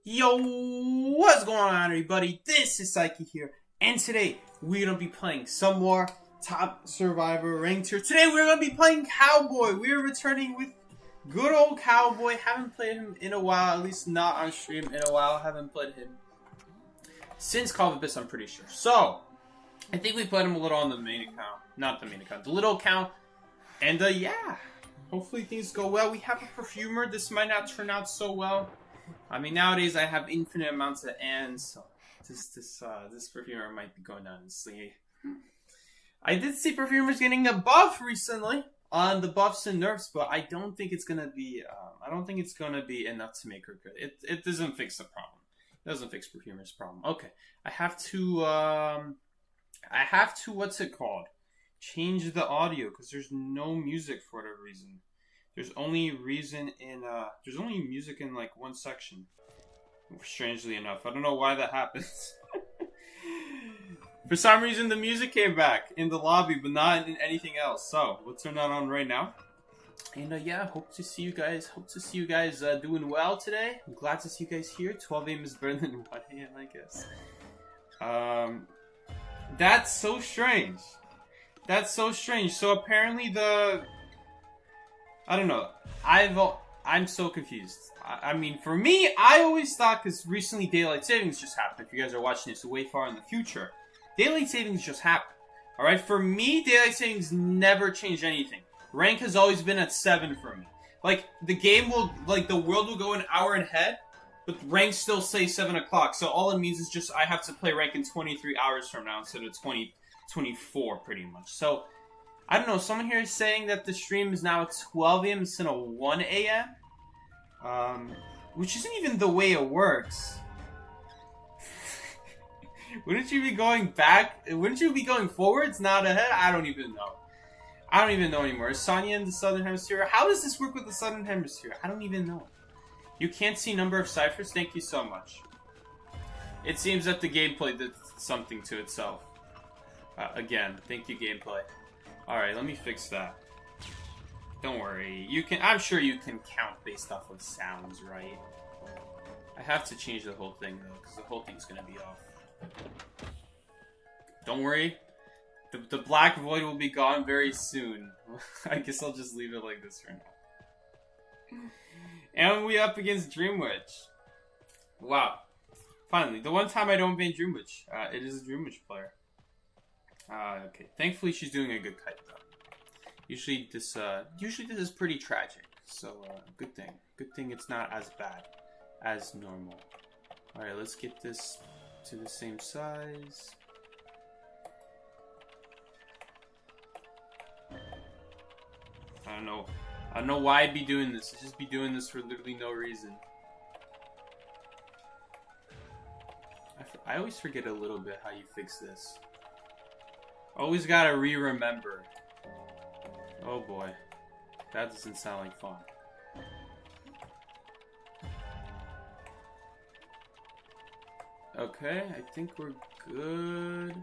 Yo, what's going on, everybody? This is Psyche here, and today we're gonna be playing some more Top Survivor Ranked here. Today we're gonna be playing COWBOY. We're returning with good old COWBOY. Haven't played him in a while, at least not on stream in a while. Haven't played him since Call of Abyss, I'm pretty sure. So, I think we played him a little on the main account. Not the main account, the little account. And yeah, hopefully things go well. We have a perfumer. This might not turn out so well. I mean, nowadays I have infinite amounts of ands, so this perfumer might be going down in sleep. I did see perfumers getting a buff recently on the buffs and nerfs, but I don't think it's gonna be. I don't think it's gonna be enough to make her good. It doesn't fix the problem. It doesn't fix perfumer's problem. Okay, I have to. What's it called? Change the audio because there's no music for whatever reason. There's only music in like one section. Strangely enough, I don't know why that happens. For some reason, the music came back in the lobby, but not in anything else. So we'll turn that on right now. And yeah, hope to see you guys. Doing well today. I'm glad to see you guys here. 12 a.m. is better than 1 a.m. I guess. That's so strange. So apparently I don't know. I'm so confused. I mean, for me, I always thought, because recently Daylight Savings just happened. If you guys are watching this way far in the future, Daylight Savings just happened. Alright, for me, Daylight Savings never changed anything. Rank has always been at 7 for me. Like, the game will, like, the world will go an hour ahead, but rank still says 7 o'clock. So all it means is just I have to play rank in 23 hours from now instead of 24, pretty much. So, I don't know, someone here is saying that the stream is now at 12 a.m. instead of 1 a.m. Which isn't even the way it works. Wouldn't you be going back? Wouldn't you be going forwards, not ahead? I don't even know. I don't even know anymore. Is Sonya in the Southern Hemisphere? How does this work with the Southern Hemisphere? I don't even know. You can't see number of ciphers? Thank you so much. It seems that the gameplay did something to itself. Again, thank you, gameplay. Alright, let me fix that. Don't worry. I'm sure you can count based off of sounds, right? I have to change the whole thing, though, because the whole thing's gonna be off. Don't worry. The black void will be gone very soon. I guess I'll just leave it like this for now. And we up against Dreamwitch. Wow. Finally, the one time I don't ban Dreamwitch. It is a Dreamwitch player. Okay. Thankfully, she's doing a good kite, though. Usually this is pretty tragic. So, good thing. Good thing it's not as bad as normal. Alright, let's get this to the same size. I don't know why I'd be doing this. I'd just be doing this for literally no reason. I always forget a little bit how you fix this. Always gotta remember. Oh boy. That doesn't sound like fun. Okay, I think we're good.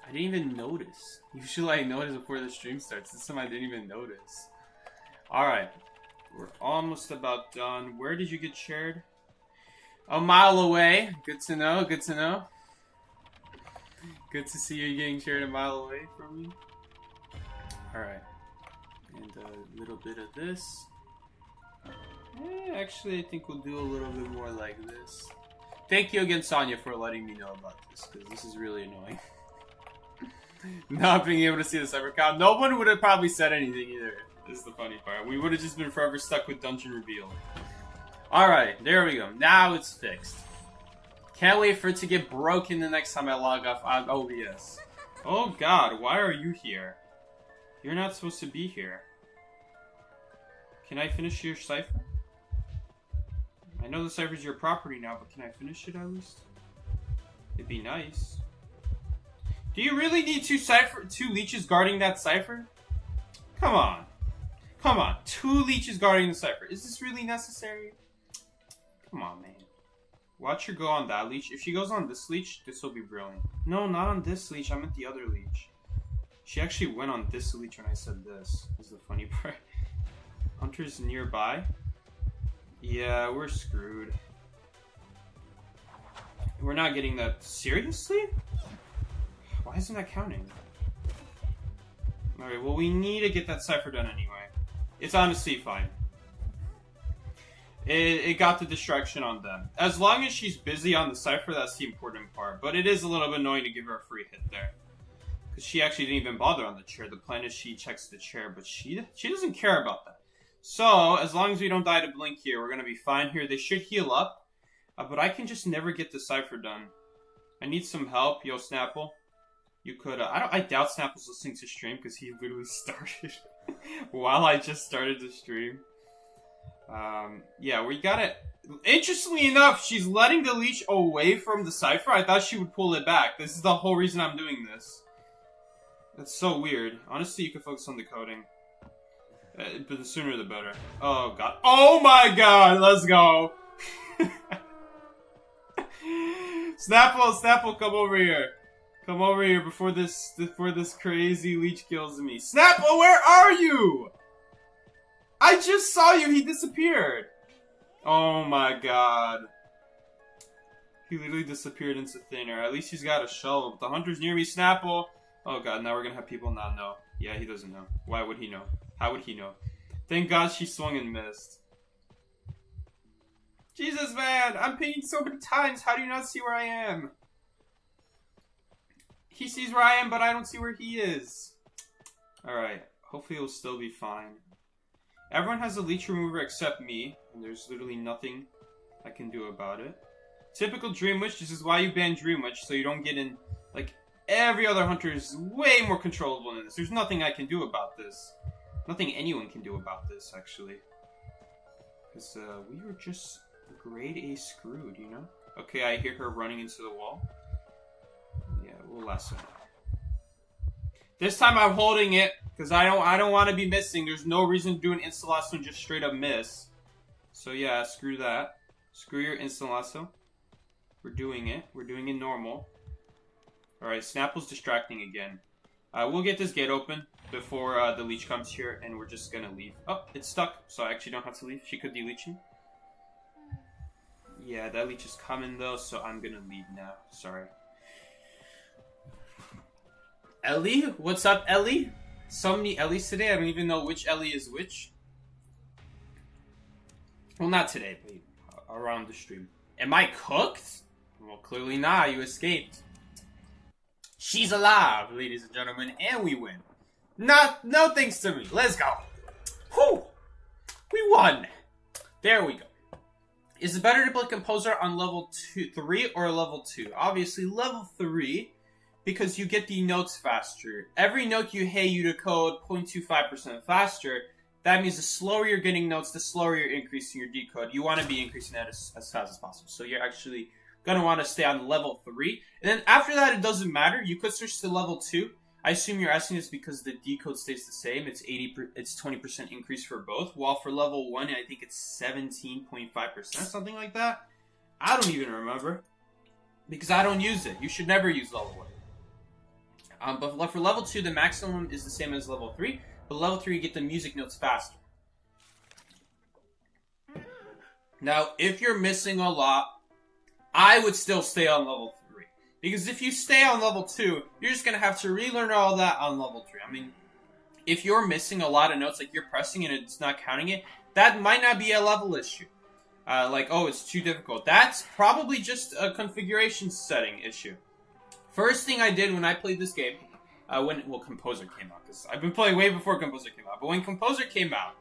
I didn't even notice. Usually I notice before the stream starts. This time I didn't even notice. Alright. We're almost about done. Where did you get shared? A mile away. Good to know, good to know. Good to see you getting shared a mile away from me. Alright. And a little bit of this. Actually, I think we'll do a little bit more like this. Thank you again, Sonya, for letting me know about this, because this is really annoying. Not being able to see the cyber count. No one would have probably said anything either. This is the funny part. We would have just been forever stuck with Dungeon Reveal. Alright, there we go. Now it's fixed. Can't wait for it to get broken the next time I log off on OBS. Oh god, why are you here? You're not supposed to be here. Can I finish your cipher? I know the cipher's your property now, but can I finish it at least? It'd be nice. Do you really need two leeches guarding that cipher? Come on. Come on. 2 leeches guarding the cipher. Is this really necessary? Come on, man. Watch her go on that leech. If she goes on this leech, this will be brilliant. No, not on this leech. I meant the other leech. She actually went on this leech when I said this. This is the funny part. Hunter's nearby. Yeah, we're screwed. We're not getting that. Seriously? Why isn't that counting? Alright, well, we need to get that cipher done anyway. It's honestly fine. It got the distraction on them. As long as she's busy on the cipher, that's the important part. But it is a little bit annoying to give her a free hit there. Because she actually didn't even bother on the chair. The plan is she checks the chair, but she doesn't care about that. So, as long as we don't die to blink here, we're going to be fine here. They should heal up. But I can just never get the cipher done. I need some help. Yo, Snapple. You could, I doubt Snapple's listening to stream because he literally started while I just started the stream. Yeah, we got it. Interestingly enough, she's letting the leech away from the cipher. I thought she would pull it back. This is the whole reason I'm doing this. That's so weird. Honestly, you could focus on the coding. But the sooner the better. Oh, God. Oh, my God. Let's go. Snapple, come over here. Come over here before this crazy leech kills me. Snapple, where are you? I just saw you. He disappeared. Oh my God. He literally disappeared into thin air. At least he's got a shovel. The hunter's near me. Snapple. Oh God, now we're gonna have people not know. Yeah, he doesn't know. Why would he know? How would he know? Thank God she swung and missed. Jesus, man. I'm pinging so many times. How do you not see where I am? He sees where I am, but I don't see where he is. Alright. Hopefully it'll still be fine. Everyone has a leech remover except me. And there's literally nothing I can do about it. Typical Dream Witch. This is why you ban Dream Witch. So you don't get in... Like, every other hunter is way more controllable than this. There's nothing I can do about this. Nothing anyone can do about this, actually. Because we were just grade A screwed, you know? Okay, I hear her running into the wall. We'll lesson. This time I'm holding it because I don't want to be missing. There's no reason to do an instant lasso and just straight up miss. So yeah, screw that. Screw your instant lasso. We're doing it. We're doing it normal. All right, Snapple's distracting again. We'll get this gate open before the leech comes here, and we're just gonna leave. Oh, it's stuck, so I actually don't have to leave. She could be leeching. Yeah, that leech is coming though, so I'm gonna leave now. Sorry. Ellie? What's up, Ellie? So many Ellies today, I don't even know which Ellie is which. Well, not today, but around the stream. Am I cooked? Well, clearly not. You escaped. She's alive, ladies and gentlemen, and we win. No thanks to me. Let's go. Whew! We won. There we go. Is it better to play Composer on level 3 or level 2? Obviously, level 3. Because you get the notes faster. Every note you hit, you decode 0.25% faster. That means the slower you're getting notes, the slower you're increasing your decode. You want to be increasing that as fast as possible. So you're actually going to want to stay on level 3. And then after that, it doesn't matter. You could switch to level 2. I assume you're asking this because the decode stays the same. It's 20% increase for both. While for level 1, I think it's 17.5%, something like that. I don't even remember. Because I don't use it. You should never use level 1. But for level 2, the maximum is the same as level 3. But level 3, you get the music notes faster. Now, if you're missing a lot, I would still stay on level 3. Because if you stay on level 2, you're just going to have to relearn all that on level 3. I mean, if you're missing a lot of notes, like you're pressing and it's not counting it, that might not be a level issue. Like, oh, it's too difficult. That's probably just a configuration setting issue. First thing I did when I played this game, when Composer came out, because I've been playing way before Composer came out, but when Composer came out,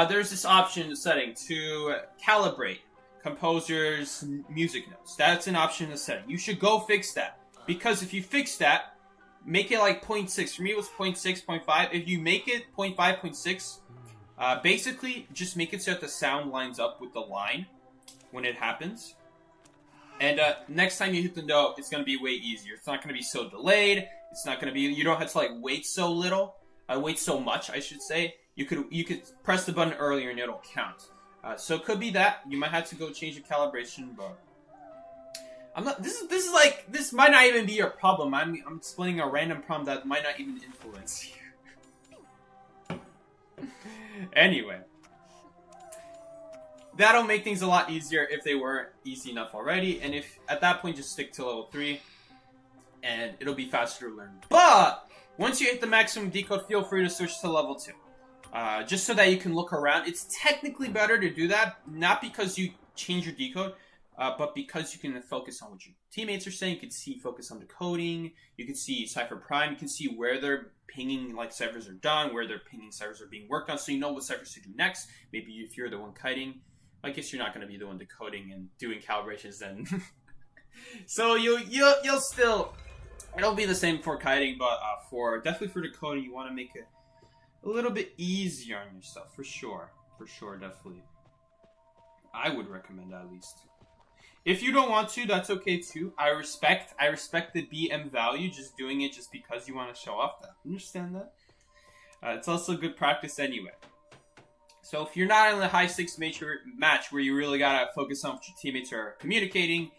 there's this option in the setting to calibrate Composer's music notes. That's an option in the setting. You should go fix that, because if you fix that, make it like 0.6. For me, it was 0.6, 0.5. If you make it 0.5, 0.6, basically just make it so that the sound lines up with the line when it happens. And next time you hit the note, it's going to be way easier. It's not going to be so delayed. It's not going to be... You don't have to, like, wait so little. Wait so much, I should say. You could press the button earlier and it'll count. So it could be that. You might have to go change the calibration, but... I'm not... This might not even be your problem. I'm explaining a random problem that might not even influence you. Anyway. that'll make things a lot easier if they weren't easy enough already. And if at that point, just stick to level 3, and it'll be faster to learn. But once you hit the maximum decode, feel free to switch to level 2. Just so that you can look around. It's technically better to do that, not because you change your decode, but because you can focus on what your teammates are saying. You can focus on decoding. You can see Cypher Prime. You can see where they're pinging, like, ciphers are done, where they're pinging ciphers are being worked on, so you know what ciphers to do next. Maybe if you're the one kiting, I guess you're not going to be the one decoding and doing calibrations then. So you'll still, it'll be the same for kiting, but definitely for decoding, you want to make it a little bit easier on yourself, for sure, definitely. I would recommend that, at least. If you don't want to, that's okay too. I respect the BM value, just doing it just because you want to show off that. Understand that? It's also good practice anyway. So if you're not in the high stakes match where you really gotta focus on what your teammates are communicating,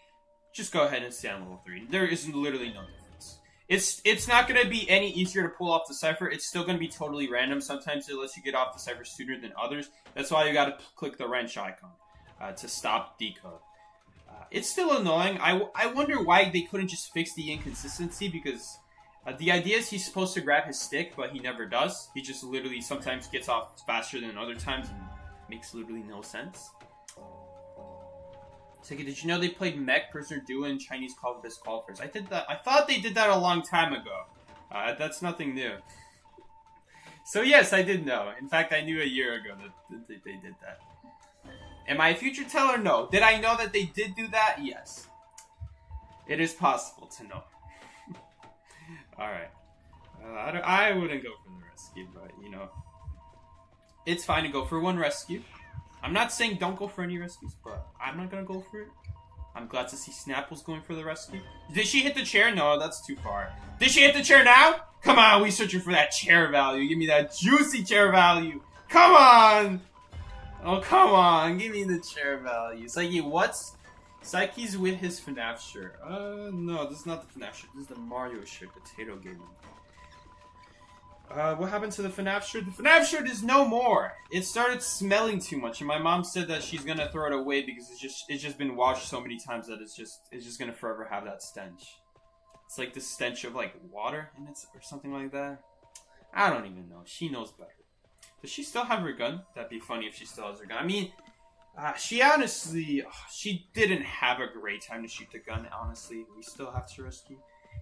just go ahead and stay on level 3. There is literally no difference. It's not gonna be any easier to pull off the cipher. It's still gonna be totally random. Sometimes it lets you get off the cipher sooner than others. That's why you gotta click the wrench icon to stop decode. It's still annoying. I wonder why they couldn't just fix the inconsistency, because the idea is he's supposed to grab his stick, but he never does. He just literally sometimes gets off faster than other times and makes literally no sense. Second, did you know they played Mech, Prisoner Duo, and Chinese Best Qualifiers? I did that. I thought they did that a long time ago. That's nothing new. So yes, I did know. In fact, I knew a year ago that they did that. Am I a future teller? No. Did I know that they did do that? Yes. It is possible to know. Alright. I wouldn't go for the rescue, but, you know. It's fine to go for one rescue. I'm not saying don't go for any rescues, but I'm not going to go for it. I'm glad to see Snapple's going for the rescue. Did she hit the chair? No, that's too far. Did she hit the chair now? Come on, we searching for that chair value. Give me that juicy chair value. Come on! Oh, come on. Give me the chair value. Psyche, what's... Psyche's with his FNAF shirt. No, this is not the FNAF shirt. This is the Mario shirt. Potato Gaming. What happened to the FNAF shirt? The FNAF shirt is no more. It started smelling too much, and my mom said that she's gonna throw it away because it's just been washed so many times that it's just gonna forever have that stench. It's like the stench of, like, water in it or something like that. I don't even know. She knows better. Does she still have her gun? That'd be funny if she still has her gun. I mean, she honestly, she didn't have a great time to shoot the gun, honestly. We still have to rescue.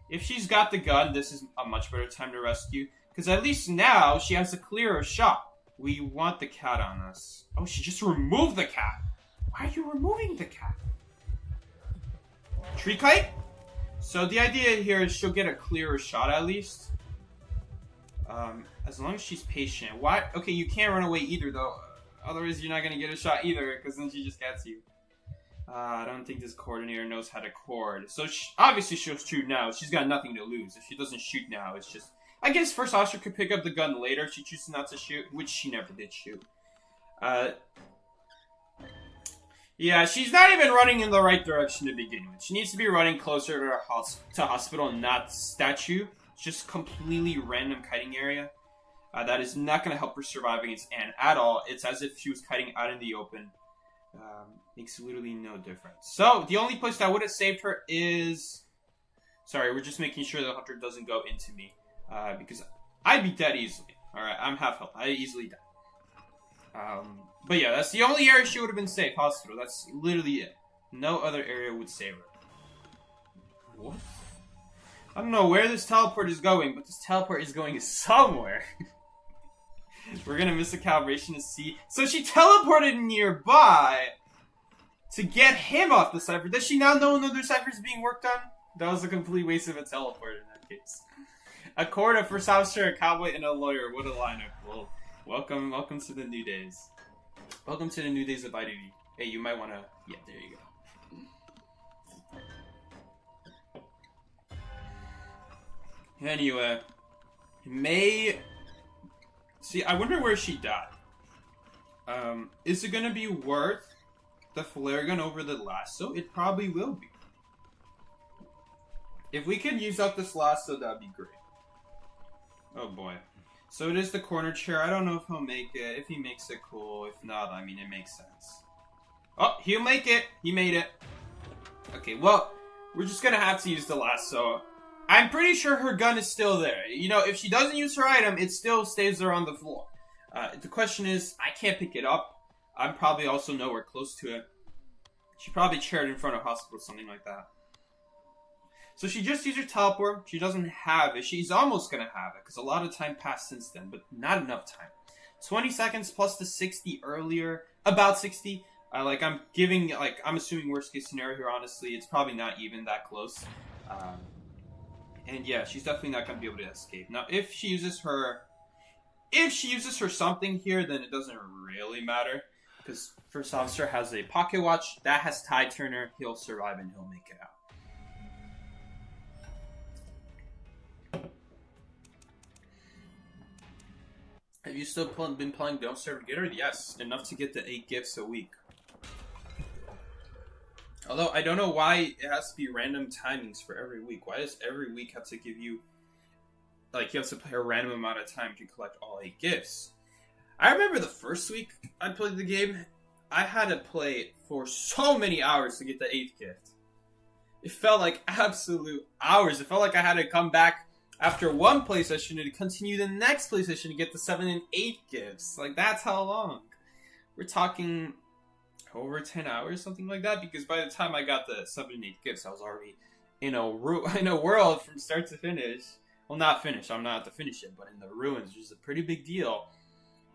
If she's got the gun, this is a much better time to rescue. Because at least now, she has a clearer shot. We want the cat on us. Oh, she just removed the cat. Why are you removing the cat? Tree kite? So the idea here is she'll get a clearer shot at least. As long as she's patient. Why? Okay, you can't run away either, though. Otherwise, you're not going to get a shot either, because then she just gets you. I don't think this coordinator knows how to cord. So, obviously, she'll shoot now. She's got nothing to lose. If she doesn't shoot now, it's just... I guess First Officer could pick up the gun later if she chooses not to shoot, which she never did shoot. Yeah, she's not even running in the right direction to begin with. She needs to be running closer to hospital and not statue. It's just completely random kiting area. That is not going to help her survive against Anne at all. It's as if she was kiting out in the open. Makes literally no difference. So, the only place that would have saved her is... Sorry, we're just making sure the hunter doesn't go into me. Because I'd be dead easily. Alright, I'm half health. I easily die. But yeah, that's the only area she would have been safe. Hospital. That's literally it. No other area would save her. What? I don't know where this teleport is going, but this teleport is going somewhere. We're gonna miss a calibration to see. So she teleported nearby to get him off the cipher. Does she now know another cipher is being worked on? That was a complete waste of a teleport in that case. A Corda for Southshire, a cowboy, and a lawyer. What a lineup. Well, welcome to the new days. Welcome to the new days of IDD. Hey, you might wanna... Yeah, there you go. Anyway, May... See, I wonder where she died. Is it gonna be worth the flare gun over the lasso? It probably will be. If we could use up this lasso, that'd be great. Oh boy. So it is the corner chair. I don't know if he'll make it. If he makes it, cool. If not, I mean, it makes sense. Oh, he'll make it. He made it. Okay, well, we're just gonna have to use the lasso. I'm pretty sure her gun is still there. You know, if she doesn't use her item, it still stays there on the floor. The question is, I can't pick it up. I'm probably also nowhere close to it. She probably chaired in front of hospital, something like that. So she just used her teleport. She doesn't have it. She's almost gonna have it, because a lot of time passed since then, but not enough time. 20 seconds plus the 60 earlier. About 60. I'm assuming worst case scenario here, honestly. It's probably not even that close. And yeah, she's definitely not going to be able to escape. Now, if she uses her something here, then it doesn't really matter. Because First Officer has a pocket watch. That has Tide Turner. He'll survive and he'll make it out. Have you still been playing Don't Starve Together? Yes, enough to get the 8 gifts a week. Although, I don't know why it has to be random timings for every week. Why does every week have to give you... you have to play a random amount of time to collect all 8 gifts? I remember the first week I played the game, I had to play for so many hours to get the 8th gift. It felt like absolute hours. It felt like I had to come back after one play session to continue the next play session to get the 7 and 8 gifts. That's how long. We're talking over 10 hours, something like that, because by the time I got the 7 and 8 gifts, I was already in a world from start to finish. Well, not finished. I'm not to finish it, but in the ruins, which is a pretty big deal.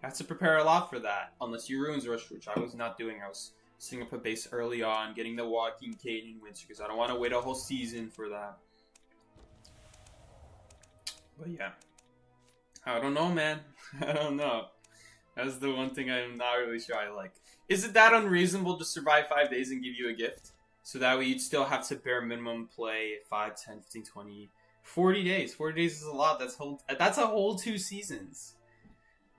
You have to prepare a lot for that, unless you ruins rush, which I was not doing. I was setting up a base early on, getting the walking cane in winter, because I don't want to wait a whole season for that. But yeah, I don't know, man. I don't know. That's the one thing I'm not really sure I like. Is it that unreasonable to survive 5 days and give you a gift? So that way you'd still have to bare minimum play 5, 10, 15, 20, 40 days. 40 days is a lot. That's a whole 2 seasons.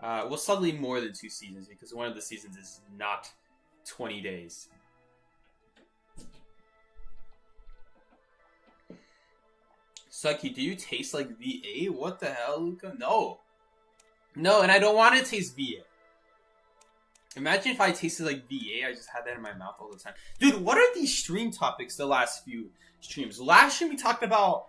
Well, slightly more than 2 seasons, because one of the seasons is not 20 days. Sucky, do you taste like VA? What the hell, Luca? No. No, and I don't want to taste VA. Imagine if I tasted like VA, I just had that in my mouth all the time. Dude, what are these stream topics the last few streams? Last stream we talked about,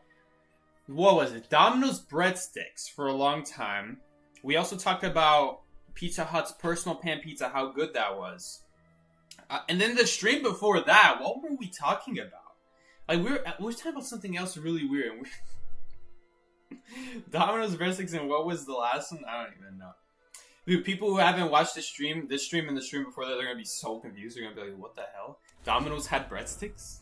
what was it? Domino's breadsticks for a long time. We also talked about Pizza Hut's personal pan pizza, how good that was. And then the stream before that, what were we talking about? We were talking about something else really weird. Domino's breadsticks, and what was the last one? I don't even know. Dude, people who haven't watched this stream and the stream before that, they're gonna be so confused. They're gonna be like, what the hell? Domino's had breadsticks?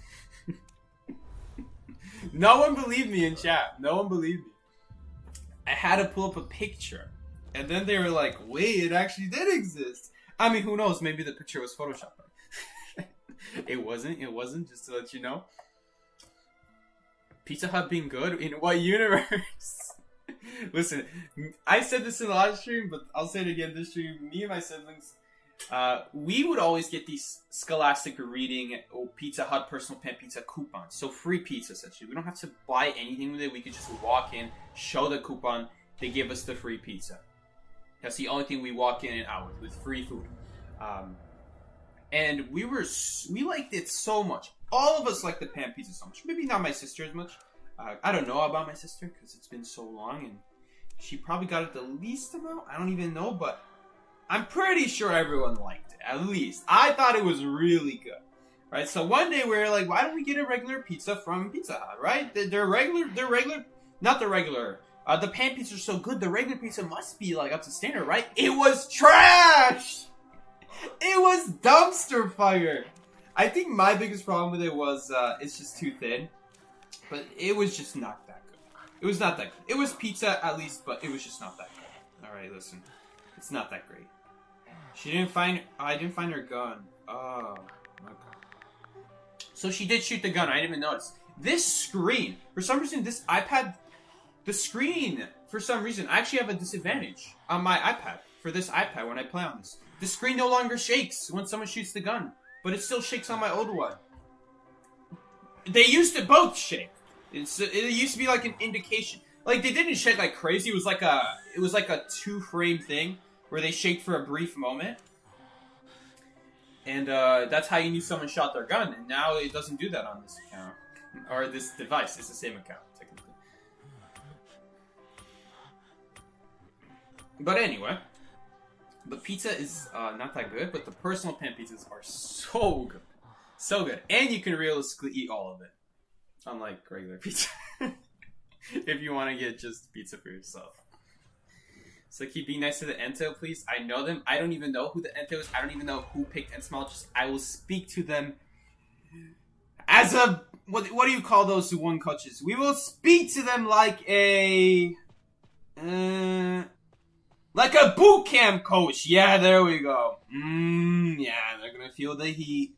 No one believed me in chat. No one believed me. I had to pull up a picture. And then they were like, wait, it actually did exist. I mean, who knows? Maybe the picture was photoshopped. It wasn't, just to let you know. Pizza Hut being good? In what universe? Listen, I said this in the last stream, but I'll say it again this stream. Me and my siblings, we would always get these Scholastic Reading Pizza Hut personal pan pizza coupons. So free pizza, essentially. We don't have to buy anything with it. We could just walk in, show the coupon, they give us the free pizza. That's the only thing we walk in and out with free food. And we liked it so much. All of us liked the pan pizza so much. Maybe not my sister as much. I don't know about my sister because it's been so long, and she probably got it the least amount. I don't even know, but I'm pretty sure everyone liked it. At least I thought it was really good. Right? So one day we were like, why don't we get a regular pizza from Pizza Hut? Right? They're regular. Not the regular. The pan pizza is so good. The regular pizza must be like up to standard, right? It was trash. It was dumpster fire. I think my biggest problem with it was it's just too thin. But it was just not that good. It was not that good. It was pizza at least, but it was just not that good. Alright, listen. It's not that great. I didn't find her gun. Oh, my god. So she did shoot the gun. I didn't even notice. This screen, for some reason, this iPad, the screen, for some reason, I actually have a disadvantage on my iPad. For this iPad, when I play on this. The screen no longer shakes when someone shoots the gun. But it still shakes on my old one. They used to both shake. It used to be like an indication. Like, they didn't shake like crazy. It was like a 2-frame thing where they shake for a brief moment. And that's how you knew someone shot their gun. And now it doesn't do that on this account. Or this device. It's the same account, technically. But anyway. The pizza is not that good, but the personal pan pizzas are so good. So good. And you can realistically eat all of it. Unlike regular pizza. If you want to get just pizza for yourself. So keep being nice to the Ento, please. I know them. I don't even know who the Ento is. I don't even know who picked Ensmall. Just I will speak to them as a... What do you call those who won coaches? We will speak to them like a... like a boot camp coach. Yeah, there we go. Yeah, they're gonna feel the heat.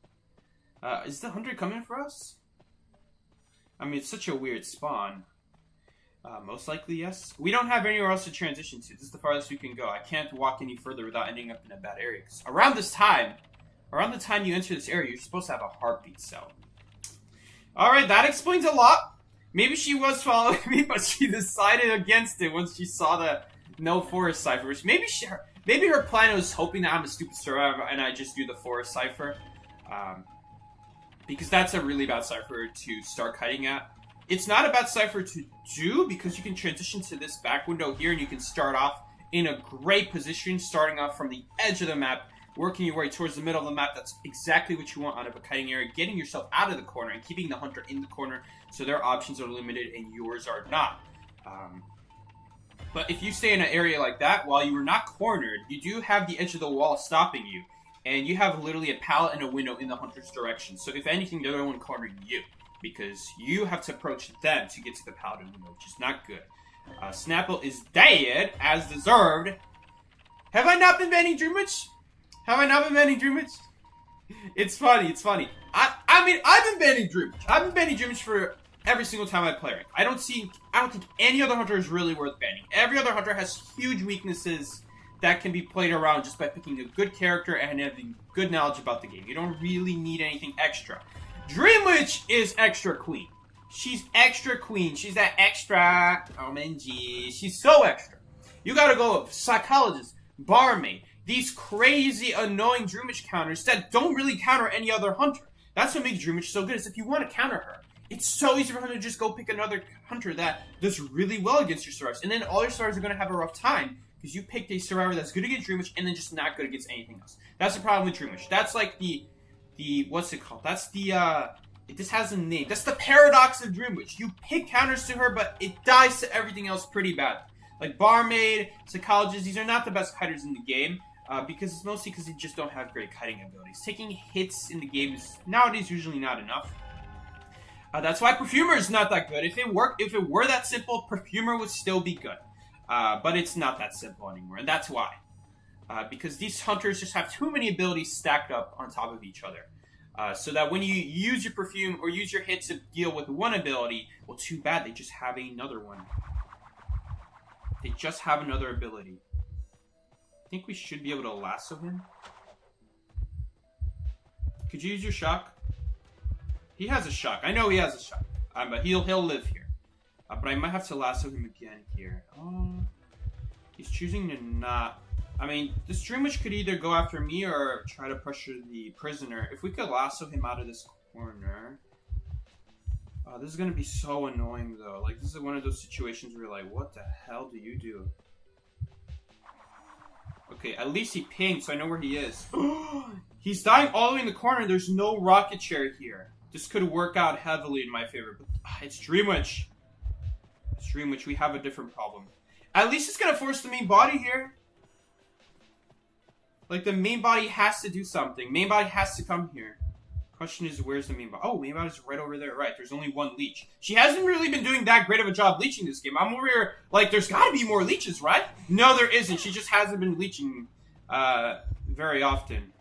Is the hunter coming for us? I mean, it's such a weird spawn. Most likely, yes. We don't have anywhere else to transition to. This is the farthest we can go. I can't walk any further without ending up in a bad area. 'Cause around the time you enter this area, you're supposed to have a heartbeat cell. Alright, that explains a lot. Maybe she was following me, but she decided against it once she saw the no forest cipher. Maybe her plan was hoping that I'm a stupid survivor and I just do the forest cipher. Because that's a really bad cipher to start kiting at. It's not a bad cipher to do because you can transition to this back window here and you can start off in a great position, starting off from the edge of the map, working your way towards the middle of the map. That's exactly what you want out of a kiting area, getting yourself out of the corner and keeping the hunter in the corner so their options are limited and yours are not. But if you stay in an area like that, while you are not cornered, you do have the edge of the wall stopping you. And you have literally a pallet and a window in the hunter's direction. So if anything, they're the one cornering you. Because you have to approach them to get to the pallet and window, which is not good. Snapple is dead, as deserved. Have I not been banning Dreamwitch? Have I not been banning Dreamwitch? It's funny, it's funny. I mean, I've been banning Dreamwitch. I've been banning Dreamwitch for every single time I play rank. I don't think any other hunter is really worth banning. Every other hunter has huge weaknesses that can be played around just by picking a good character and having good knowledge about the game. You don't really need anything extra. Dreamwitch is extra queen. She's extra queen. She's that extra OMG. She's so extra. You gotta go psychologist, barmaid, these crazy annoying Dreamwitch counters that don't really counter any other hunter. That's what makes Dreamwitch so good, is if you want to counter her, it's so easy for her to just go pick another hunter that does really well against your survivors. And then all your survivors are gonna have a rough time because you picked a survivor that's good against Dreamwitch and then just not good against anything else. That's the problem with Dreamwitch. That's like the what's it called? That's this has a name. That's the paradox of Dreamwitch. You pick counters to her, but it dies to everything else pretty bad. Like barmaid, psychologist, these are not the best kiters in the game because it's mostly because they just don't have great kiting abilities. Taking hits in the game is nowadays usually not enough. That's why Perfumer is not that good. If it were that simple, Perfumer would still be good. But it's not that simple anymore, and that's why. Because these hunters just have too many abilities stacked up on top of each other. So that when you use your perfume or use your hit to deal with one ability, well, too bad, they just have another one. They just have another ability. I think we should be able to lasso him. Could you use your shock? He has a shock. I know he has a shock. But he'll live here. But I might have to lasso him again here. He's choosing to not... I mean, this Dreamwitch could either go after me or try to pressure the prisoner. If we could lasso him out of this corner... this is going to be so annoying, though. Like, this is one of those situations where you're like, what the hell do you do? Okay, at least he pinged, so I know where he is. He's dying all the way in the corner. There's no rocket chair here. This could work out heavily in my favor. But it's Dreamwitch. It's Dreamwitch. We have a different problem. At least it's going to force the main body here. Like, the main body has to do something. Main body has to come here. Question is, where's the main body? Oh, main body's right over there. Right, there's only one leech. She hasn't really been doing that great of a job leeching this game. I'm over here, like, there's gotta be more leeches, right? No, there isn't. She just hasn't been leeching very often.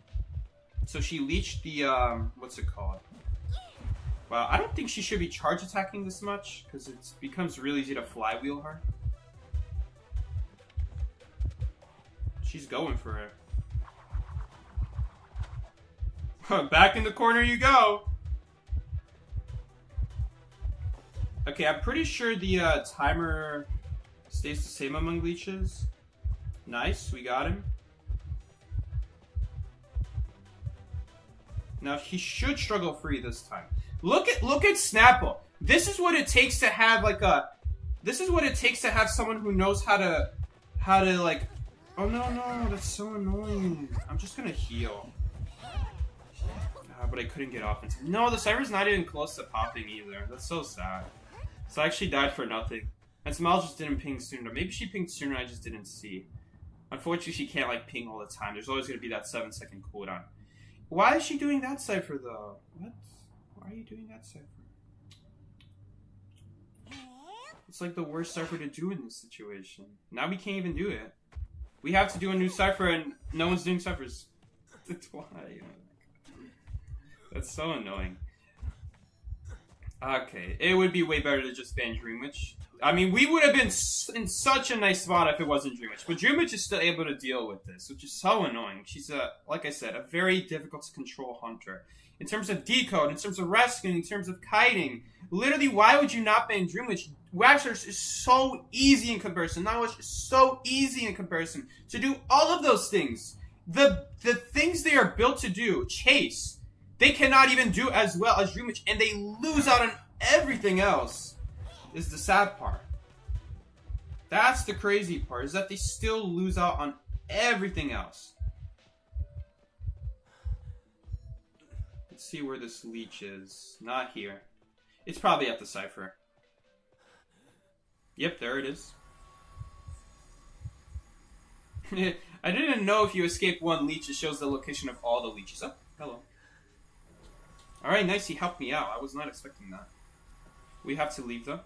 So she leeched the, what's it called? Well, I don't think she should be charge attacking this much, because it becomes really easy to flywheel her. She's going for it. Back in the corner you go. Okay, I'm pretty sure the timer stays the same among leeches. Nice, we got him. Now he should struggle free this time. Look at Snapple. This is what it takes to have like a. This is what it takes to have someone who knows how to like. Oh no, that's so annoying. I'm just gonna heal. But I couldn't get off. No, the cypher's not even close to popping either. That's so sad. So I actually died for nothing. And Smile just didn't ping sooner. Maybe she pinged sooner, I just didn't see. Unfortunately, she can't like ping all the time. There's always gonna be that 7-second cooldown. Why is she doing that cypher though? What? Why are you doing that cypher? It's like the worst cypher to do in this situation. Now we can't even do it. We have to do a new cypher and no one's doing cyphers. That's why. That's so annoying. Okay, it would be way better to just ban Dream Witch. I mean, we would have been in such a nice spot if it wasn't Dream Witch. But Dream Witch is still able to deal with this, which is so annoying. She's, like I said, a very difficult to control hunter. In terms of decode, in terms of rescuing, in terms of kiting. Literally, why would you not ban Dream Witch? Waxers is so easy in comparison. Night Watch is so easy in comparison. To do all of those things. The things they are built to do, chase, they cannot even do as well as Dream Witch, and they lose out on everything else. Is the sad part. That's the crazy part, is that they still lose out on everything else. Let's see where this leech is. Not here. It's probably at the cipher. Yep, there it is. I didn't know if you escape one leech, it shows the location of all the leeches. Oh, hello. Alright, nice, he helped me out. I was not expecting that. We have to leave, though.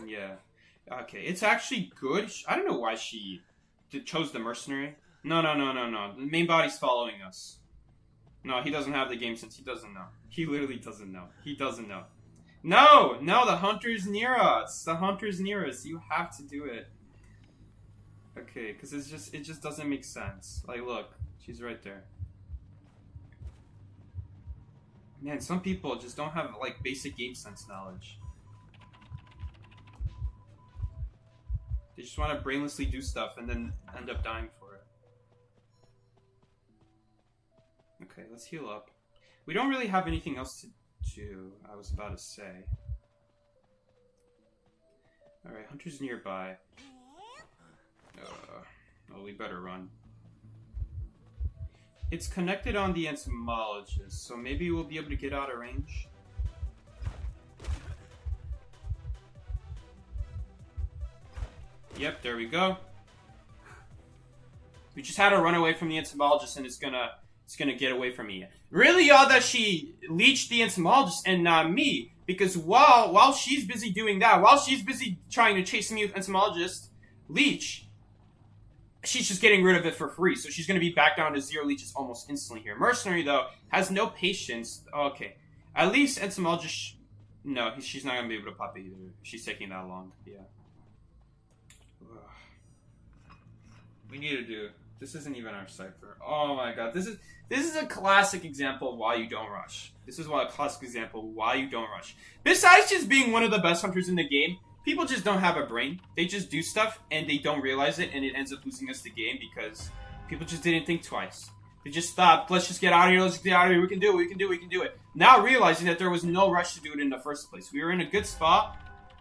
Yeah. Okay, it's actually good. I don't know why she chose the mercenary. No. The main body's following us. No, he doesn't have the game sense. He doesn't know. He literally doesn't know. He doesn't know. No, the hunter's near us. The hunter's near us. You have to do it. Okay, because it just doesn't make sense. Like, look, she's right there. Man, some people just don't have like basic game sense knowledge. They just want to brainlessly do stuff and then end up dying for it. Okay, let's heal up. We don't really have anything else to do, I was about to say. Alright, Hunter's nearby. Oh, we better run. It's connected on the entomologist, so maybe we'll be able to get out of range. Yep, there we go. We just had to run away from the entomologist and it's gonna get away from me. Really odd that she leeched the entomologist and not me. Because while she's busy doing that, while she's busy trying to chase me with entomologist leech, she's just getting rid of it for free. So she's gonna be back down to 0 leeches almost instantly here. Mercenary though has no patience. Okay, at least entomologist. No, she's not gonna be able to pop it either. She's taking that long. Yeah. We need to do. This isn't even our cipher. Oh my god, this is a classic example of why you don't rush. This is a classic example of why you don't rush. Besides just being one of the best hunters in the game, people just don't have a brain. They just do stuff and they don't realize it, and it ends up losing us the game because people just didn't think twice. They just thought, let's just get out of here, let's get out of here, we can do it. Now realizing that there was no rush to do it in the first place. We were in a good spot.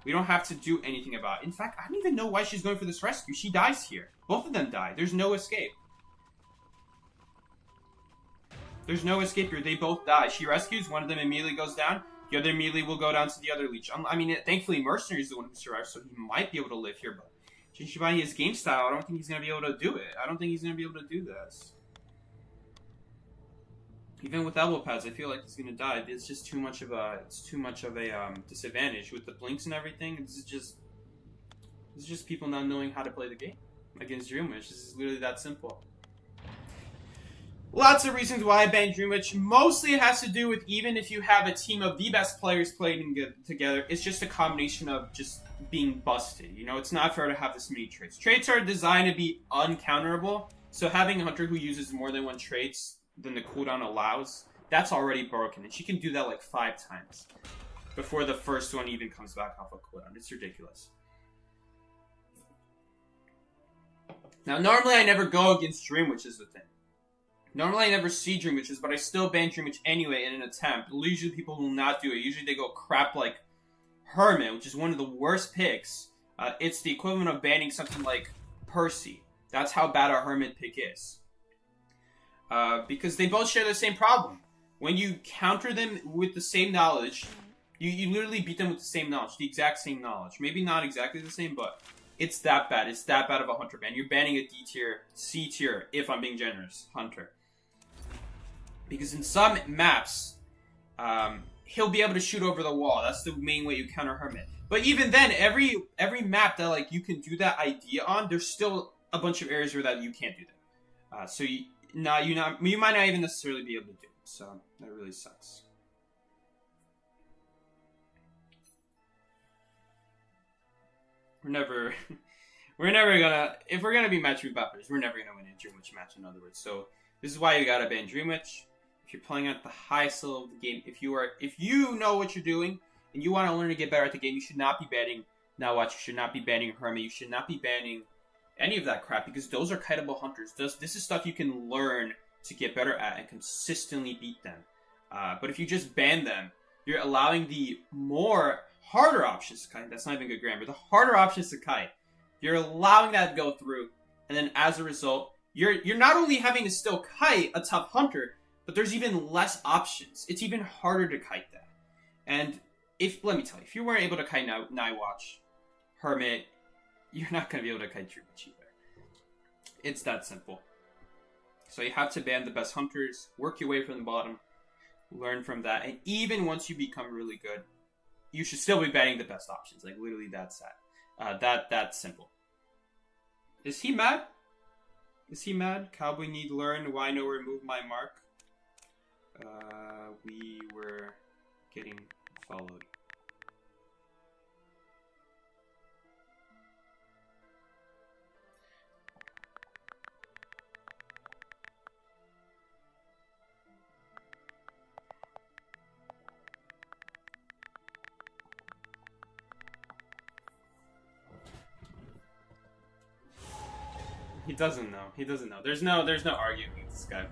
We don't have to do anything about it. In fact, I don't even know why she's going for this rescue. She dies here. Both of them die. There's no escape. There's no escape here. They both die. She rescues. One of them immediately goes down. The other immediately will go down to the other leech. I mean, thankfully, Mercenary is the one who survives, so he might be able to live here. But judging by his game style, I don't think he's going to be able to do it. I don't think he's going to be able to do this. Even with elbow pads, I feel like he's going to die. It's just too much of a disadvantage with the blinks and everything. This is just people not knowing how to play the game against Dream Witch. This is literally that simple. Lots of reasons why I banned Dream Witch. Mostly it has to do with even if you have a team of the best players playing together, it's just a combination of just being busted. You know, it's not fair to have this many traits. Traits are designed to be uncounterable, so having a hunter who uses more than one traits than the cooldown allows, that's already broken. And she can do that like 5 times before the first one even comes back off a cooldown. It's ridiculous. Now, normally I never go against Dream, which is the thing. Normally I never see Dream Witches, but I still ban Dream Witch anyway in an attempt. Usually people will not do it. Usually they go crap like Hermit, which is one of the worst picks. It's the equivalent of banning something like Percy. That's how bad our Hermit pick is. Because they both share the same problem. When you counter them with the same knowledge, you literally beat them with the same knowledge, the exact same knowledge. Maybe not exactly the same, but it's that bad. It's that bad of a Hunter ban. You're banning a D tier, C tier, if I'm being generous, Hunter. Because in some maps, he'll be able to shoot over the wall. That's the main way you counter Hermit. But even then, every map that like you can do that idea on, there's still a bunch of areas where that you can't do that. So you might not even necessarily be able to do it. So that really sucks. We're never gonna, if we're gonna be match with buffers, we're never gonna win a Dream Witch match, in other words. So this is why you gotta ban Dream Witch. If you're playing at the highest level of the game, if you know what you're doing and you want to learn to get better at the game, you should not be banning Now Watch. You should not be banning Hermit. You should not be banning any of that crap, because those are kiteable hunters. This is stuff you can learn to get better at and consistently beat them. But if you just ban them, you're allowing the harder options to kite. That's not even good grammar. The harder options to kite, you're allowing that to go through, and then as a result, you're not only having to still kite a tough hunter, but there's even less options. It's even harder to kite that. And let me tell you, if you weren't able to kite Night Watch, Hermit, you're not going to be able to kite Dream Witch either. It's that simple. So you have to ban the best hunters, work your way from the bottom, learn from that, and even once you become really good, you should still be banning the best options. Like, literally, that's that's simple. Is he mad? Is he mad? Cowboy need learn why no remove my mark. We were getting followed. He doesn't know. He doesn't know. There's no arguing with this guy.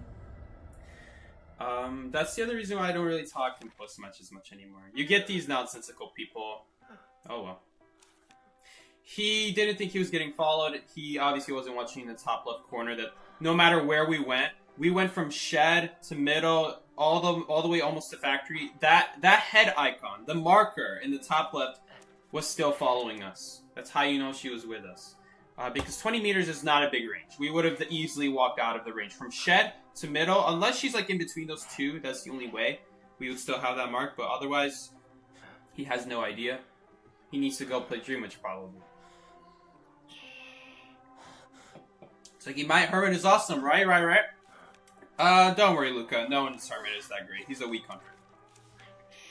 That's the other reason why I don't really talk and post as much anymore. You get these nonsensical people. Oh well. He didn't think he was getting followed. He obviously wasn't watching the top left corner that no matter where we went from shed to middle, all the way almost to factory. That head icon, the marker in the top left, was still following us. That's how you know she was with us. Because 20 meters is not a big range. We would have easily walked out of the range. From shed to middle, unless she's like in between those two, that's the only way. We would still have that mark, but otherwise, he has no idea. He needs to go play Dream Witch, probably. It's like, Hermit is awesome, right? Don't worry, Luca. No one's Hermit is that great. He's a weak hunter.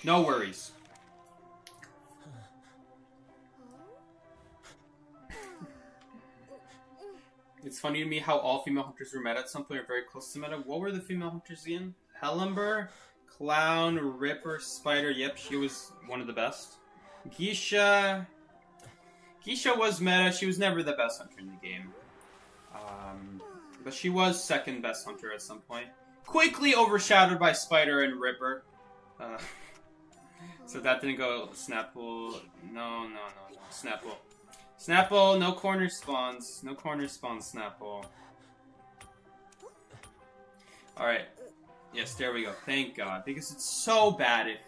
No worries. It's funny to me how all female hunters were meta at some point, or very close to meta. What were the female hunters again? Embalmer, Clown, Ripper, Spider. Yep, she was one of the best. Geisha was meta. She was never the best hunter in the game. But she was second best hunter at some point. Quickly overshadowed by Spider and Ripper. So that didn't go. Snapple. No. Snapple. Snapple, no corner spawns. No corner spawns, Snapple. Alright. Yes, there we go. Thank God. Because it's so bad if...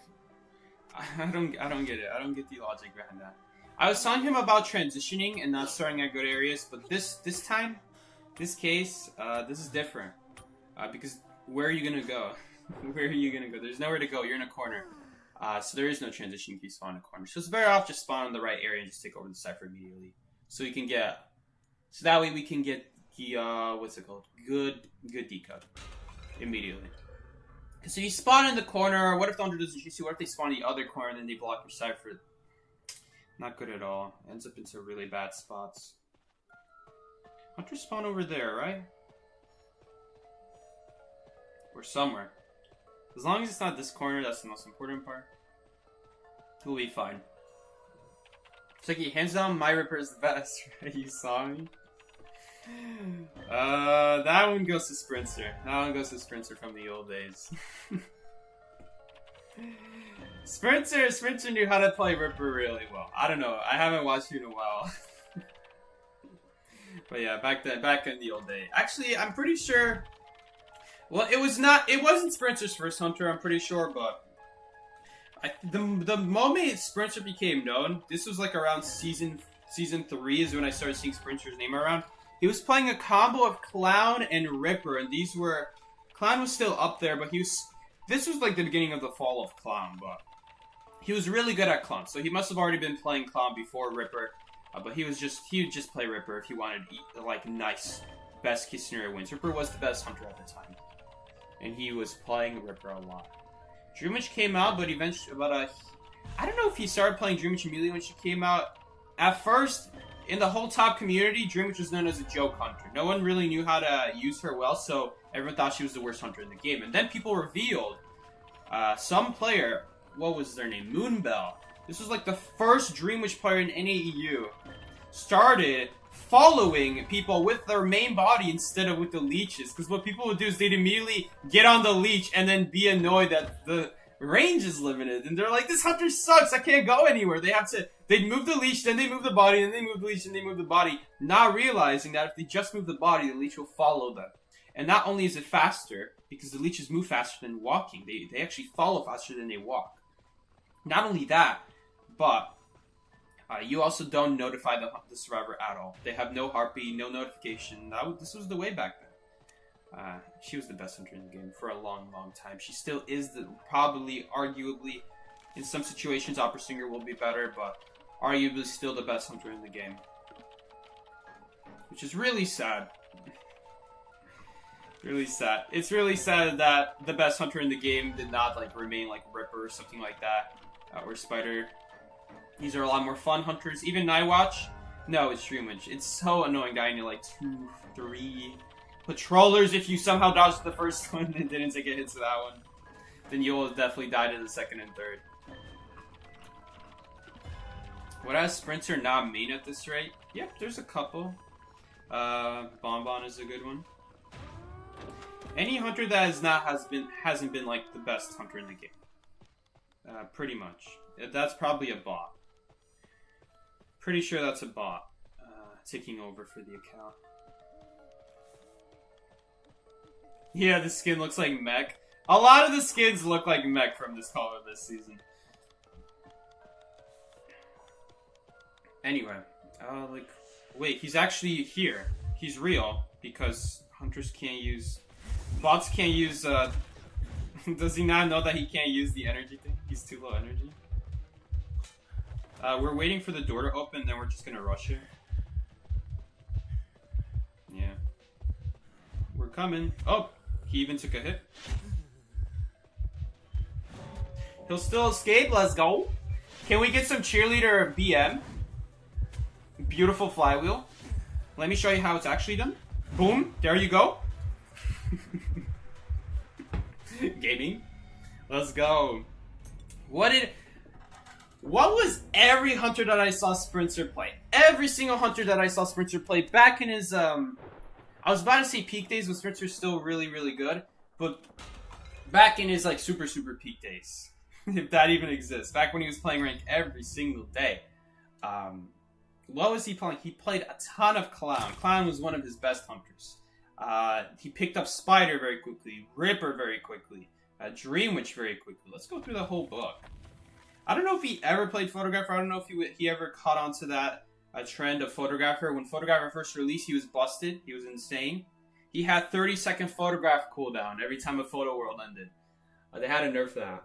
I don't get it. I don't get the logic behind that. I was telling him about transitioning and not starting at good areas, but this time, this case, this is different. Because where are you gonna go? Where are you gonna go? There's nowhere to go. You're in a corner. So there is no transition if you spawn in a corner. So it's better off just spawn in the right area and just take over the Cypher immediately. So we can get... So that way we can get the, what's it called? Good decode. Immediately. Because if you spawn in the corner, what if the hunter doesn't shoot you? What if they spawn in the other corner and then they block your Cypher? Not good at all. Ends up into really bad spots. Hunters spawn over there, right? Or somewhere. As long as it's not this corner, that's the most important part. We'll be fine. It's like, hands down, my Ripper is the best, right? You saw me? That one goes to Sprinter. That one goes to Sprinter from the old days. Sprinter knew how to play Ripper really well. I don't know. I haven't watched you in a while. But yeah, back in the old day. Actually, I'm pretty sure. Well, it wasn't Sprinter's first hunter. I'm pretty sure, but the moment Sprinter became known, this was like around season 3 is when I started seeing Sprinter's name around. He was playing a combo of Clown and Ripper, and these were Clown was still up there, but this was like the beginning of the fall of Clown, but he was really good at Clown, so he must have already been playing Clown before Ripper. But he would just play Ripper if he wanted like nice best case scenario wins. Ripper was the best hunter at the time, and he was playing Ripper a lot. Dreamwitch came out, but eventually, I don't know if he started playing Dreamwitch immediately when she came out. At first, in the whole top community, Dreamwitch was known as a joke hunter. No one really knew how to use her well, so everyone thought she was the worst hunter in the game. And then people revealed some player, what was their name? Moonbell. This was like the first Dreamwitch player in NAEU. Started following people with their main body instead of with the leeches. Because what people would do is they'd immediately get on the leech and then be annoyed that the range is limited. And they're like, this hunter sucks, I can't go anywhere. They'd move the leech, then they move the body, then they move the leech, then they move the body. Not realizing that if they just move the body, the leech will follow them. And not only is it faster, because the leeches move faster than walking. They actually follow faster than they walk. Not only that, but you also don't notify the survivor at all. They have no heartbeat, no notification. This was the way back then. She was the best hunter in the game for a long, long time. She still is probably, arguably, in some situations, Opera Singer will be better, but arguably still the best hunter in the game. Which is really sad. Really sad. It's really sad that the best hunter in the game did not remain like Ripper or something like that. Or Spider. These are a lot more fun hunters. Even Nightwatch. No, it's Dreamwitch. It's so annoying dying to 2, 3 patrollers. If you somehow dodged the first one and didn't take a hit to that one, then you'll definitely die to the second and third. What has Sprinter not main at this rate? Yep, there's a couple. Bonbon is a good one. Any hunter that hasn't been like the best hunter in the game. Pretty much. That's probably a bot. Pretty sure that's a bot taking over for the account. Yeah, the skin looks like mech. A lot of the skins look like mech from this color this season. Anyway, wait, he's actually here. He's real because hunters can't use. Bots can't use. Does he not know that he can't use the energy thing? He's too low energy. We're waiting for the door to open, then we're just gonna rush it. Yeah. We're coming. Oh! He even took a hit. He'll still escape, let's go! Can we get some cheerleader BM? Beautiful flywheel. Let me show you how it's actually done. Boom! There you go! Gaming. Let's go. What was every hunter that I saw Sprinter play? Every single hunter that I saw Sprinter play back in his, I was about to say peak days, but Sprinter's still really, really good. But back in his, super, super peak days. If that even exists. Back when he was playing rank every single day. What was he playing? He played a ton of Clown. Clown was one of his best hunters. He picked up Spider very quickly. Ripper very quickly. Dreamwitch very quickly. Let's go through the whole book. I don't know if he ever played Photographer. I don't know if he ever caught on to that trend of Photographer. When Photographer first released, he was busted. He was insane. He had 30-second photograph cooldown every time a photo world ended. They had to nerf that.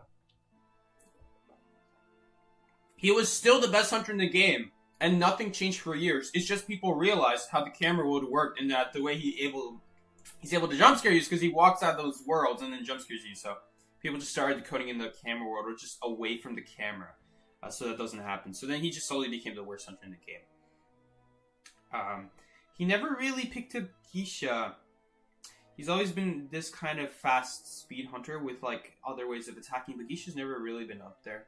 He was still the best hunter in the game, and nothing changed for years. It's just people realized how the camera would work and that the way he's able to jump scare you is because he walks out of those worlds and then jump scares you. So people just started coding in the camera world or just away from the camera so that doesn't happen. So then he just slowly became the worst hunter in the game. He never really picked up Geisha. He's always been this kind of fast speed hunter with other ways of attacking, but Geisha's never really been up there.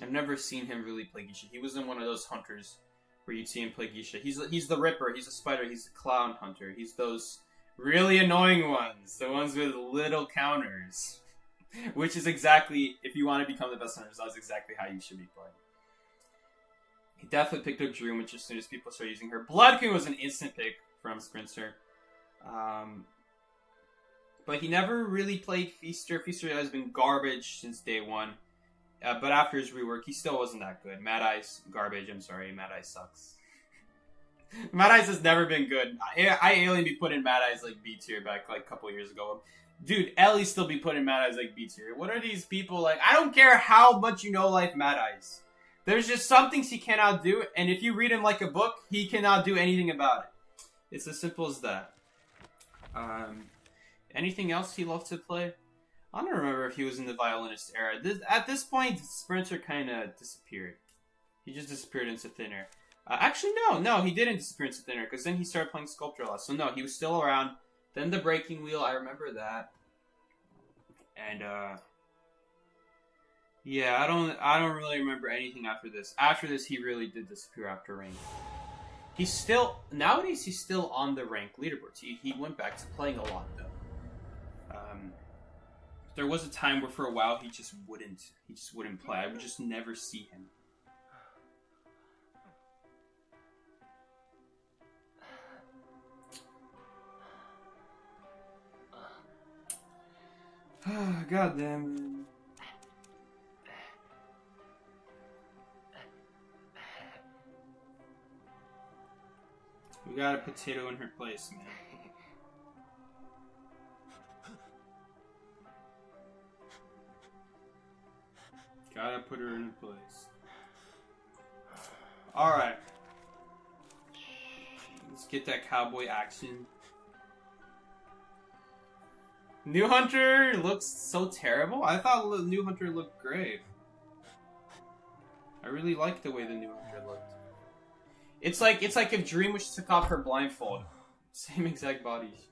I've never seen him really play Geisha. He wasn't one of those hunters where you'd see him play Geisha. He's the Ripper, he's a Spider, he's a Clown Hunter. He's those really annoying ones. The ones with little counters. Which is exactly, if you want to become the best hunters, that's exactly how you should be playing. He definitely picked up Dream Witch as soon as people started using her. Blood Queen was an instant pick from Sprinter. But he never really played Feaster. Feaster has been garbage since day one. But after his rework, he still wasn't that good. Mad Eye's garbage. I'm sorry, Mad Eye sucks. Mad Eye's has never been good. I alien be putting Mad Eye's like B tier back like a couple years ago. Dude, Ellie still be putting Mad Eye's like B tier. What are these people like? I don't care how much you know life Mad Eye's. There's just some things he cannot do, and if you read him like a book, he cannot do anything about it. It's as simple as that. Anything else he loved to play? I don't remember if he was in the violinist era. At this point, Sprinter kind of disappeared. He just disappeared into thin air. Actually, no, he didn't disappear into thin air, because then he started playing Sculptor a lot. So no, he was still around. Then the Breaking Wheel, I remember that. And, yeah, I don't really remember anything after this. After this, he really did disappear after rank. Nowadays, he's still on the rank leaderboards. He went back to playing a lot, though. There was a time where for a while he just wouldn't play. I would just never see him. God damn it. We got a potato in her place, man. Gotta put her in her place. Alright. Let's get that cowboy action. New Hunter looks so terrible. I thought New Hunter looked great. I really like the way the New Hunter looked. It's like if Dream Witch took off her blindfold. Same exact bodies.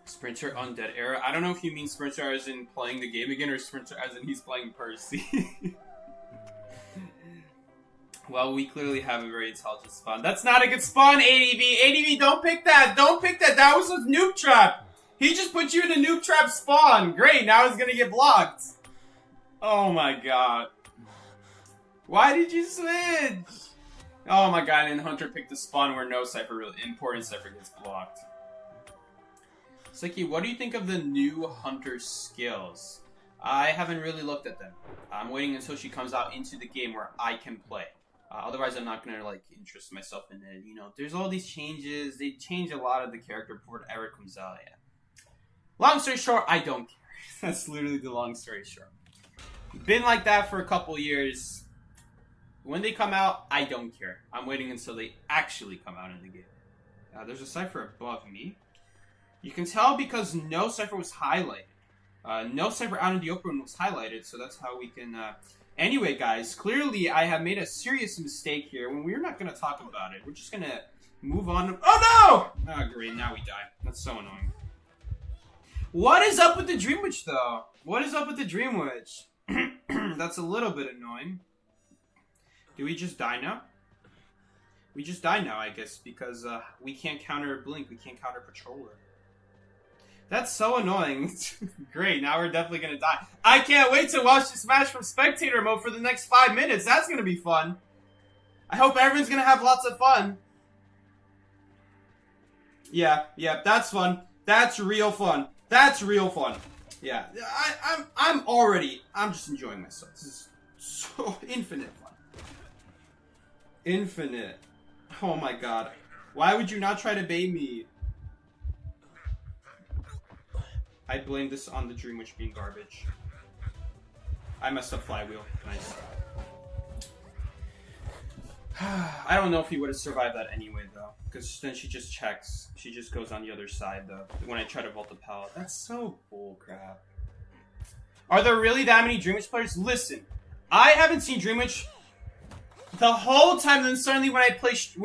Sprinter Undead Era. I don't know if you mean Sprinter as in playing the game again or Sprinter as in he's playing Percy. Well, we clearly have a very intelligent spawn. That's not a good spawn, ADV! ADV, don't pick that! Don't pick that! That was a noob trap! He just put you in a noob trap spawn! Great, now he's gonna get blocked! Oh my god. Why did you switch? Oh my god, and Hunter picked the spawn where no Cypher really important Cypher gets blocked. Siki, what do you think of the new Hunter skills? I haven't really looked at them. I'm waiting until she comes out into the game where I can play. Otherwise, I'm not gonna like interest myself in it. You know, there's all these changes. They change a lot of the character before it ever comes out. Yeah. Long story short, I don't care. That's literally the long story short. Been like that for a couple years. When they come out, I don't care. I'm waiting until they actually come out in the game. There's a Cypher above me. You can tell because no Cypher was highlighted. No Cypher out in the open was highlighted, so that's how we can... Anyway, guys, clearly I have made a serious mistake here when we're not going to talk about it. We're just going to move on. Oh, no! Oh, great. Now we die. That's so annoying. What is up with the Dream Witch, though? What is up with the Dream Witch? That's a little bit annoying. Do we just die now? We just die now, I guess, because we can't counter Blink. We can't counter Patroller. That's so annoying. Great, now we're definitely going to die. I can't wait to watch the Smash from spectator mode for the next 5 minutes. That's going to be fun. I hope everyone's going to have lots of fun. Yeah, that's fun. That's real fun. That's real fun. Yeah, I'm just enjoying myself. This is so infinite fun. Infinite. Oh my god. Why would you not try to bait me? I blame this on the Dream Witch being garbage. I messed up Flywheel. Nice. I don't know if he would have survived that anyway, though. Because then she just checks. She just goes on the other side, though. When I try to vault the pallet. That's so bullcrap. Are there really that many Dream Witch players? Listen, I haven't seen Dream Witch the whole time. Then suddenly when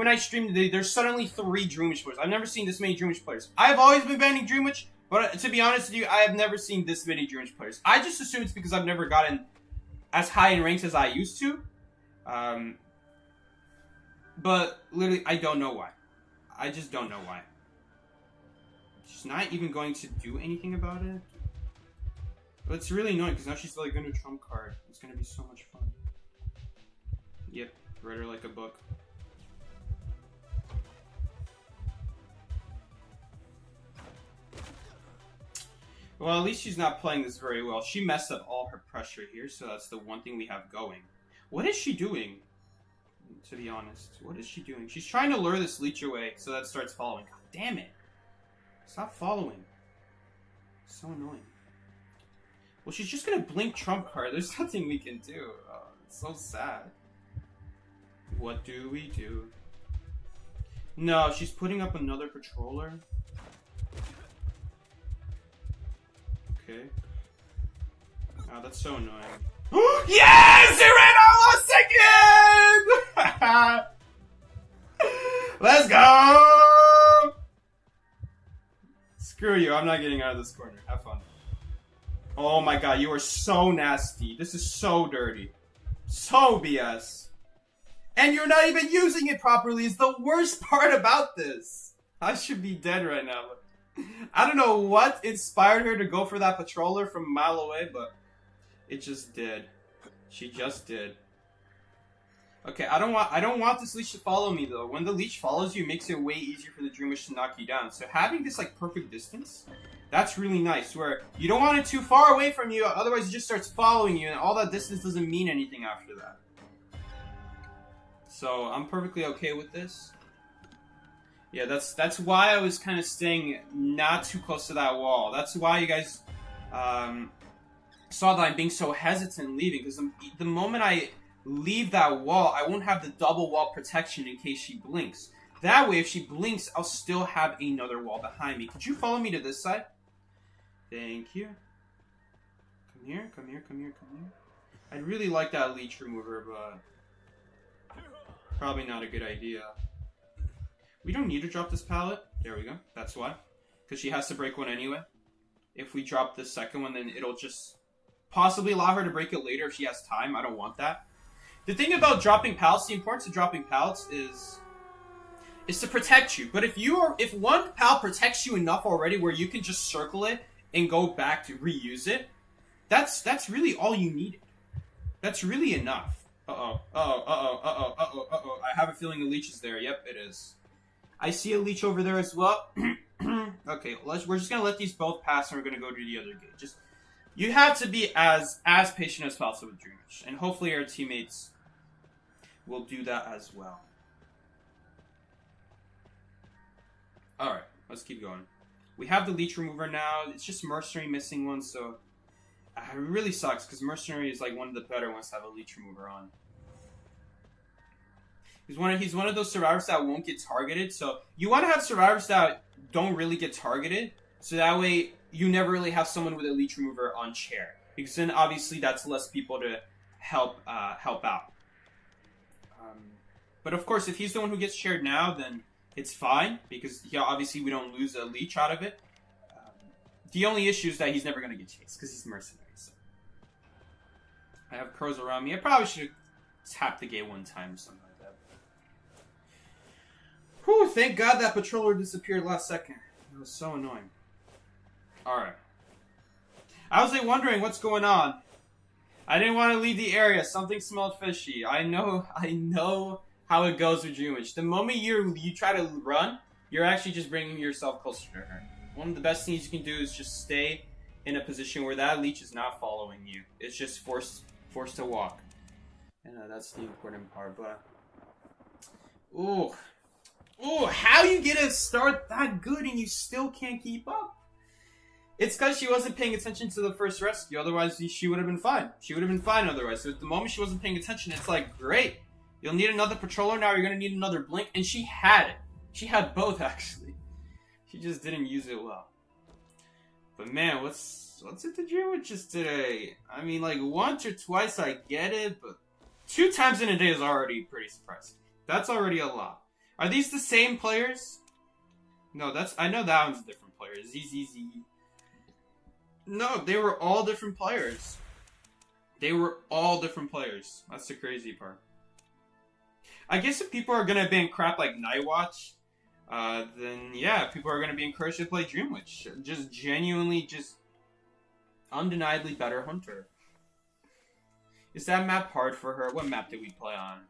I streamed today, there's suddenly 3 Dream Witch players. I've never seen this many Dream Witch players. I've always been banning Dream Witch. But to be honest with you, I have never seen this many Dreamwitch players. I just assume it's because I've never gotten as high in ranks as I used to. But literally, I don't know why. I just don't know why. She's not even going to do anything about it. But it's really annoying because now she's like going to trump card. It's going to be so much fun. Yep, read her like a book. Well, at least she's not playing this very well. She messed up all her pressure here, so that's the one thing we have going. What is she doing? To be honest, what is she doing? She's trying to lure this leech away so that starts following. God damn it. Stop following. So annoying. Well, she's just gonna blink trump card. There's nothing we can do. Oh, it's so sad. What do we do? No, she's putting up another patroller. Okay. Oh, that's so annoying. Yes! It ran out last second! Let's go! Screw you, I'm not getting out of this corner. Have fun. Oh my god, you are so nasty. This is so dirty. So BS. And you're not even using it properly is the worst part about this. I should be dead right now. I don't know what inspired her to go for that patroller from a mile away, but it just did. She just did. Okay, I don't want this leech to follow me though. When the leech follows you, it makes it way easier for the Dreamwitch to knock you down. So having this like perfect distance, that's really nice. Where you don't want it too far away from you, otherwise it just starts following you, and all that distance doesn't mean anything after that. So I'm perfectly okay with this. Yeah, that's why I was kind of staying not too close to that wall. That's why you guys saw that I'm being so hesitant leaving, because the moment I leave that wall, I won't have the double wall protection in case she blinks. That way, if she blinks, I'll still have another wall behind me. Could you follow me to this side? Thank you. Come here, come here, come here, come here. I'd really like that leech remover, but probably not a good idea. We don't need to drop this pallet. There we go. That's why. Because she has to break one anyway. If we drop the second one, then it'll just possibly allow her to break it later if she has time. I don't want that. The thing about dropping pallets, the importance of dropping pallets is to protect you. But if one pallet protects you enough already where you can just circle it and go back to reuse it, that's really all you needed. That's really enough. Uh-oh. Uh-oh. Uh-oh. Uh-oh. Uh-oh. Uh-oh. I have a feeling the leech is there. Yep, it is. I see a leech over there as well. Okay, we're just gonna let these both pass, and we're gonna go to the other gate. You have to be as patient as possible with Dreamwitch, and hopefully our teammates will do that as well. All right, let's keep going. We have the leech remover now. It's just Mercenary missing one, so it really sucks because Mercenary is like one of the better ones to have a leech remover on. He's one of those survivors that won't get targeted. So you want to have survivors that don't really get targeted, so that way you never really have someone with a leech remover on chair, because then obviously that's less people to help out. But of course, if he's the one who gets chaired now, then it's fine, because obviously we don't lose a leech out of it. The only issue is that he's never going to get chased because he's mercenary. So. I have crows around me. I probably should have tapped the gate one time or something. Whew, thank God that patroller disappeared last second. It was so annoying. Alright. I was like wondering what's going on. I didn't want to leave the area. Something smelled fishy. I know how it goes with Dreamwitch. The moment you try to run, you're actually just bringing yourself closer to her. One of the best things you can do is just stay in a position where that leech is not following you. It's just forced to walk. And that's the important part, but... Ooh, how you get a start that good and you still can't keep up? It's because she wasn't paying attention to the first rescue. Otherwise, she would have been fine. She would have been fine otherwise. So at the moment she wasn't paying attention, it's like, great. You'll need another patroller now. You're going to need another blink. And she had it. She had both, actually. She just didn't use it well. But man, what's it to Dreamwitches today? I mean, like, once or twice I get it, but 2 times in a day is already pretty surprising. That's already a lot. Are these the same players? No, I know that one's a different player. ZZZ. No, they were all different players. They were all different players. That's the crazy part. I guess if people are gonna ban crap like Night Watch, then yeah, people are gonna be encouraged to play Dream Witch. Just genuinely, just undeniably better Hunter. Is that map hard for her? What map did we play on?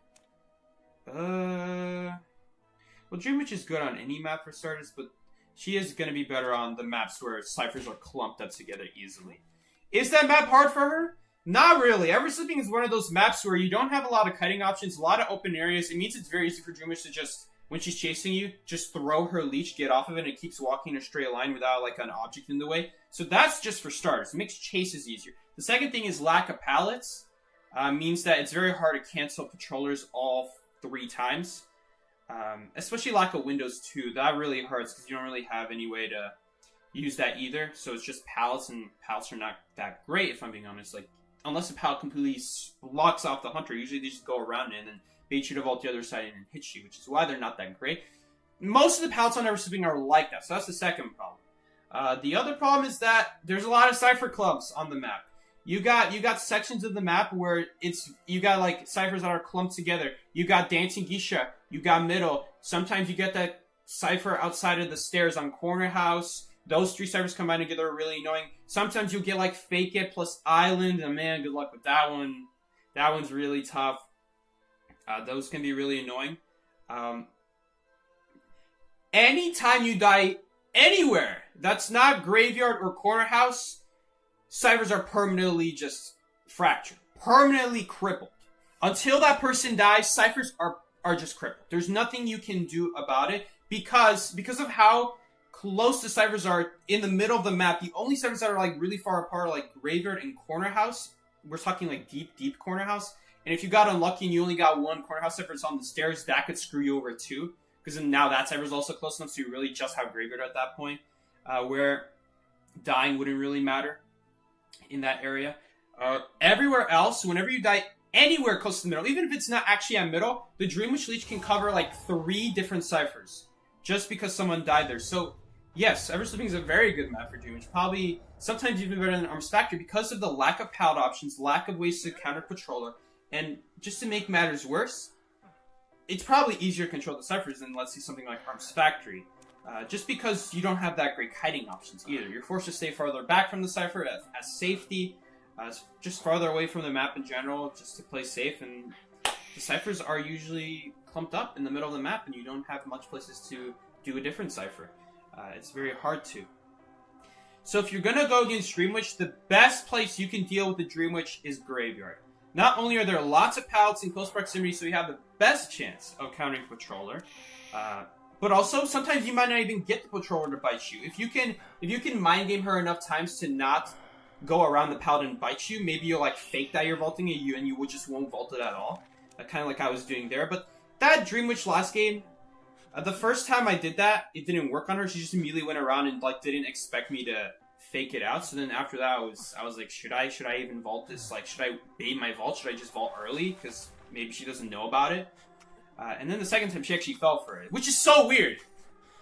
Well, Dream Witch is good on any map for starters, but she is gonna be better on the maps where ciphers are clumped up together easily. Is that map hard for her? Not really. Ever Sleeping is one of those maps where you don't have a lot of kiting options, a lot of open areas. It means it's very easy for Dream Witch to just, when she's chasing you, just throw her leech, get off of it, and it keeps walking in a straight line without like an object in the way. So that's just for starters. It makes chases easier. The second thing is lack of pallets. Means that it's very hard to cancel patrollers all 3 times. Especially lack of windows too. That really hurts because you don't really have any way to use that either. So it's just pallets, and pallets are not that great if I'm being honest. Like, unless the pallet completely blocks off the hunter, usually they just go around it and then bait you to vault the other side and hit you, which is why they're not that great. Most of the pallets on Ever Sleeping are like that, so that's the second problem. The other problem is that there's a lot of cipher clumps on the map. You got sections of the map where you got like ciphers that are clumped together. You got Dancing Geisha. You got middle. Sometimes you get that cipher outside of the stairs on Corner House. Those 3 ciphers combined together are really annoying. Sometimes you'll get like Fake It plus Island, and man, good luck with that one. That one's really tough. Those can be really annoying. Anytime you die anywhere that's not Graveyard or Corner House, ciphers are permanently just fractured. Permanently crippled. Until that person dies, ciphers are just crippled. There's nothing you can do about it because of how close the ciphers are in the middle of the map. The only ciphers that are like really far apart are like Graveyard and Corner House. We're talking like deep Corner House. And if you got unlucky and you only got one Corner House cipher that's on the stairs, that could screw you over too. Because now that cipher is also close enough, so you really just have Graveyard at that point, where dying wouldn't really matter in that area. Everywhere else, whenever you die anywhere close to the middle, even if it's not actually at middle, the Dream Witch Leech can cover like 3 different ciphers just because someone died there. So yes, Ever Sleeping is a very good map for Dream Witch. Probably sometimes even better than Arms Factory because of the lack of pallet options, lack of ways to counter Patroller, and just to make matters worse, it's probably easier to control the ciphers than, let's say, something like Arms Factory. Just because you don't have that great kiting options either. You're forced to stay farther back from the cipher as safety, just farther away from the map in general, just to play safe, and the ciphers are usually clumped up in the middle of the map, and you don't have much places to do a different cipher. It's very hard to. So if you're going to go against Dream Witch, the best place you can deal with the Dream Witch is Graveyard. Not only are there lots of pallets in close proximity, so you have the best chance of countering Patroller, but also sometimes you might not even get the Patroller to bite you. If you can mind game her enough times to not go around the pallet and bite you, maybe you'll like fake that you're vaulting it, and you just won't vault it at all. Kind of like I was doing there. But that Dream Witch last game, the first time I did that, it didn't work on her. She just immediately went around and like didn't expect me to fake it out. So then after that, I was like, should I even vault this? Like, should I bait my vault? Should I just vault early? Because maybe she doesn't know about it. And then the second time, she actually fell for it, which is so weird.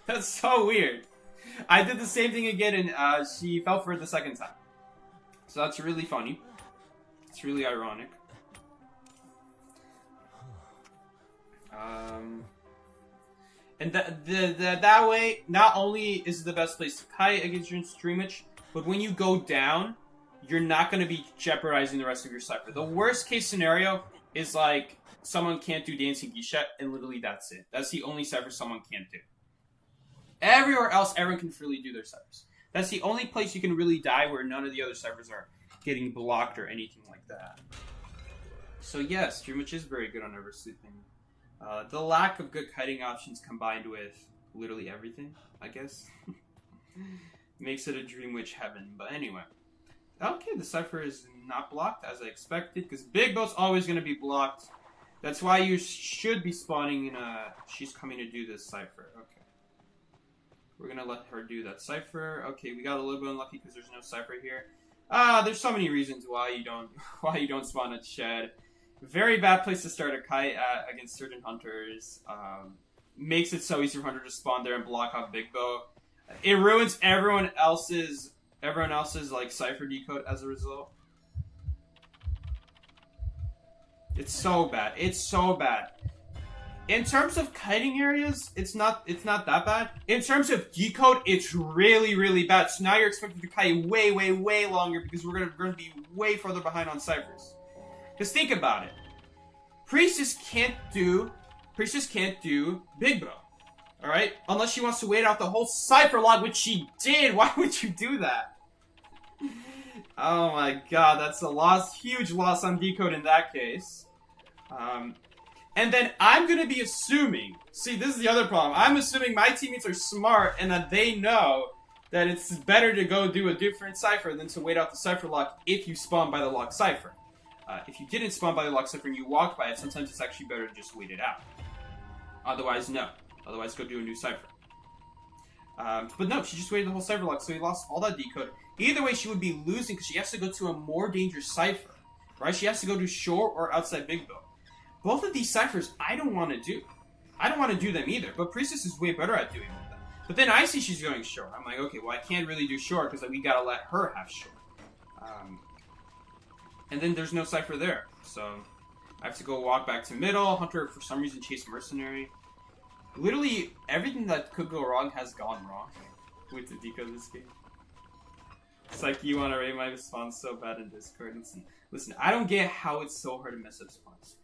That's so weird. I did the same thing again, and she fell for it the second time. So that's really funny. It's really ironic. And that way, not only is it the best place to kite against your Dream Witch, but when you go down, you're not going to be jeopardizing the rest of your cipher. The worst case scenario is like someone can't do Dancing Geisha, and literally that's it. That's the only cipher someone can't do. Everywhere else, everyone can freely do their ciphers. That's the only place you can really die where none of the other ciphers are getting blocked or anything like that. So yes, Dream Witch is very good on Ever Sleeping. The lack of good kiting options combined with literally everything, I guess, makes it a Dream Witch heaven. But anyway. Okay, the cipher is not blocked as I expected, because Big Boat's always going to be blocked. That's why you should be spawning in a... She's coming to do this cipher. Okay. We're going to let her do that cipher. Okay, we got a little bit unlucky because there's no cipher here. There's so many reasons why you don't spawn a shed. Very bad place to start a kite at against certain hunters. Makes it so easy for Hunter to spawn there and block off Big Boat. It ruins everyone else's everyone else's like cipher decode as a result. It's so bad. It's so bad. In terms of kiting areas, it's not that bad. In terms of decode, it's really, really bad. So now you're expected to kite way, way, way longer because we're gonna be way further behind on ciphers. Because think about it. Priestess can't do Big Bow. Alright? Unless she wants to wait out the whole cipher log, which she did. Why would you do that? Oh my god, that's a loss, huge loss on decode in that case. And then I'm gonna be assuming, see, this is the other problem. I'm assuming my teammates are smart and that they know that it's better to go do a different cipher than to wait out the cipher lock if you spawn by the locked cipher. If you didn't spawn by the locked cipher and you walked by it, sometimes it's actually better to just wait it out. Otherwise, no. Otherwise, go do a new cipher. But no, she just waited the whole cipher lock, so he lost all that decode. Either way, she would be losing because she has to go to a more dangerous cipher, right? She has to go to shore or outside Big Bow. Both of these ciphers, I don't want to do. I don't want to do them either, but Priestess is way better at doing them. But then I see she's going short. I'm like, okay, well, I can't really do short because we gotta let her have short. And then there's no cipher there, so I have to go walk back to middle. Hunter, for some reason, chase Mercenary. Literally, everything that could go wrong has gone wrong with the decode this game. It's like, you want to rate my response so bad in Discord. Listen, I don't get how it's so hard to mess up spawns.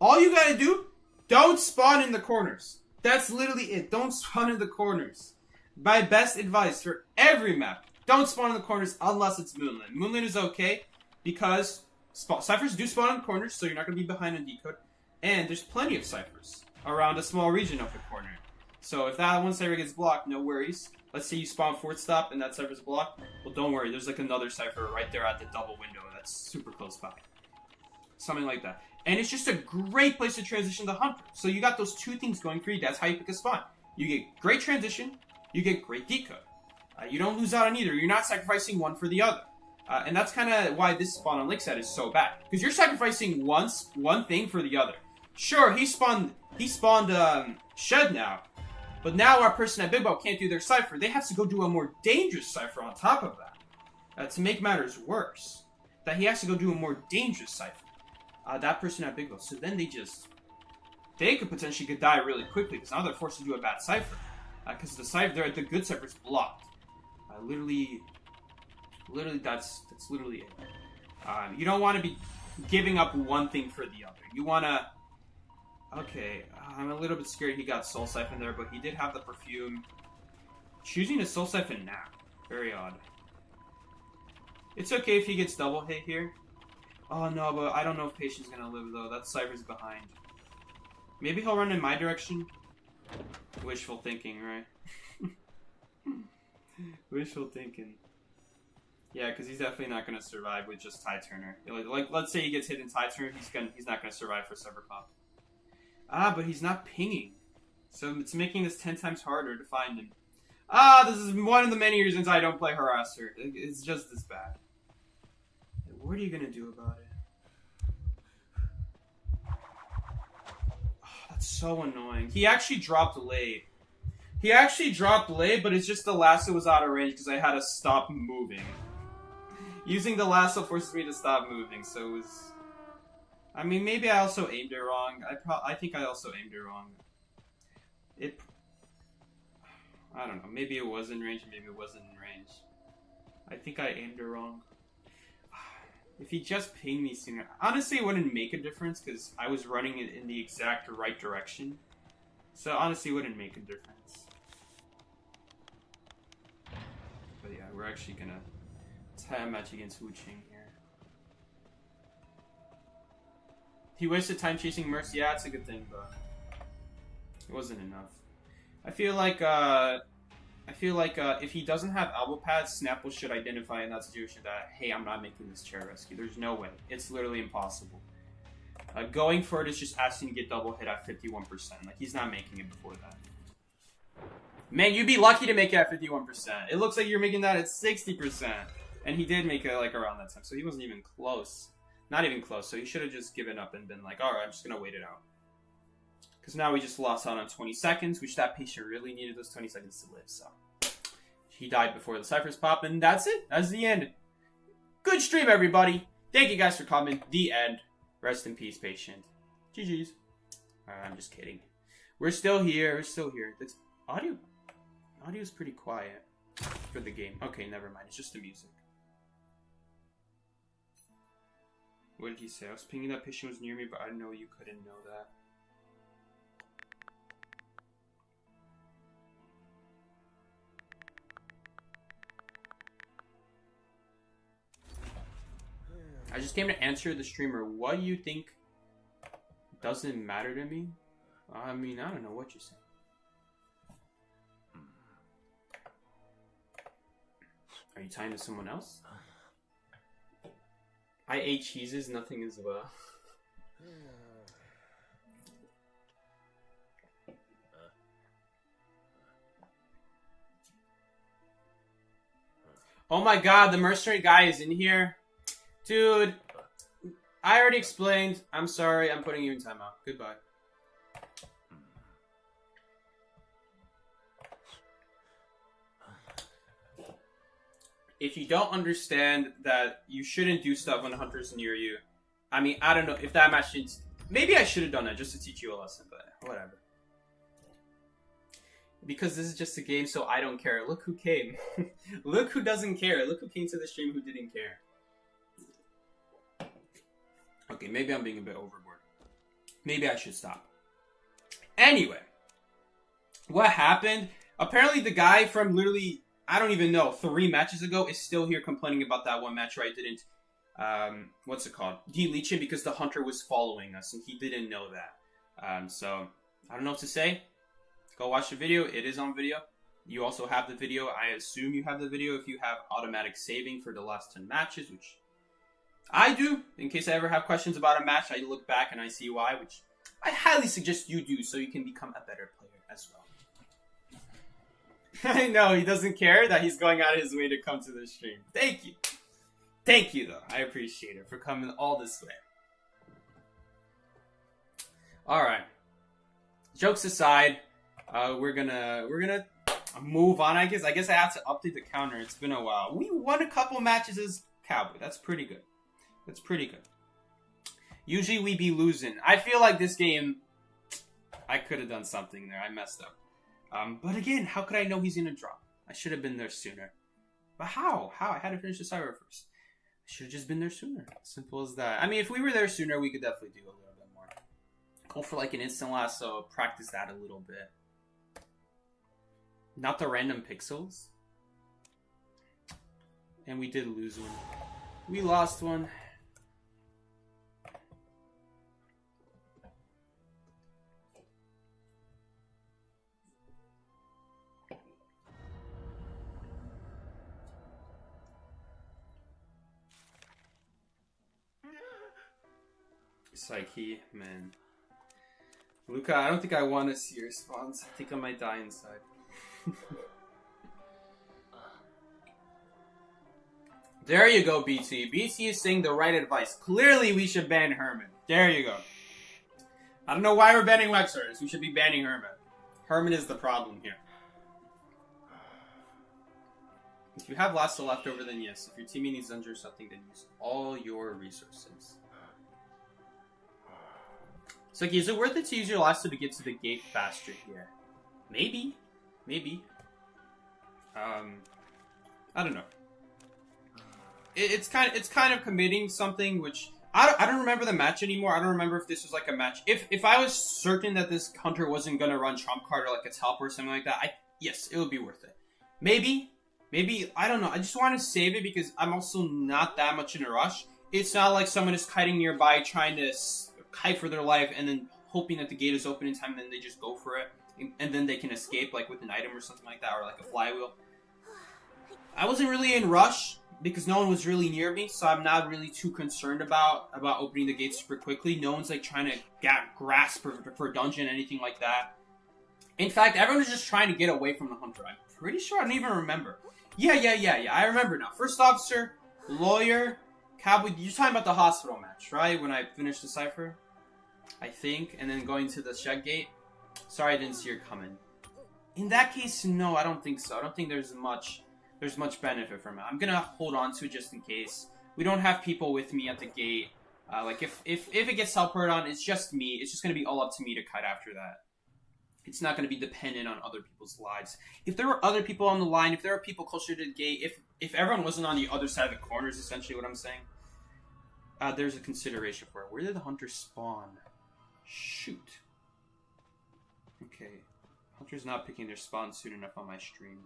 All you gotta do, don't spawn in the corners. That's literally it. Don't spawn in the corners. My best advice for every map, don't spawn in the corners unless it's Moonlit. Moonlit is okay because ciphers do spawn in corners, so you're not going to be behind on decode. And there's plenty of ciphers around a small region of the corner. So if that one cipher gets blocked, no worries. Let's say you spawn Fort Stop and that cipher's blocked. Well, don't worry. There's like another cipher right there at the double window that's super close by. Something like that. And it's just a great place to transition to Hunter. So you got those two things going for you. That's how you pick a spawn. You get great transition. You get great decode. You don't lose out on either. You're not sacrificing one for the other. And that's kind of why this spawn on Lakeside is so bad. Because you're sacrificing one thing for the other. Sure, he spawned Shed now. But now our person at Big Bow can't do their cipher. They have to go do a more dangerous cipher on top of that. To make matters worse. That he has to go do a more dangerous cipher. That person at Big Bow. So then they could potentially die really quickly. Because now they're forced to do a bad cipher. Because the good cipher's blocked. Literally that's literally it. You don't want to be giving up one thing for the other. You want to... Okay, I'm a little bit scared he got Soul Siphon there, but he did have the perfume. Choosing a Soul Siphon now. Very odd. It's okay if he gets double hit here. Oh no, but I don't know if Patient's gonna live though. That Cypher's behind. Maybe he'll run in my direction. Wishful thinking, right? Wishful thinking. Yeah, because he's definitely not gonna survive with just Tide Turner. Like, let's say he gets hit in Tide Turner, he's not gonna survive for Cyber Pop. But he's not pinging, so it's making this 10 times harder to find him. This is one of the many reasons I don't play Harasser. It's just this bad. What are you gonna do about it? That's so annoying. He actually dropped late. But it's just the lasso was out of range because I had to stop moving. Using the lasso forces me to stop moving, so it was... I mean, maybe I also aimed it wrong. I think I also aimed it wrong. I don't know. Maybe it was in range, maybe it wasn't in range. I think I aimed it wrong. If he just pinged me sooner... Honestly, it wouldn't make a difference, because I was running it in the exact right direction. So, honestly, it wouldn't make a difference. But yeah, we're actually gonna tie a match against Wu Ching here. He wasted time chasing Mercy. Yeah, it's a good thing, but it wasn't enough. I feel like if he doesn't have elbow pads, Snapple should identify in that situation that, hey, I'm not making this chair rescue. There's no way. It's literally impossible. Going for it is just asking to get double hit at 51%. Like, he's not making it before that. Man, you'd be lucky to make it at 51%. It looks like you're making that at 60%. And he did make it, like, around that time. So he wasn't even close. Not even close. So he should have just given up and been like, alright, I'm just going to wait it out. Because now we just lost out on 20 seconds, which that patient really needed those 20 seconds to live, so. he died before the ciphers pop, and that's it. That's the end. Good stream, everybody. Thank you guys for coming. The end. Rest in peace, patient. GG's. I'm just kidding. We're still here. We're still here. The audio's pretty quiet for the game. Okay, never mind. It's just the music. What did he say? I was pinging that patient was near me, but I know you couldn't know that. I just came to answer the streamer. What do you think doesn't matter to me? I mean, I don't know what you're saying. Are you tying to someone else? I ate cheeses, nothing as well. Oh my god, the mercenary guy is in here. Dude, I already explained. I'm sorry, I'm putting you in timeout. Goodbye. If you don't understand that you shouldn't do stuff when the hunter's near you, I mean, I don't know if that match didn't... Maybe I should have done that just to teach you a lesson, but whatever. Because this is just a game, so I don't care. Look who came. Look who doesn't care. Look who came to the stream who didn't care. Okay, maybe I'm being a bit overboard. Maybe I should stop. Anyway. What happened? Apparently the guy from literally... I don't even know, 3 matches ago is still here complaining about that one match where I didn't, what's it called? Delete him because the hunter was following us and he didn't know that. So, I don't know what to say. Go watch the video. It is on video. You also have the video. I assume you have the video if you have automatic saving for the last 10 matches, which I do. In case I ever have questions about a match, I look back and I see why, which I highly suggest you do so you can become a better player as well. I know, he doesn't care that he's going out of his way to come to the stream. Thank you. Thank you, though. I appreciate it for coming all this way. Alright. Jokes aside, we're gonna move on, I guess. I guess I have to update the counter. It's been a while. We won a couple matches as Cowboy. That's pretty good. That's pretty good. Usually we be losing. I feel like this game, I could have done something there. I messed up. But again, how could I know he's going to drop? I should have been there sooner. But how? How? I had to finish the cyber first. I should have just been there sooner. Simple as that. I mean, if we were there sooner, we could definitely do a little bit more. Go for like an instant lasso. Practice that a little bit. Not the random pixels. And we did lose one. We lost one. Psyche, man. Luca, I don't think I want to see your response. I think I might die inside. There you go, BT. BT is saying the right advice. Clearly, we should ban Herman. There you go. I don't know why we're banning Wexers. We should be banning Herman. Herman is the problem here. If you have lasso left over, then yes. If your teammate needs under something, then use all your resources. So, is it worth it to use your lasso to get to the gate faster here? Maybe. Maybe. I don't know. It's kind of committing something which I don't remember the match anymore. I don't remember if this was like a match. If I was certain that this hunter wasn't gonna run trump card or like a teleport or something like that, yes, it would be worth it. Maybe I don't know. I just want to save it because I'm also not that much in a rush. It's not like someone is kiting nearby trying to kite for their life and then hoping that the gate is open in time and then they just go for it and then they can escape like with an item or something like that or like a flywheel. I wasn't really in rush because no one was really near me, so I'm not really too concerned about opening the gate super quickly. No one's like trying to grasp for a dungeon, anything like that. In fact, everyone was just trying to get away from the hunter. I'm pretty sure I don't even remember. Yeah, I remember now. First officer, lawyer, cowboy. You're talking about the hospital match, right? When I finished the cipher, I think, and then going to the shed gate. Sorry, I didn't see her coming. In that case, no, I don't think so. I don't think there's much there's much benefit from it. I'm gonna hold on to it just in case. We don't have people with me at the gate. Like if it gets teleported on, it's just me. It's just gonna be all up to me to cut after that. It's not gonna be dependent on other people's lives. If there were other people on the line, if there were people closer to the gate, if everyone wasn't on the other side of the corner, is essentially what I'm saying. There's a consideration for it. Where did the hunters spawn? Shoot. Okay. Hunter's not picking their spawn soon enough on my stream.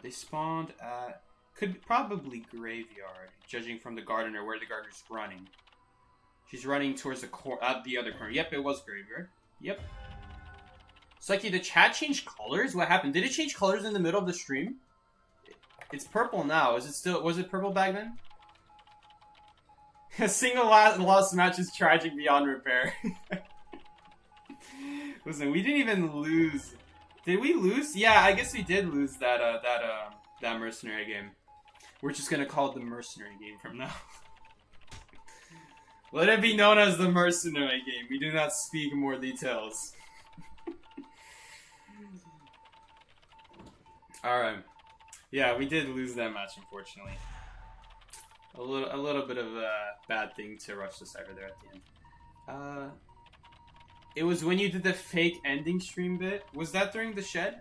They spawned at... probably graveyard, judging from the gardener, where the gardener's running. She's running towards the other corner. Yep, it was graveyard. Yep. Psyche, the chat changed colors? What happened? Did it change colors in the middle of the stream? It's purple now. Was it purple back then? A single lost match is tragic beyond repair. Listen, we didn't even lose. Did we lose? Yeah, I guess we did lose that mercenary game. We're just gonna call it the mercenary game from now. Let it be known as the mercenary game. We do not speak more details. Alright. Yeah, we did lose that match, unfortunately. A little bit of a bad thing to rush the cypher there at the end. It was when you did the fake ending stream bit. Was that during the shed?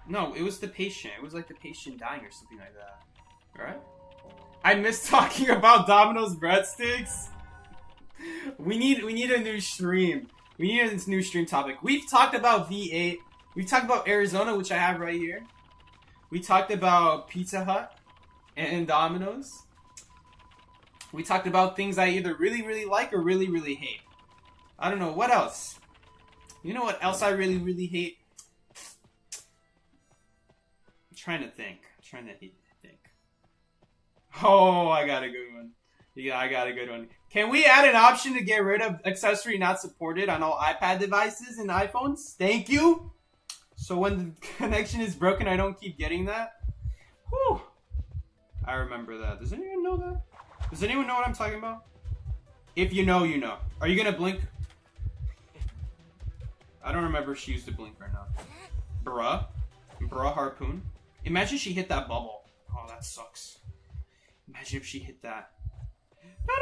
No, it was the patient. It was like the patient dying or something like that. Alright? I miss talking about Domino's breadsticks. We need a new stream. We need a new stream topic. We've talked about V8. We've talked about Arizona, which I have right here. We talked about Pizza Hut and Domino's. We talked about things I either really, really like or really, really hate. I don't know. What else? You know what else I really, really hate? I'm trying to think. Oh, I got a good one. Yeah, I got a good one. Can we add an option to get rid of accessory not supported on all iPad devices and iPhones? Thank you. So when the connection is broken, I don't keep getting that. Whew. I remember that. Does anyone know that? Does anyone know what I'm talking about? If you know, you know. Are you gonna blink? I don't remember if she used to blink or not. Bruh harpoon. Imagine she hit that bubble. Oh, that sucks. Imagine if she hit that. No!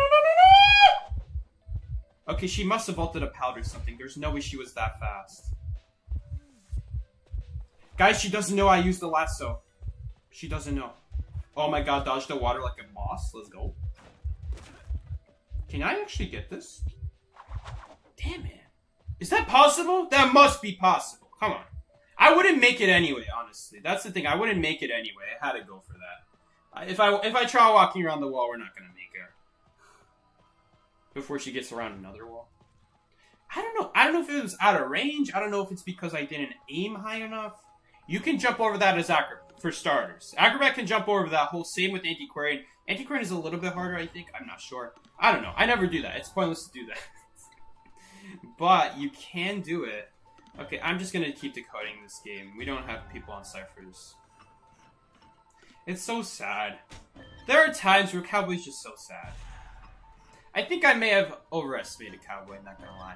Okay, she must have vaulted a powder or something. There's no way she was that fast. Guys, she doesn't know I used the lasso. She doesn't know. Oh my god, dodge the water like a boss. Let's go. Can I actually get this? Damn it. Is that possible? That must be possible. Come on. I wouldn't make it anyway, honestly. That's the thing. I wouldn't make it anyway. I had to go for that. If I try walking around the wall, we're not gonna make it. Before she gets around another wall. I don't know. I don't know if it was out of range. I don't know if it's because I didn't aim high enough. You can jump over that as Acrobat, for starters. Acrobat can jump over that whole, same with Antiquarian. Antiquarian is a little bit harder, I think. I'm not sure. I don't know. I never do that. It's pointless to do that. But you can do it. Okay, I'm just gonna keep decoding this game. We don't have people on ciphers. It's so sad. There are times where COWBOY's just so sad. I think I may have overestimated COWBOY, not gonna lie.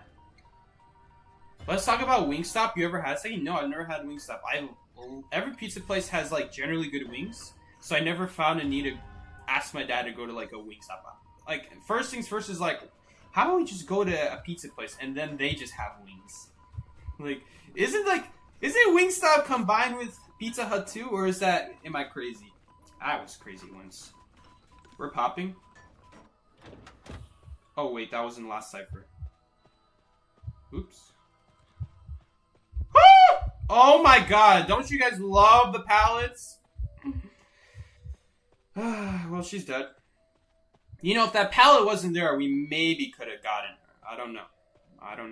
Let's talk about Wingstop. You ever had something? No, I've never had Wingstop. Every pizza place has like generally good wings, so I never found a need to ask my dad to go to like a Wingstop. Like first things first is like, how about we just go to a pizza place and then they just have wings? Like, isn't Wingstop combined with Pizza Hut too, or is that, am I crazy? I was crazy once. We're popping. Oh wait, that was in last cipher. Oops. Oh my god, don't you guys love the pallets? Well, she's dead. You know, if that pallet wasn't there, we maybe could have gotten her. I don't know. I don't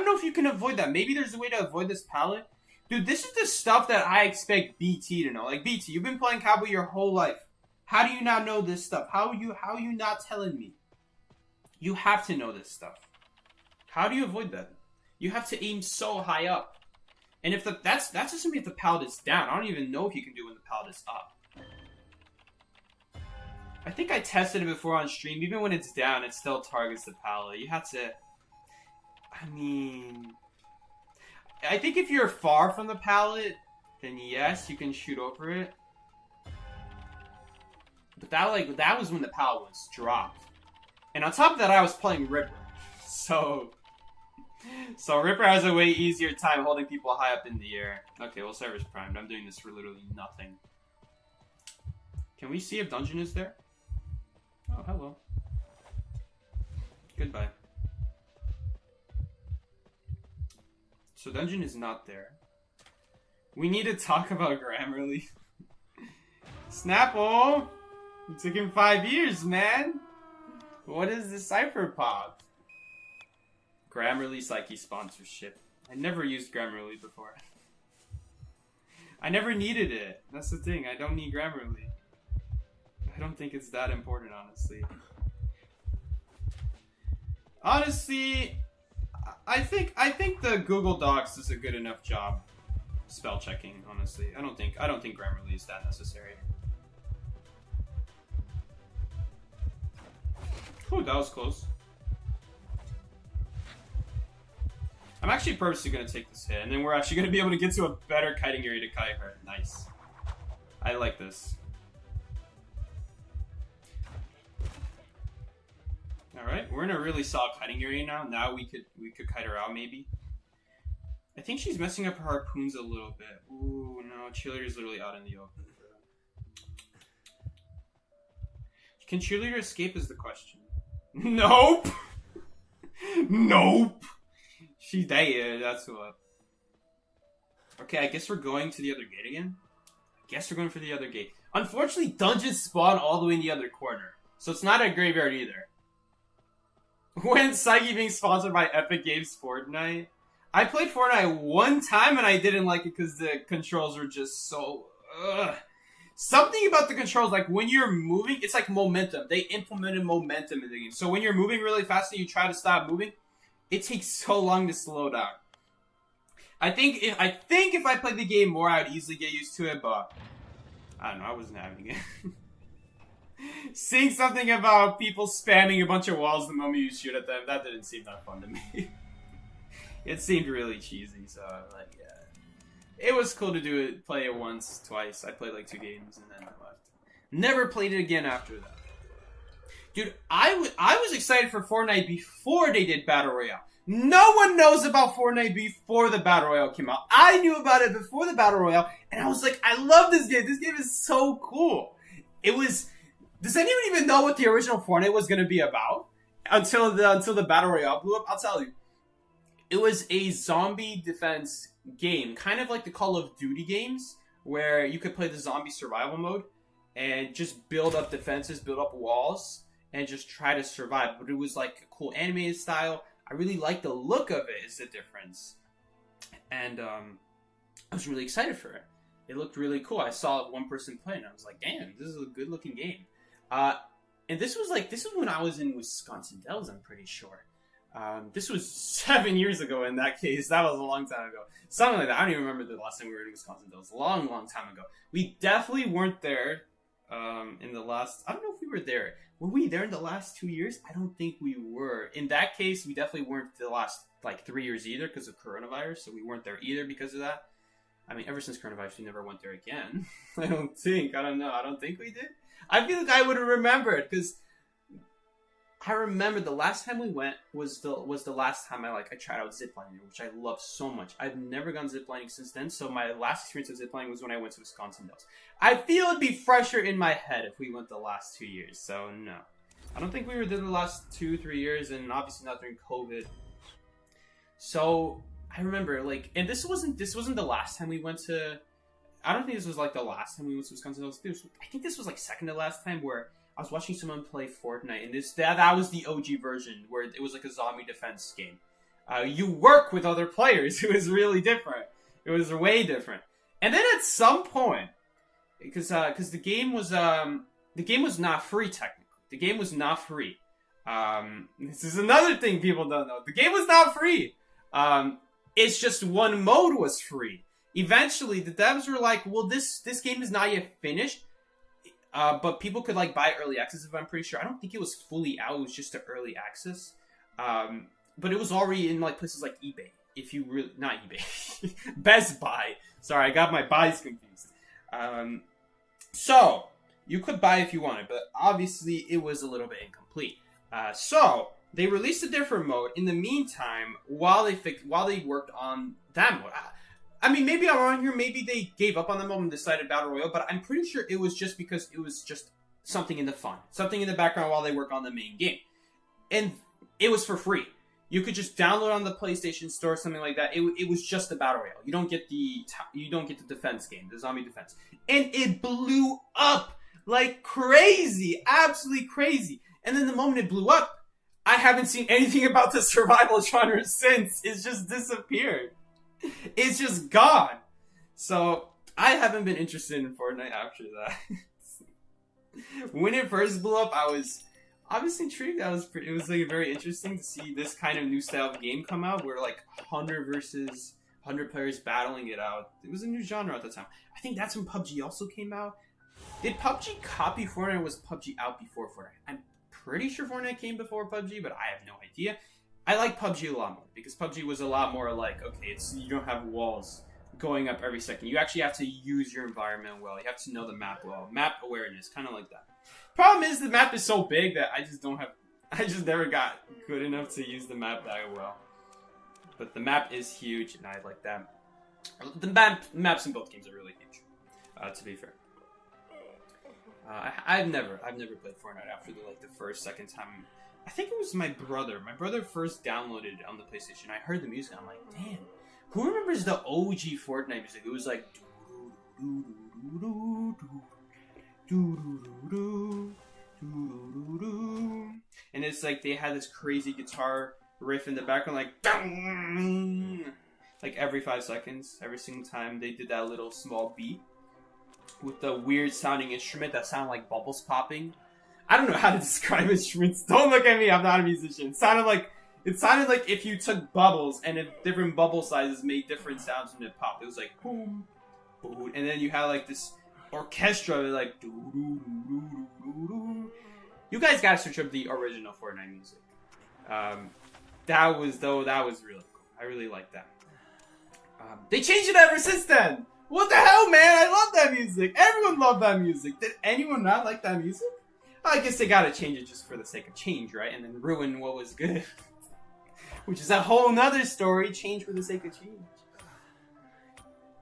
know if you can avoid that. Maybe there's a way to avoid this pallet. Dude, this is the stuff that I expect BT to know. Like, BT, you've been playing COWBOY your whole life. How do you not know this stuff? How are you not telling me? You have to know this stuff. How do you avoid that? You have to aim so high up. And if that's assuming if the pallet is down. I don't even know if you can do it when the pallet is up. I think I tested it before on stream. Even when it's down, it still targets the pallet. You have to... I mean... I think if you're far from the pallet, then yes, you can shoot over it. But that was when the pallet was dropped. And on top of that, I was playing Ripper. So Ripper has a way easier time holding people high up in the air. Okay, well, server's primed. I'm doing this for literally nothing. Can we see if dungeon is there? Oh, hello. Goodbye. So dungeon is not there. We need to talk about Grammarly. Snapple! It took him 5 years, man! What is this cipher pop? Grammarly Psyche sponsorship. I never used Grammarly before. I never needed it. That's the thing. I don't need Grammarly. I don't think it's that important, honestly. Honestly, I think the Google Docs does a good enough job spell checking, honestly. I don't think Grammarly is that necessary. Ooh, that was close. I'm actually purposely going to take this hit, and then we're actually going to be able to get to a better kiting area to kite her. Nice. I like this. Alright, we're in a really solid kiting area now. Now we could kite her out, maybe. I think she's messing up her harpoons a little bit. Ooh, no, Cheerleader's literally out in the open. Can Cheerleader escape is the question. Nope! Nope! She's dead, that's what. Okay, I guess we're going to the other gate again? I guess we're going for the other gate. Unfortunately, dungeons spawn all the way in the other corner. So it's not a graveyard either. When Psyche being sponsored by Epic Games Fortnite? I played Fortnite one time and I didn't like it because the controls were just so... Ugh. Something about the controls, like when you're moving, it's like momentum. They implemented momentum in the game. So when you're moving really fast and you try to stop moving, it takes so long to slow down. I think if I played the game more, I'd easily get used to it, but I don't know, I wasn't having it. Seeing something about people spamming a bunch of walls the moment you shoot at them, that didn't seem that fun to me. It seemed really cheesy, so like, yeah. It was cool to play it once, twice. I played like 2 games and then I left. Never played it again after that. Dude, I was excited for Fortnite before they did Battle Royale. No one knows about Fortnite before the Battle Royale came out. I knew about it before the Battle Royale, and I was like, I love this game. This game is so cool. It was... Does anyone even know what the original Fortnite was going to be about? Until the Battle Royale blew up? I'll tell you. It was a zombie defense game, kind of like the Call of Duty games, where you could play the zombie survival mode and just build up defenses, build up walls, and just try to survive. But it was like a cool animated style. I really like the look of it, is the difference. And I was really excited for it. It looked really cool. I saw one person playing, and I was like, damn, this is a good looking game. And this was when I was in Wisconsin Dells, I'm pretty sure. This was 7 years ago in that case. That was a long time ago. Something like that. I don't even remember the last time we were in Wisconsin Dells. A long, long time ago. We definitely weren't there in the last... I don't know if we were there. Were we there in the last 2 years? I don't think we were. In that case, we definitely weren't the last, 3 years either because of coronavirus. So we weren't there either because of that. I mean, ever since coronavirus, we never went there again. I don't think. I don't know. I don't think we did. I feel like I would have remembered because... I remember the last time we went was the last time I tried out ziplining, which I love so much. I've never gone ziplining since then, so my last experience of ziplining was when I went to Wisconsin Dells. I feel it'd be fresher in my head if we went the last 2 years, so no. I don't think we were there the last 2-3 years, and obviously not during COVID. So I remember, and this wasn't the last time we went to... I don't think this was the last time we went to Wisconsin Dells. I think this was second to last time where I was watching someone play Fortnite, and that was the OG version, where it was a zombie defense game. You work with other players. It was really different. It was way different. And then at some point, because the game was not free technically. The game was not free. This is another thing people don't know. The game was not free. It's just one mode was free. Eventually, the devs were like, well, this game is not yet finished. But people could buy early access, if I'm pretty sure. I don't think it was fully out. It was just an early access. But it was already in places like eBay. if you really, not eBay, Best Buy. Sorry, I got my buys confused. So you could buy if you wanted, but obviously it was a little bit incomplete. So they released a different mode. In the meantime, while they worked on that mode, I mean, maybe I'm wrong here. Maybe they gave up on the mode and decided Battle Royale, but I'm pretty sure it was just because it was just something in the fun, something in the background while they work on the main game, and it was for free. You could just download on the PlayStation Store, something like that. It was just the Battle Royale. You don't get the defense game, the zombie defense, and it blew up like crazy, absolutely crazy. And then the moment it blew up, I haven't seen anything about the survival genre since. It's just disappeared. It's just gone. So I haven't been interested in Fortnite after that. When it first blew up, I was obviously intrigued. It was like very interesting to see this kind of new style of game come out, where like 100 versus 100 players battling it out. It was a new genre at the time. I think that's when PUBG also came out. Did PUBG copy Fortnite, or was PUBG out before Fortnite? I'm pretty sure Fortnite came before PUBG, but I have no idea. I like PUBG a lot more, because PUBG was a lot more like, okay, you don't have walls going up every second. You actually have to use your environment well. You have to know the map well. Map awareness, kind of like that. Problem is, the map is so big that I just never got good enough to use the map that well. But the map is huge, and I like that. The maps in both games are really huge, to be fair. I've never played Fortnite after the first, second time. I think it was my brother. My brother first downloaded it on the PlayStation. I heard the music, I'm like, damn. Who remembers the OG Fortnite music? It was like, and it's like they had this crazy guitar riff in the background, like every 5 seconds, every single time they did that little small beat with the weird sounding instrument that sounded like bubbles popping. I don't know how to describe instruments. Don't look at me. I'm not a musician. It sounded like if you took bubbles and if different bubble sizes made different sounds when it popped. It was like boom, boom, and then you had like this orchestra like doo doo doo doo doo. You guys gotta search up the original Fortnite music. That was really cool. I really liked that. They changed it ever since then. What the hell, man? I love that music. Everyone loved that music. Did anyone not like that music? I guess they gotta change it just for the sake of change, right? And then ruin what was good. Which is a whole nother story. Change for the sake of change.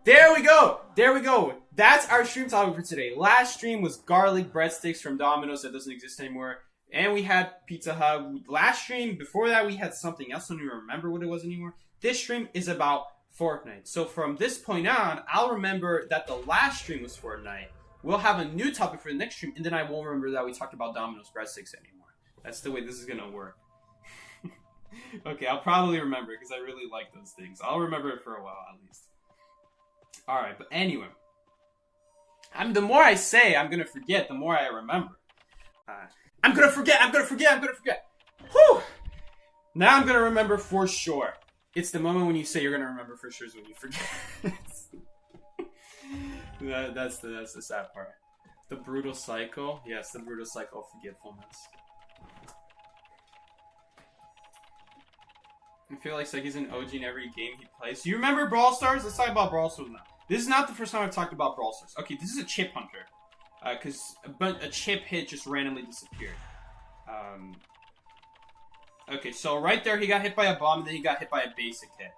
There we go. There we go. That's our stream topic for today. Last stream was garlic breadsticks from Domino's that doesn't exist anymore. And we had Pizza Hut. Last stream, before that, we had something else. I don't even remember what it was anymore. This stream is about Fortnite. So from this point on, I'll remember that the last stream was Fortnite. We'll have a new topic for the next stream, and then I won't remember that we talked about Domino's breadsticks anymore. That's the way this is going to work. Okay, I'll probably remember, because I really like those things. I'll remember it for a while, at least. Alright, but anyway. The more I say I'm going to forget, the more I remember. I'm going to forget. Whew! Now I'm going to remember for sure. It's the moment when you say you're going to remember for sure is when you forget. That's the sad part. The brutal cycle. Yes, the brutal cycle of forgetfulness. I feel like Psyche's an OG in every game he plays. Do you remember Brawl Stars? Let's talk about Brawl Stars now. This is not the first time I've talked about Brawl Stars. Okay, this is a chip hunter. Because a chip hit just randomly disappeared. Okay, so right there he got hit by a bomb, and then he got hit by a basic hit.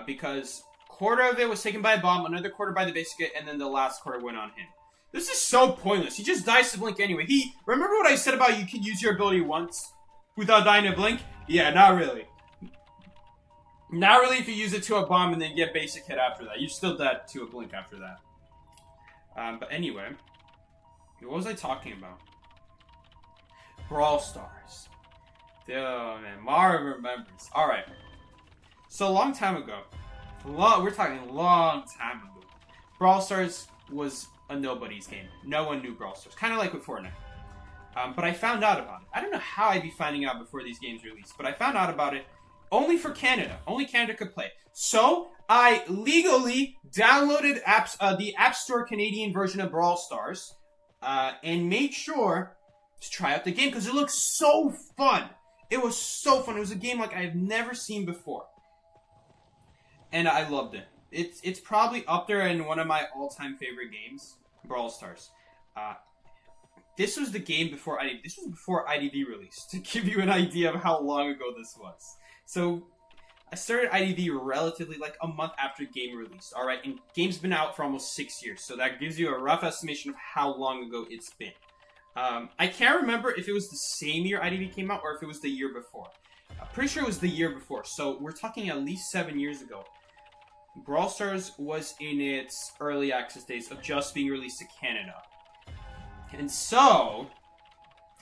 Because quarter of it was taken by a bomb, another quarter by the basic hit, and then the last quarter went on him. This is so pointless. He just dies to blink anyway. Remember what I said about you can use your ability once without dying to blink? Yeah, not really. Not really if you use it to a bomb and then get basic hit after that. You're still dead to a blink after that. But anyway. What was I talking about? Brawl Stars. Oh man, Mara remembers. Alright. So a long time ago. We're talking a long time ago. Brawl Stars was a nobody's game. No one knew Brawl Stars. Kind of like with Fortnite. But I found out about it. I don't know how I'd be finding out before these games released. But I found out about it only for Canada. Only Canada could play. So, I legally downloaded the App Store Canadian version of Brawl Stars. And made sure to try out the game. Because it looks so fun. It was so fun. It was a game like I've never seen before. and I loved it. It's probably up there in one of my all-time favorite games, Brawl Stars. This was the game before IDV. This was before IDV released, to give you an idea of how long ago this was. So, I started IDV relatively like a month after game released. Alright, and game's been out for almost 6 years, so that gives you a rough estimation of how long ago it's been. I can't remember if it was the same year IDV came out or if it was the year before. I'm pretty sure it was the year before, so we're talking at least 7 years ago. Brawl Stars was in its early access days of just being released to Canada. And so,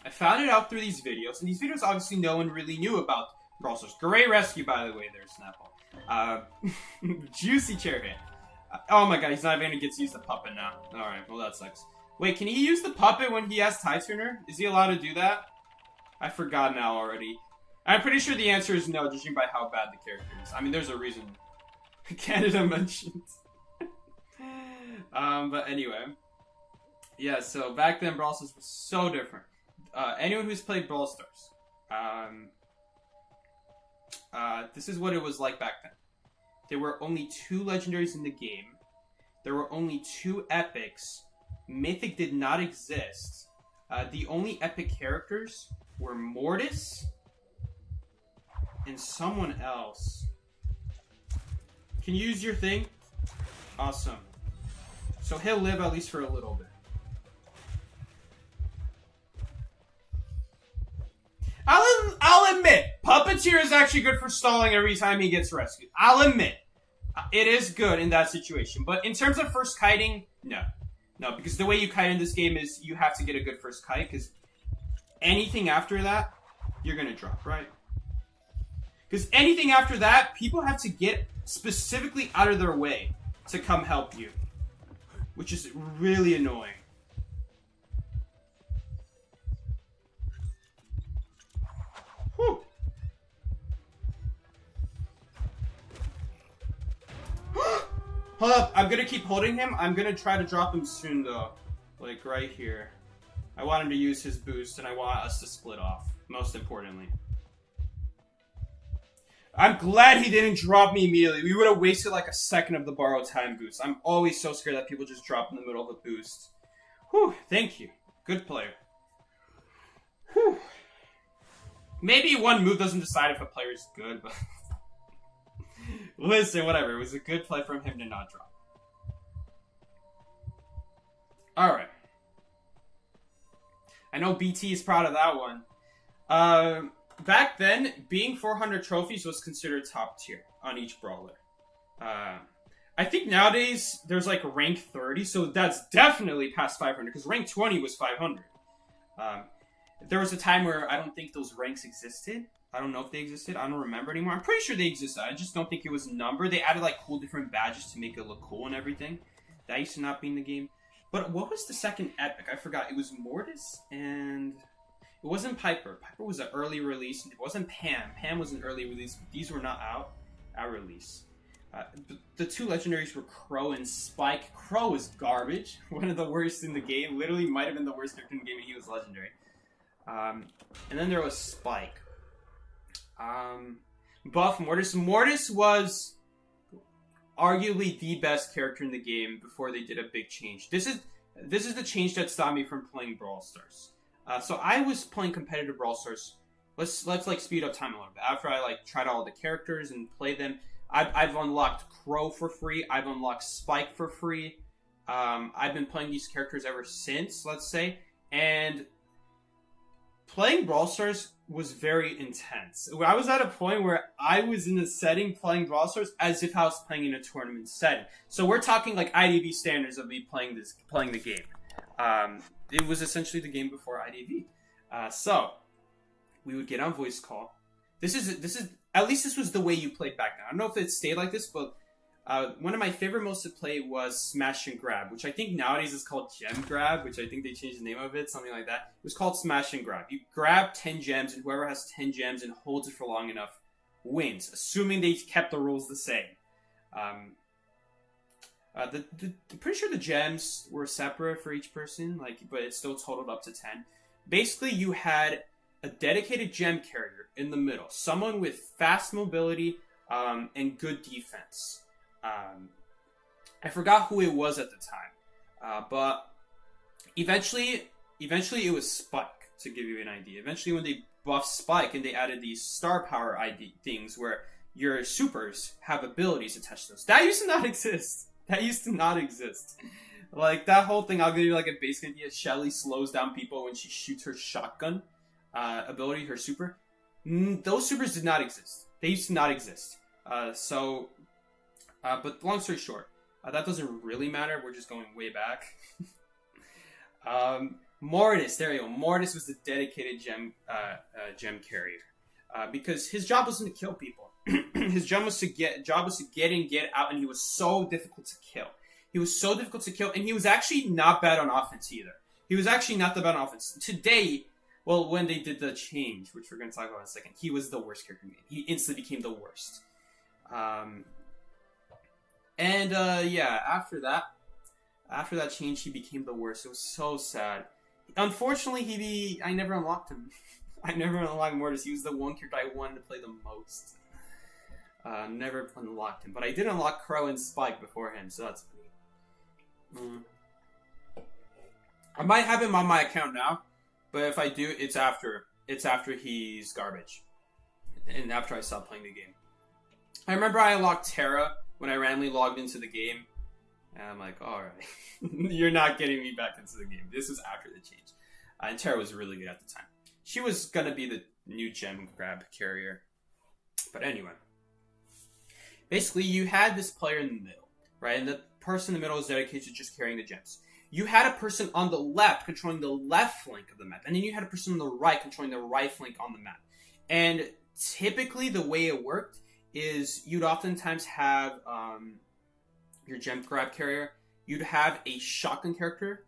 I found it out through these videos, and these videos obviously no one really knew about Brawl Stars. Great rescue, by the way, there, Snapple. Juicy chair hit. Oh my god, he's not even gonna get to use the puppet now. Alright, well that sucks. Wait, can he use the puppet when he has Tie Turner? Is he allowed to do that? I forgot now already. I'm pretty sure the answer is no, judging by how bad the character is. I mean, there's a reason Canada mentioned. But anyway. Yeah, so back then Brawl Stars was so different. Anyone who's played Brawl Stars, this is what it was like back then. There were only 2 legendaries in the game. There were only 2 epics. Mythic did not exist. The only epic characters were Mortis and someone else. Can you use your thing? Awesome. So he'll live at least for a little bit. I'll admit, Puppeteer is actually good for stalling every time he gets rescued. I'll admit, it is good in that situation. But in terms of first kiting, no. No, because the way you kite in this game is you have to get a good first kite, because anything after that, you're going to drop, right? Because anything after that, people have to get specifically out of their way to come help you, which is really annoying. Whew. Hold up, I'm gonna keep holding him. I'm gonna try to drop him soon though. Like right here. I want him to use his boost and I want us to split off, most importantly. I'm glad he didn't drop me immediately. We would have wasted like a second of the borrowed time boost. I'm always so scared that people just drop in the middle of a boost. Whew, thank you. Good player. Whew. Maybe one move doesn't decide if a player is good, but... Listen, whatever. It was a good play from him to not drop. Alright. I know BT is proud of that one. Back then, being 400 trophies was considered top tier on each brawler. I think nowadays, there's like rank 30, so that's definitely past 500, because rank 20 was 500. There was a time where I don't think those ranks existed. I don't know if they existed. I don't remember anymore. I'm pretty sure they existed. I just don't think it was numbered. They added like cool different badges to make it look cool and everything. That used to not be in the game. But what was the second epic? I forgot. It was Mortis and... It wasn't Piper. Piper was an early release. It wasn't Pam. Pam was an early release. These were not out at release. The 2 legendaries were Crow and Spike. Crow was garbage. One of the worst in the game. Literally might have been the worst character in the game, and he was legendary. And then there was Spike. Buff Mortis. Mortis was arguably the best character in the game before they did a big change. This is the change that stopped me from playing Brawl Stars. So I was playing competitive Brawl Stars. Let's like speed up time a little bit. After I like tried all the characters and played them, I've unlocked Crow for free. I've unlocked Spike for free. I've been playing these characters ever since, let's say, and playing Brawl Stars was very intense. I was at a point where I was in a setting playing Brawl Stars as if I was playing in a tournament setting. So we're talking like IDV standards of me playing the game. It was essentially the game before IDV. So we would get on voice call. This is at least this was the way you played back then. I don't know if it stayed like this, but one of my favorite modes to play was Smash and Grab, which I think nowadays is called Gem Grab, which I think they changed the name of it, something like that. It was called Smash and Grab. You grab 10 gems, and whoever has 10 gems and holds it for long enough wins, assuming they kept the rules the same. I'm pretty sure the gems were separate for each person, but it still totaled up to 10. Basically, you had a dedicated gem carrier in the middle, someone with fast mobility, and good defense. I forgot who it was at the time, but eventually it was Spike, to give you an idea. Eventually when they buffed Spike and they added these star power ID things where your supers have abilities attached to those. That used to not exist. Like, that whole thing, I'll give you like a basic idea. Shelly slows down people when she shoots her shotgun ability, her super. Those supers did not exist. They used to not exist. But long story short, that doesn't really matter. We're just going way back. Mortis, there you go. Mortis was the dedicated gem carrier. Because his job wasn't to kill people. His job was to get in, get out, and he was so difficult to kill. And he was actually not bad on offense either. He was actually not that bad on offense. Today, well, when they did the change, which we're going to talk about in a second, he was the worst character in the game. He instantly became the worst. Yeah, after that change, he became the worst. It was so sad. Unfortunately, I never unlocked him. I never unlocked Mortis. He was the one character I wanted to play the most. Never unlocked him. But I did unlock Crow and Spike before him, so that's funny. I might have him on my account now, but if I do, it's after he's garbage. And after I stop playing the game. I remember I unlocked Terra when I randomly logged into the game. And I'm like, alright. You're not getting me back into the game. This was after the change. And Terra was really good at the time. She was going to be the new gem grab carrier. But anyway. Basically, you had this player in the middle, right? And the person in the middle was dedicated to just carrying the gems. You had a person on the left controlling the left flank of the map. And then you had a person on the right controlling the right flank on the map. And typically, the way it worked is you'd oftentimes have your gem grab carrier. You'd have a shotgun character.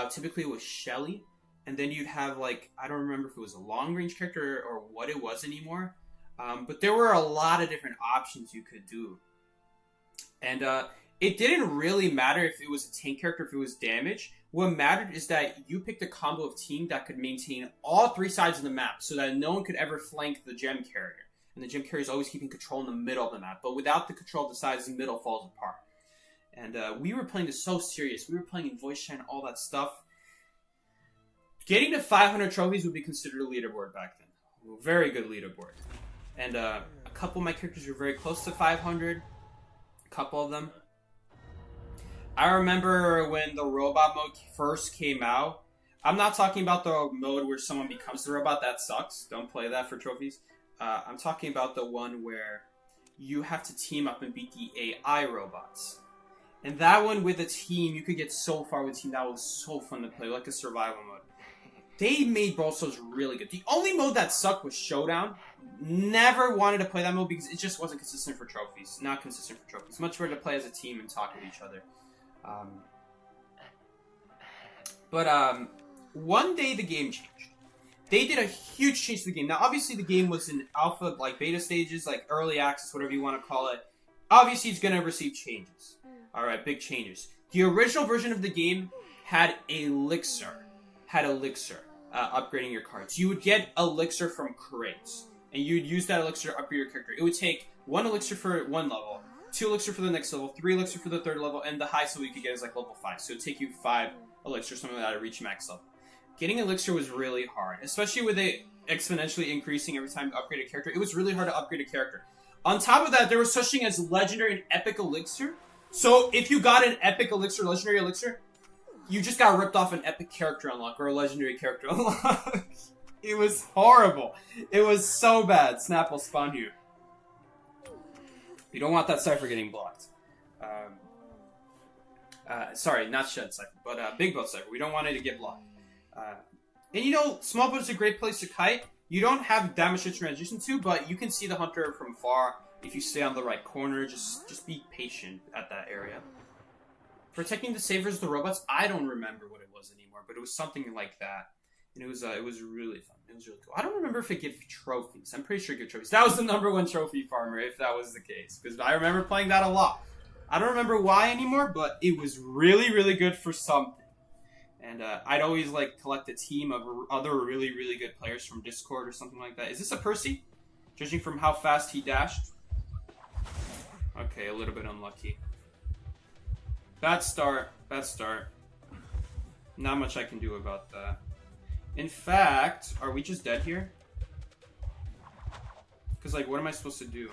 Typically, it was Shelly. And then you'd have, like, I don't remember if it was a long-range character or what it was anymore. But there were a lot of different options you could do. And it didn't really matter if it was a tank character, if it was damage. What mattered is that you picked a combo of team that could maintain all three sides of the map so that no one could ever flank the gem carrier. And the gem carrier is always keeping control in the middle of the map. But without the control of the sides, the middle falls apart. And we were playing this so serious. We were playing in voice chat and all that stuff. Getting to 500 trophies would be considered a leaderboard back then. A very good leaderboard. And a couple of my characters were very close to 500. A couple of them. I remember when the robot mode first came out. I'm not talking about the mode where someone becomes the robot. That sucks. Don't play that for trophies. I'm talking about the one where you have to team up and beat the AI robots. And that one with a team, you could get so far with a team. That was so fun to play, like a survival mode. They made Brawl Stars really good. The only mode that sucked was Showdown. Never wanted to play that mode because it just wasn't consistent for trophies. Not consistent for trophies. Much better to play as a team and talk with each other. One day the game changed. They did a huge change to the game. Now, obviously, the game was in alpha, like beta stages, like early access, whatever you want to call it. Obviously, it's going to receive changes. Alright, big changes. The original version of the game had Elixir. Upgrading your cards. You would get Elixir from crates. And you'd use that Elixir to upgrade your character. It would take 1 Elixir for one level, 2 Elixir for the next level, 3 Elixir for the third level, and the highest level you could get is like level 5. So it would take you 5 Elixir, something like that, to reach max level. Getting Elixir was really hard, especially with it exponentially increasing every time you upgrade a character. It was really hard to upgrade a character. On top of that, there was such thing as Legendary and Epic Elixir. So if you got an Epic Elixir, Legendary Elixir, you just got ripped off an Epic character unlock or a Legendary character unlock. It was horrible. It was so bad. Snap will spawn you. You don't want that Cypher getting blocked. Sorry, not Shed Cypher, but Big Boat Cypher. We don't want it to get blocked. And you know, Small Boat is a great place to kite. You don't have that much to transition to, but you can see the hunter from far if you stay on the right corner. Just be patient at that area. Protecting the savers, the robots, I don't remember what it was anymore, but it was something like that. And it was really fun. It was really cool. I don't remember if it gave trophies. I'm pretty sure it gave trophies. That was the #1 trophy farmer, if that was the case. Because I remember playing that a lot. I don't remember why anymore, but it was really, really good for something. And I'd always like collect a team of other really, really good players from Discord or something like that. Is this a Percy? Judging from how fast he dashed. Okay, a little bit unlucky. Bad start. Bad start. Not much I can do about that. In fact, are we just dead here? Because, like, what am I supposed to do?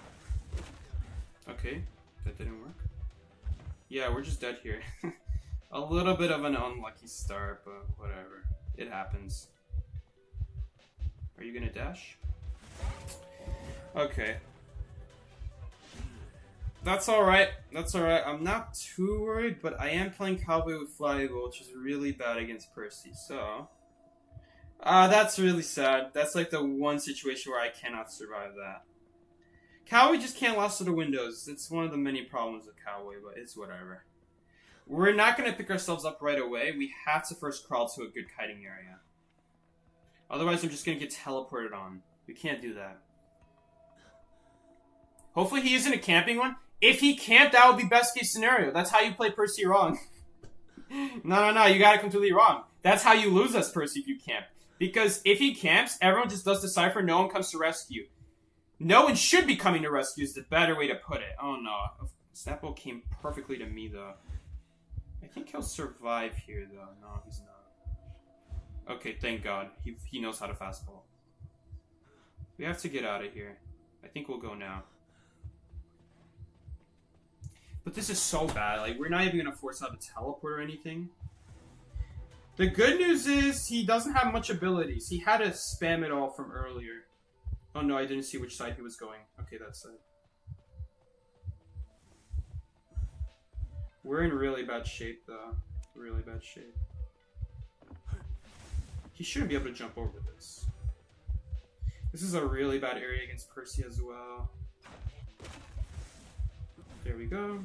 Okay, that didn't work. Yeah, we're just dead here. A little bit of an unlucky start, but whatever. It happens. Are you gonna dash? Okay. That's alright. That's alright. I'm not too worried, but I am playing COWBOY with Flyable, which is really bad against Percy, so... that's really sad. That's like the one situation where I cannot survive that. COWBOY just can't last to the windows. It's one of the many problems with COWBOY, but it's whatever. We're not going to pick ourselves up right away. We have to first crawl to a good kiting area. Otherwise, I'm just going to get teleported on. We can't do that. Hopefully he isn't a camping one. If he camped, that would be best case scenario. That's how you play Percy wrong. No, you got it completely wrong. That's how you lose us, Percy, if you camp. Because if he camps, everyone just does the cipher, no one comes to rescue. No one should be coming to rescue is the better way to put it. Oh no. Snapple came perfectly to me, though. I think he'll survive here, though. No, he's not. Okay, thank God. He knows how to fastball. We have to get out of here. I think we'll go now. But this is so bad. Like, we're not even going to force out a teleport or anything. The good news is he doesn't have much abilities. He had to spam it all from earlier. Oh no, I didn't see which side he was going. Okay, that side. We're in really bad shape, though. Really bad shape. He shouldn't be able to jump over this. This is a really bad area against Percy as well. There we go.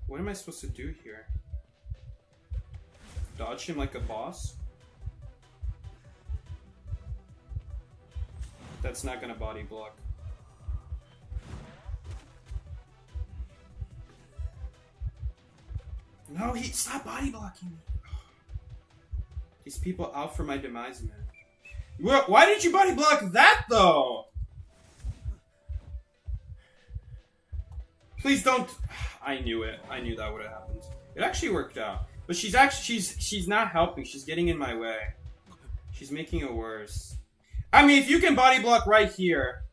What am I supposed to do here? Dodge him like a boss? That's not gonna body block. No, stop body blocking me. These people out for my demise, man. Why did you body block that, though? Please don't. I knew it. I knew that would have happened. It actually worked out. But she's not helping. She's getting in my way. She's making it worse. I mean, if you can body block right here,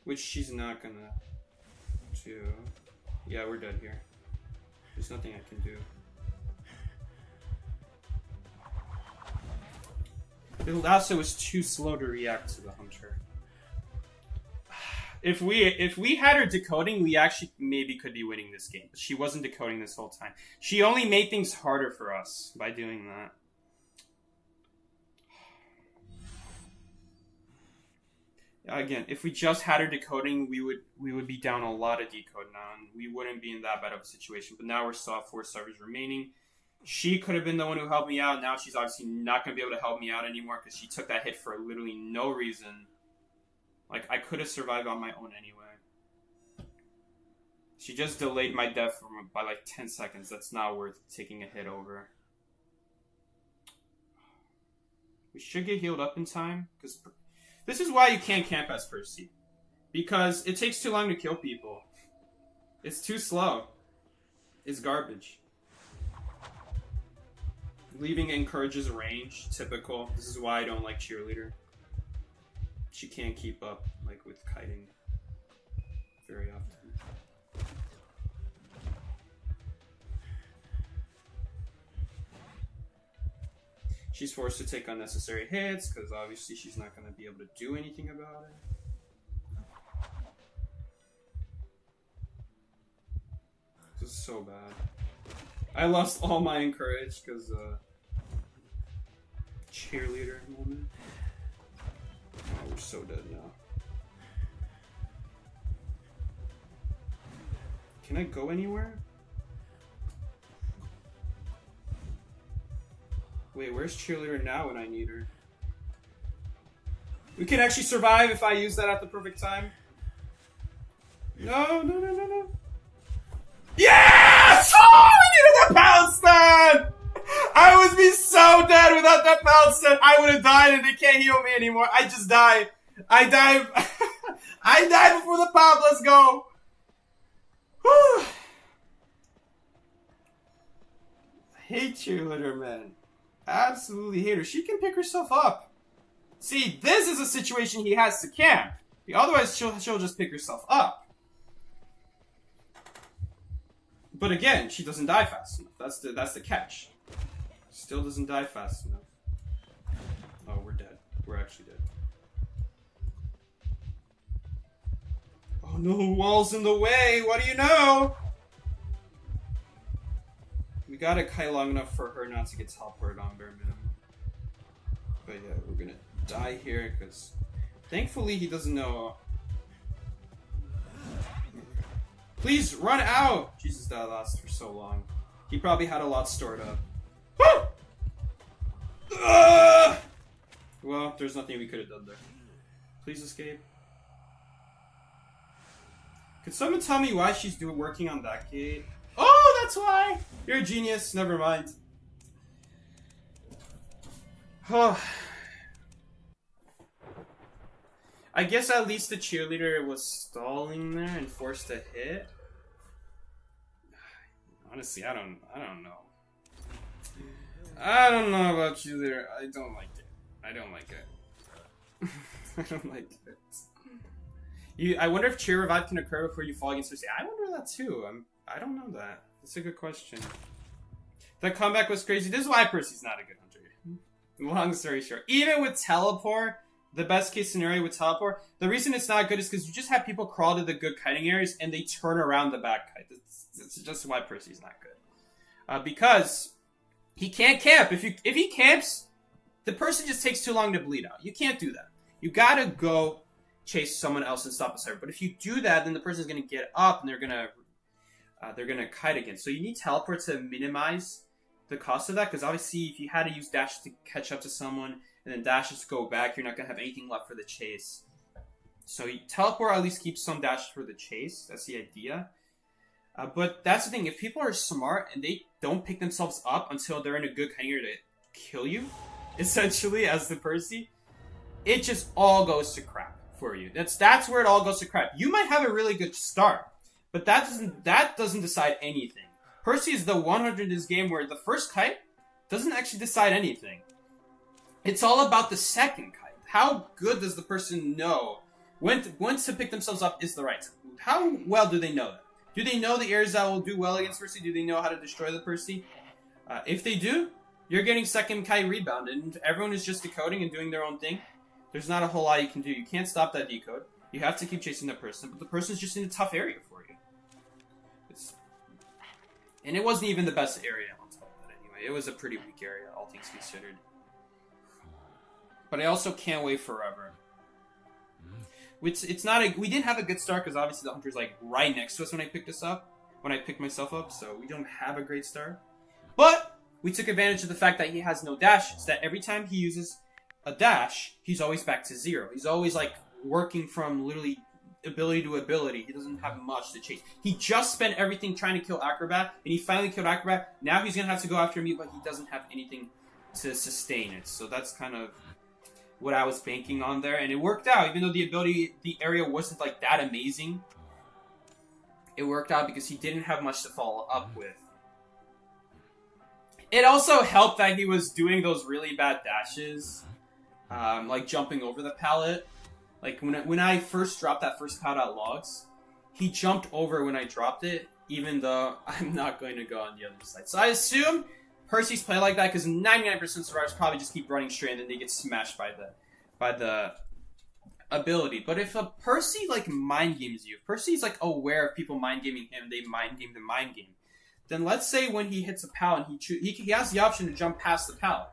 which she's not gonna do. Yeah, we're dead here. There's nothing I can do. The lasso was too slow to react to the hunter. If we had her decoding, we actually maybe could be winning this game. But she wasn't decoding this whole time. She only made things harder for us by doing that. Again, if we just had her decoding, we would be down a lot of decode now, and we wouldn't be in that bad of a situation. But now we're still at 4 servers remaining. She could have been the one who helped me out. Now she's obviously not going to be able to help me out anymore because she took that hit for literally no reason. Like, I could have survived on my own anyway. She just delayed my death by like 10 seconds. That's not worth taking a hit over. We should get healed up in time. Because this is why you can't camp as Percy. Because it takes too long to kill people. It's too slow. It's garbage. Leaving encourages range. Typical. This is why I don't like cheerleader. She can't keep up, like, with kiting very often. She's forced to take unnecessary hits, because obviously she's not going to be able to do anything about it. This is so bad. I lost all my encourage, because, cheerleader moment. Oh, we're so dead now. Can I go anywhere? Wait, where's cheerleader now when I need her? We can actually survive if I use that at the perfect time. No. Yes! Oh, I needed that pound stand! I would be so dead without that felt said I would have died and they can't heal me anymore. I just died. I died. I died before the pop. Let's go. Whew. Hate cheerleader, man. Absolutely hate her. She can pick herself up. See, this is a situation he has to camp. Otherwise, she'll just pick herself up. But again, she doesn't die fast enough. That's the catch. Still doesn't die fast enough. Oh, we're dead. We're actually dead. Oh no, wall's in the way. What do you know? We got a kite long enough for her not to get teleported on bare minimum. But yeah, we're gonna die here because thankfully he doesn't know. Please run out! Jesus, that lasted for so long. He probably had a lot stored up. Well, there's nothing we could have done there. Please escape. Could someone tell me why she's working on that gate? Oh, that's why! You're a genius. Never mind. Oh. I guess at least the cheerleader was stalling there and forced to hit. Honestly, I don't know. I don't know about cheerleader. I don't like it. I don't like it. I don't like it. I wonder if cheer revive can occur before you fall against Percy. I wonder that too. I don't know that. That's a good question. That comeback was crazy. This is why Percy's not a good hunter. Long story short. Even with teleport, the best case scenario with teleport, the reason it's not good is because you just have people crawl to the good kiting areas and they turn around the back kite. That's just why Percy's not good. Because he can't camp. If he camps, the person just takes too long to bleed out. You can't do that. You gotta go chase someone else and stop a server. But if you do that, then the person's gonna get up and they're gonna kite again. So you need teleport to minimize the cost of that, because obviously if you had to use dash to catch up to someone and then dashes to go back, you're not gonna have anything left for the chase. So you teleport at least keeps some dash for the chase. That's the idea. But that's the thing. If people are smart and they don't pick themselves up until they're in a good kiting area to kill you, essentially as the Percy, it just all goes to crap for you. That's where it all goes to crap. You might have a really good start, but that doesn't decide anything. Percy is the 100 in this game where the first kite doesn't actually decide anything. It's all about the second kite. How good does the person know when to pick themselves up is the right time? How well do they know that? Do they know the areas that will do well against Percy? Do they know how to destroy the Percy? If they do, you're getting second kite rebound, and everyone is just decoding and doing their own thing. There's not a whole lot you can do. You can't stop that decode. You have to keep chasing the person, but the person's just in a tough area for you. And it wasn't even the best area on top of that anyway. It was a pretty weak area, all things considered. But I also can't wait forever. It's not we didn't have a good start because obviously the hunter's like right next to us when I picked myself up, so we don't have a great start. But we took advantage of the fact that he has no dashes, that every time he uses a dash, he's always back to zero. He's always like working from literally ability to ability. He doesn't have much to chase. He just spent everything trying to kill Acrobat, and he finally killed Acrobat. Now he's gonna have to go after me, but he doesn't have anything to sustain it. So that's kind of what I was banking on there, and it worked out. Even though the area wasn't like that amazing, it worked out because he didn't have much to follow up with. It also helped that he was doing those really bad dashes, like jumping over the pallet. Like when I first dropped that first pallet at logs, he jumped over when I dropped it, even though I'm not going to go on the other side. So I assume Percy's play like that because 99% of survivors probably just keep running straight and then they get smashed by the ability. But if a Percy like mind games you, if Percy's like aware of people mind gaming him, they mind game the mind game, then let's say when he hits a pallet, he has the option to jump past the pallet.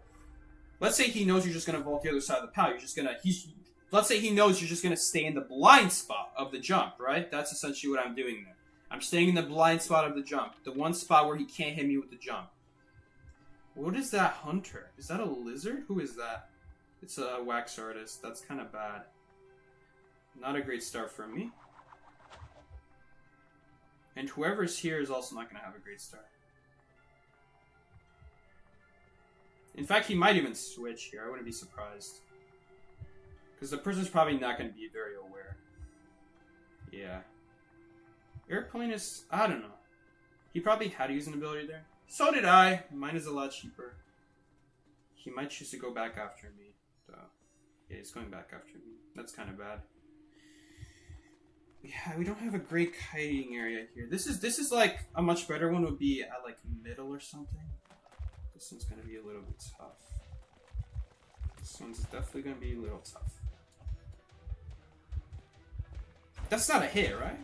Let's say he knows you're just gonna vault the other side of the pallet. Let's say he knows you're just gonna stay in the blind spot of the jump, right? That's essentially what I'm doing there. I'm staying in the blind spot of the jump, the one spot where he can't hit me with the jump. What is that hunter? Is that a lizard? Who is that? It's a wax artist. That's kind of bad. Not a great start for me. And whoever's here is also not going to have a great start. In fact, he might even switch here. I wouldn't be surprised. Because the person's probably not going to be very aware. Yeah. Airplane is... I don't know. He probably had to use an ability there. So did I. Mine is a lot cheaper. He might choose to go back after me. So, yeah, he's going back after me. That's kind of bad. Yeah, we don't have a great kiting area here. This is like a much better one would be at like middle or something. This one's gonna be a little bit tough. This one's definitely gonna be a little tough. That's not a hit, right?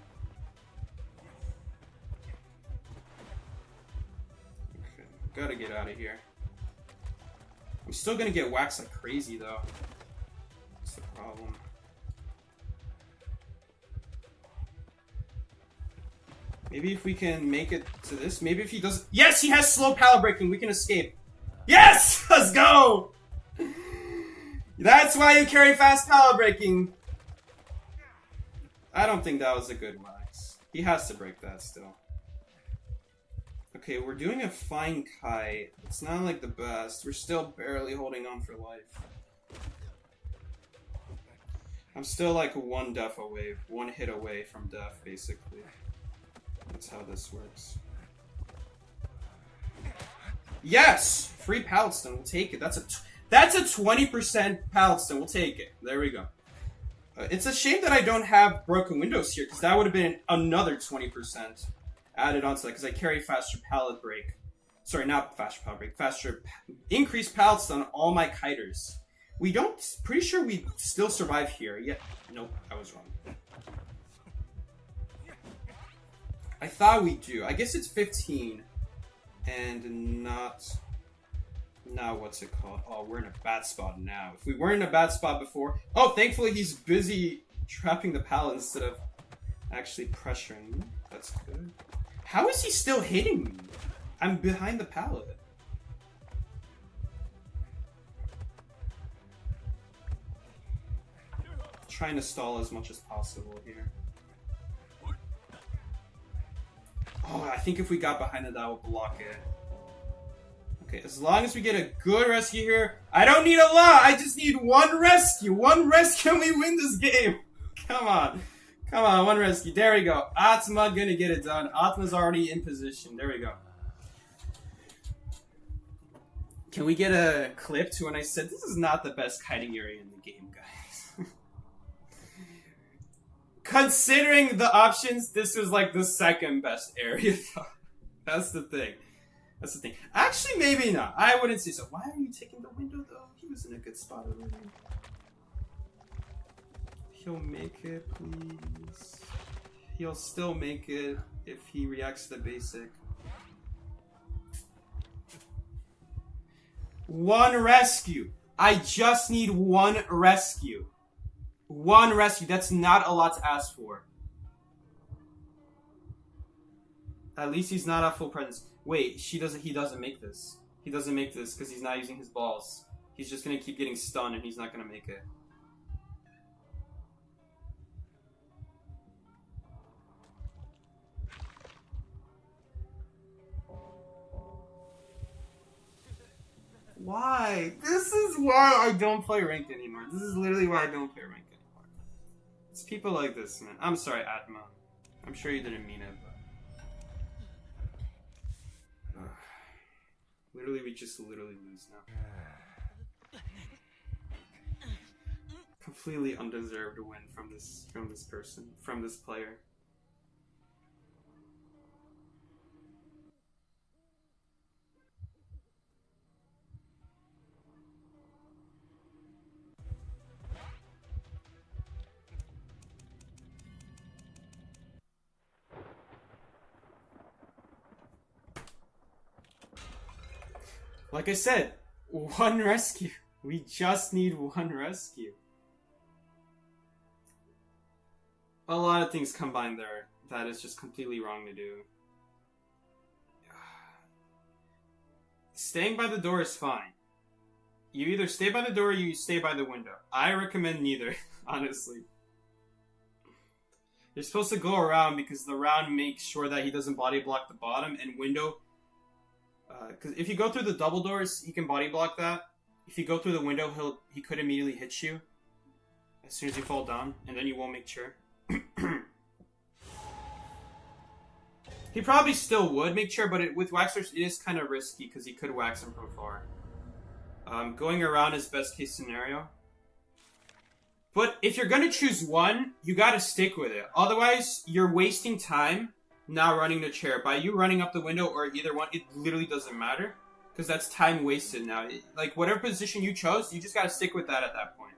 Okay, gotta get out of here. I'm still gonna get waxed like crazy though. That's the problem. Maybe if we can make it to this. Maybe if he does... Yes, he has slow pallet breaking. We can escape. Yes! Let's go! That's why you carry fast pallet breaking. I don't think that was a good wax. He has to break that still. Okay, we're doing a fine kite. It's not like the best. We're still barely holding on for life. I'm still like one death away, one hit away from death, basically. That's how this works. Yes! Free pallet stone, we'll take it. That's a 20% pallet stone, we'll take it. There we go. It's a shame that I don't have broken windows here, because that would have been another 20% added onto that, because I carry faster pallet break. Sorry, not faster pallet break, faster increased pallet stone on all my kiters. We don't, pretty sure we still survive here. Yeah, nope, I was wrong. I thought we do. I guess it's 15. And not what's it called? Oh, we're in a bad spot now. If we weren't in a bad spot before... Oh, thankfully he's busy trapping the pallet instead of actually pressuring me. That's good. How is he still hitting me? I'm behind the pallet. Trying to stall as much as possible here. Oh, I think if we got behind it, that would block it. Okay, as long as we get a good rescue here. I don't need a lot. I just need one rescue. One rescue and we win this game. Come on. Come on, one rescue. There we go. Atma gonna get it done. Atma's already in position. There we go. Can we get a clip to when I said this is not the best kiting area in the game, guys? Considering the options, this was like the second best area. That's the thing. That's the thing. Actually, maybe not. I wouldn't say so. Why are you taking the window, though? He was in a good spot already. He'll make it, please. He'll still make it if he reacts to the basic. One rescue. I just need one rescue. One rescue. That's not a lot to ask for. At least he's not at full presence. Wait, he doesn't make this. He doesn't make this because he's not using his balls. He's just going to keep getting stunned and he's not going to make it. Why? This is why I don't play ranked anymore. This is literally why I don't play ranked anymore. It's people like this, man. I'm sorry, Atma. I'm sure you didn't mean it, but... Literally, we just literally lose now. Completely undeserved win from this person, from this player. Like I said, one rescue. We just need one rescue. A lot of things combined there that is just completely wrong to do. Staying by the door is fine. You either stay by the door or you stay by the window. I recommend neither, honestly. You're supposed to go around because the round makes sure that he doesn't body block the bottom, and window Because if you go through the double doors, he can body block that. If you go through the window, he could immediately hit you as soon as you fall down, and then you won't make sure. He probably still would make sure, but with Waxers, it is kind of risky because he could wax him from far. Going around is best case scenario. But if you're going to choose one, you got to stick with it. Otherwise, you're wasting time not running the chair. By you running up the window or either one, it literally doesn't matter. Because that's time wasted now. Like, whatever position you chose, you just got to stick with that at that point.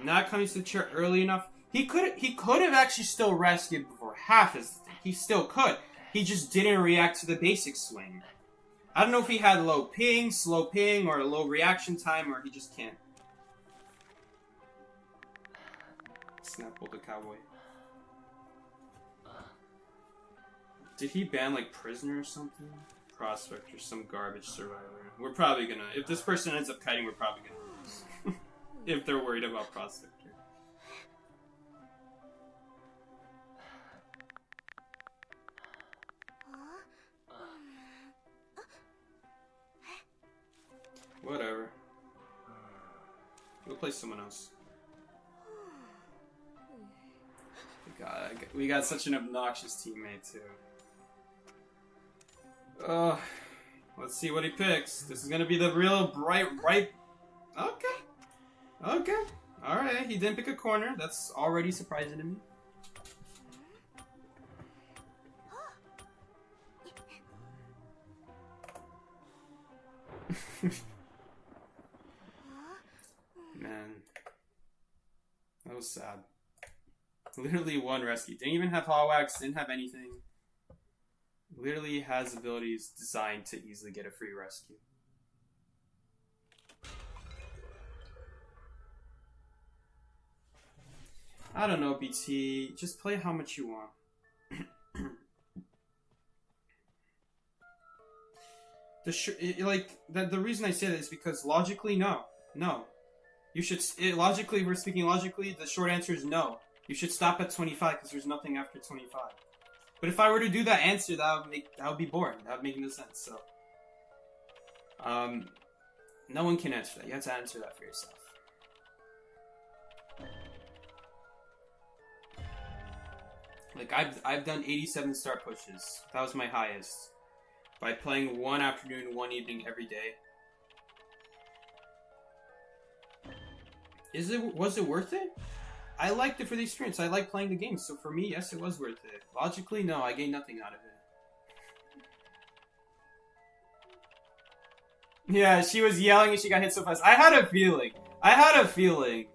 Not coming to the chair early enough. He could have actually still rescued before half his thing. He still could. He just didn't react to the basic swing. I don't know if he had low ping, slow ping, or a low reaction time, or he just can't. Snapple the cowboy. Did he ban like prisoner or something? Prospect or some garbage survivor. We're probably gonna, if this person ends up kiting, we're probably gonna lose. If they're worried about prospector. Whatever. We'll play someone else. We got such an obnoxious teammate too. Let's see what he picks. This is gonna be the real bright. Okay. Okay. Alright, he didn't pick a corner. That's already surprising to me. Man. That was sad. Literally one rescue. Didn't even have Hot Wax, didn't have anything. Literally has abilities designed to easily get a free rescue. I don't know, BT. Just play how much you want. The reason I say that is because logically, no. You should, logically, if we're speaking logically, the short answer is no. You should stop at 25 because there's nothing after 25. But if I were to do that answer, that would be boring. That would make no sense. So, no one can answer that. You have to answer that for yourself. Like I've done 87 star pushes. That was my highest. By playing one afternoon, one evening every day. Was it worth it? I liked it for the experience. I like playing the game. So for me, yes, it was worth it. Logically, no, I gained nothing out of it. Yeah, she was yelling and she got hit so fast. I had a feeling.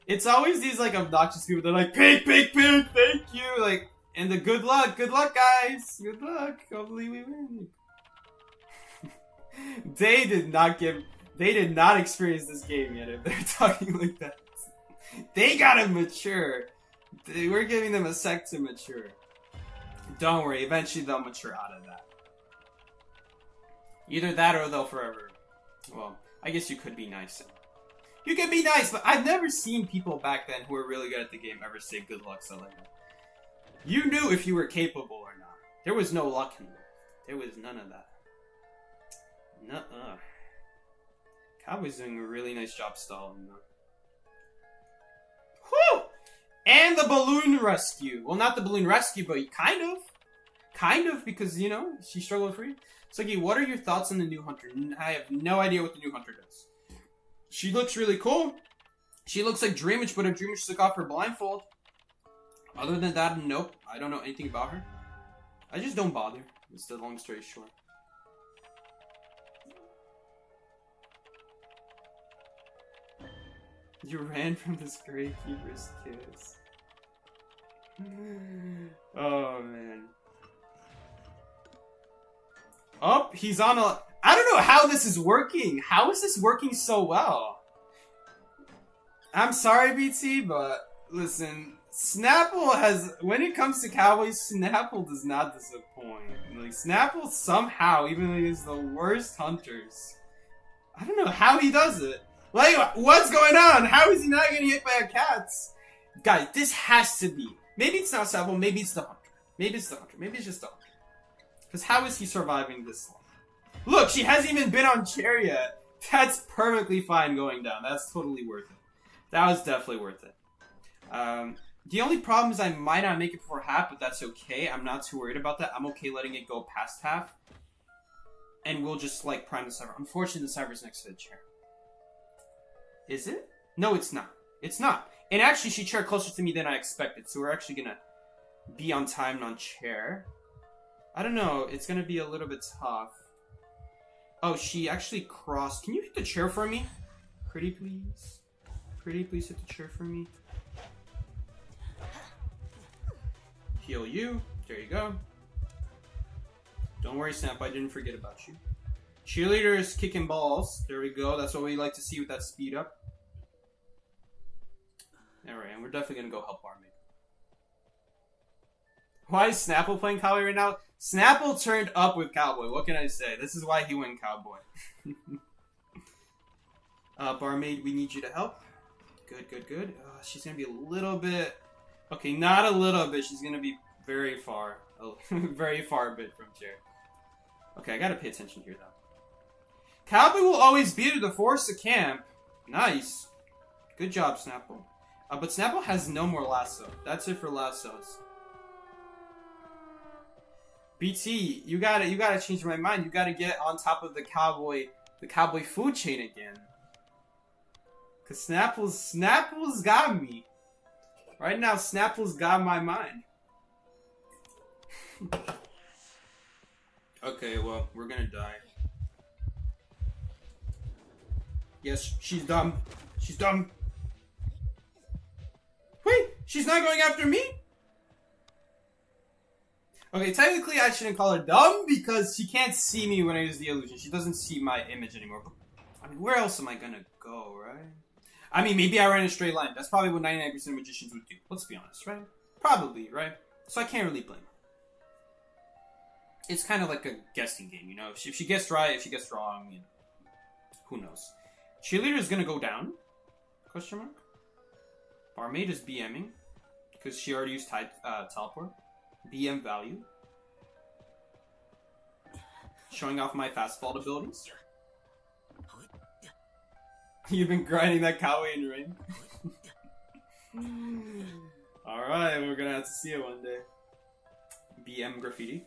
It's always these like obnoxious people. They're like, pig, thank you. Like, and the good luck guys. Good luck. Hopefully we win. They did not experience this game yet if they're talking like that. They gotta mature. We're giving them a sec to mature. Don't worry, eventually they'll mature out of that. Either that or they'll forever. Well, I guess you could be nice. You can be nice, but I've never seen people back then who were really good at the game ever say good luck, so like that. You knew if you were capable or not. There was no luck in there. There was none of that. Nuh-uh. Cowboy's doing a really nice job stalling though. Whew! And the balloon rescue. Well, not the balloon rescue, but kind of. Kind of, because, you know, she struggled for you. So, okay, what are your thoughts on the new Hunter? I have no idea what the new Hunter does. She looks really cool. She looks like Dreamwitch, but if Dreamwitch took off her blindfold. Other than that, nope. I don't know anything about her. I just don't bother. It's the long story short. You ran from this Gamekeeper's kiss. Oh, man. Oh, he's on a... I don't know how this is working. How is this working so well? I'm sorry, BT, but listen, Snapple has... When it comes to Cowboys, Snapple does not disappoint. Like, Snapple somehow, even though he's the worst hunters, I don't know how he does it. Like, what's going on? How is he not getting hit by a cat? Guys, this has to be. Maybe it's not Snapple, maybe it's the Hunter. Maybe it's the hunter. Maybe it's just the hunter. Because how is he surviving this long? Look, she hasn't even been on chair yet. That's perfectly fine going down. That's totally worth it. That was definitely worth it. The only problem is I might not make it before half, but that's okay. I'm not too worried about that. I'm okay letting it go past half. And we'll just, like, prime the server. Unfortunately, the server's next to the chair. Is it? No, it's not. It's not. And actually, she chaired closer to me than I expected. So we're actually gonna be on time and on chair. I don't know. It's gonna be a little bit tough. Oh, she actually crossed. Can you hit the chair for me? Pretty please. Pretty please hit the chair for me. Heal you. There you go. Don't worry, Snap. I didn't forget about you. Cheerleader is kicking balls. There we go. That's what we like to see with that speed up. Alright, and we're definitely going to go help Barmaid. Why is Snapple playing Cowboy right now? Snapple turned up with Cowboy. What can I say? This is why he went Cowboy. Barmaid, we need you to help. Good, good, good. She's going to be a little bit... Okay, not a little bit. She's going to be very far. Very far a bit from chair. Okay, I got to pay attention here, though. Cowboy will always be to force the camp. Nice. Good job, Snapple. But Snapple has no more lasso. That's it for lassos. BT, you gotta change my mind. You gotta get on top of the cowboy food chain again. Cause Snapple's got me. Right now, Snapple's got my mind. Okay, well, we're gonna die. Yes, she's dumb. She's dumb. Wait, she's not going after me? Okay, technically I shouldn't call her dumb because she can't see me when I use the illusion. She doesn't see my image anymore. But, I mean, where else am I gonna go, right? I mean, maybe I ran a straight line. That's probably what 99% of magicians would do. Let's be honest, right? Probably, right? So I can't really blame her. It's kind of like a guessing game, you know? If she gets right, if she gets wrong, you know. Who knows? Cheerleader is gonna go down? Question mark? Barmaid is BMing. Because she already used teleport. BM value. Showing off my fast fault abilities. You've been grinding that cowboy in the ring. Alright, we're gonna have to see it one day. BM graffiti.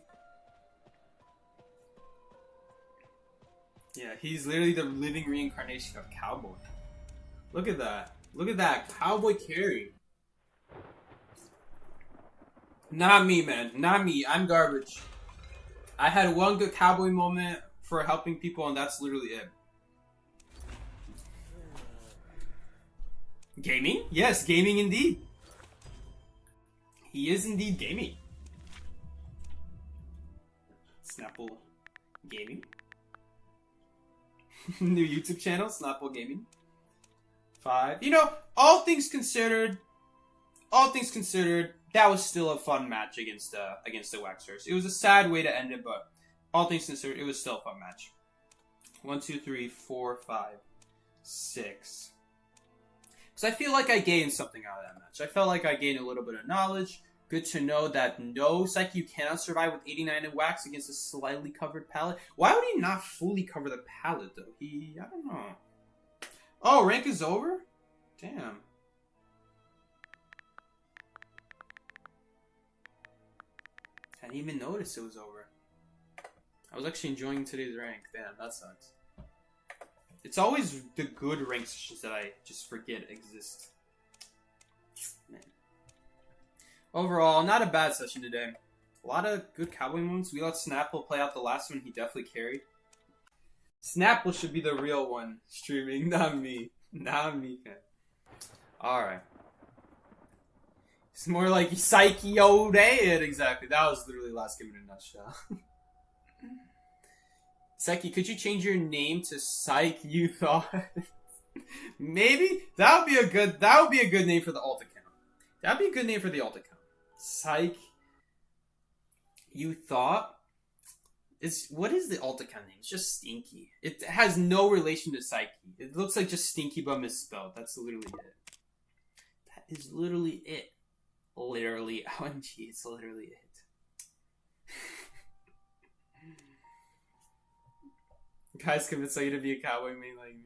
Yeah, he's literally the living reincarnation of Cowboy. Look at that. Look at that. Cowboy carry. Not me, man. Not me. I'm garbage. I had one good Cowboy moment for helping people, and that's literally it. Gaming? Yes, gaming indeed. He is indeed gaming. Snapple Gaming. New YouTube channel, Snapple Gaming. 5. You know, all things considered, that was still a fun match against the Waxers. It was a sad way to end it, but all things considered, it was still a fun match. 1, 2, 3, 4, 5, 6. Because I feel like I gained something out of that match. I felt like I gained a little bit of knowledge. Good to know that no Psyche, you cannot survive with 89 in wax against a slightly covered palette. Why would he not fully cover the palette, though? I don't know. Oh, rank is over? Damn. I didn't even notice it was over. I was actually enjoying today's rank. Damn, that sucks. It's always the good rank sessions that I just forget exist. Man. Overall, not a bad session today. A lot of good Cowboy moments. We let Snapple play out the last one. He definitely carried. Snapple should be the real one streaming, not me. Not me, man. Alright. It's more like Psyche O'Day. Exactly. That was literally last game in a nutshell. Psyche, could you change your name to Psych You Thought? Maybe? That would be a good name for the alt account. That'd be a good name for the alt account. Psych You Thought? What is the alt account name? It's just Stinky. It has no relation to Psyche. It looks like just Stinky but misspelled. That's literally it. That is literally it. Literally. OMG, it's literally it. Guys convince you to be a cowboy main like me.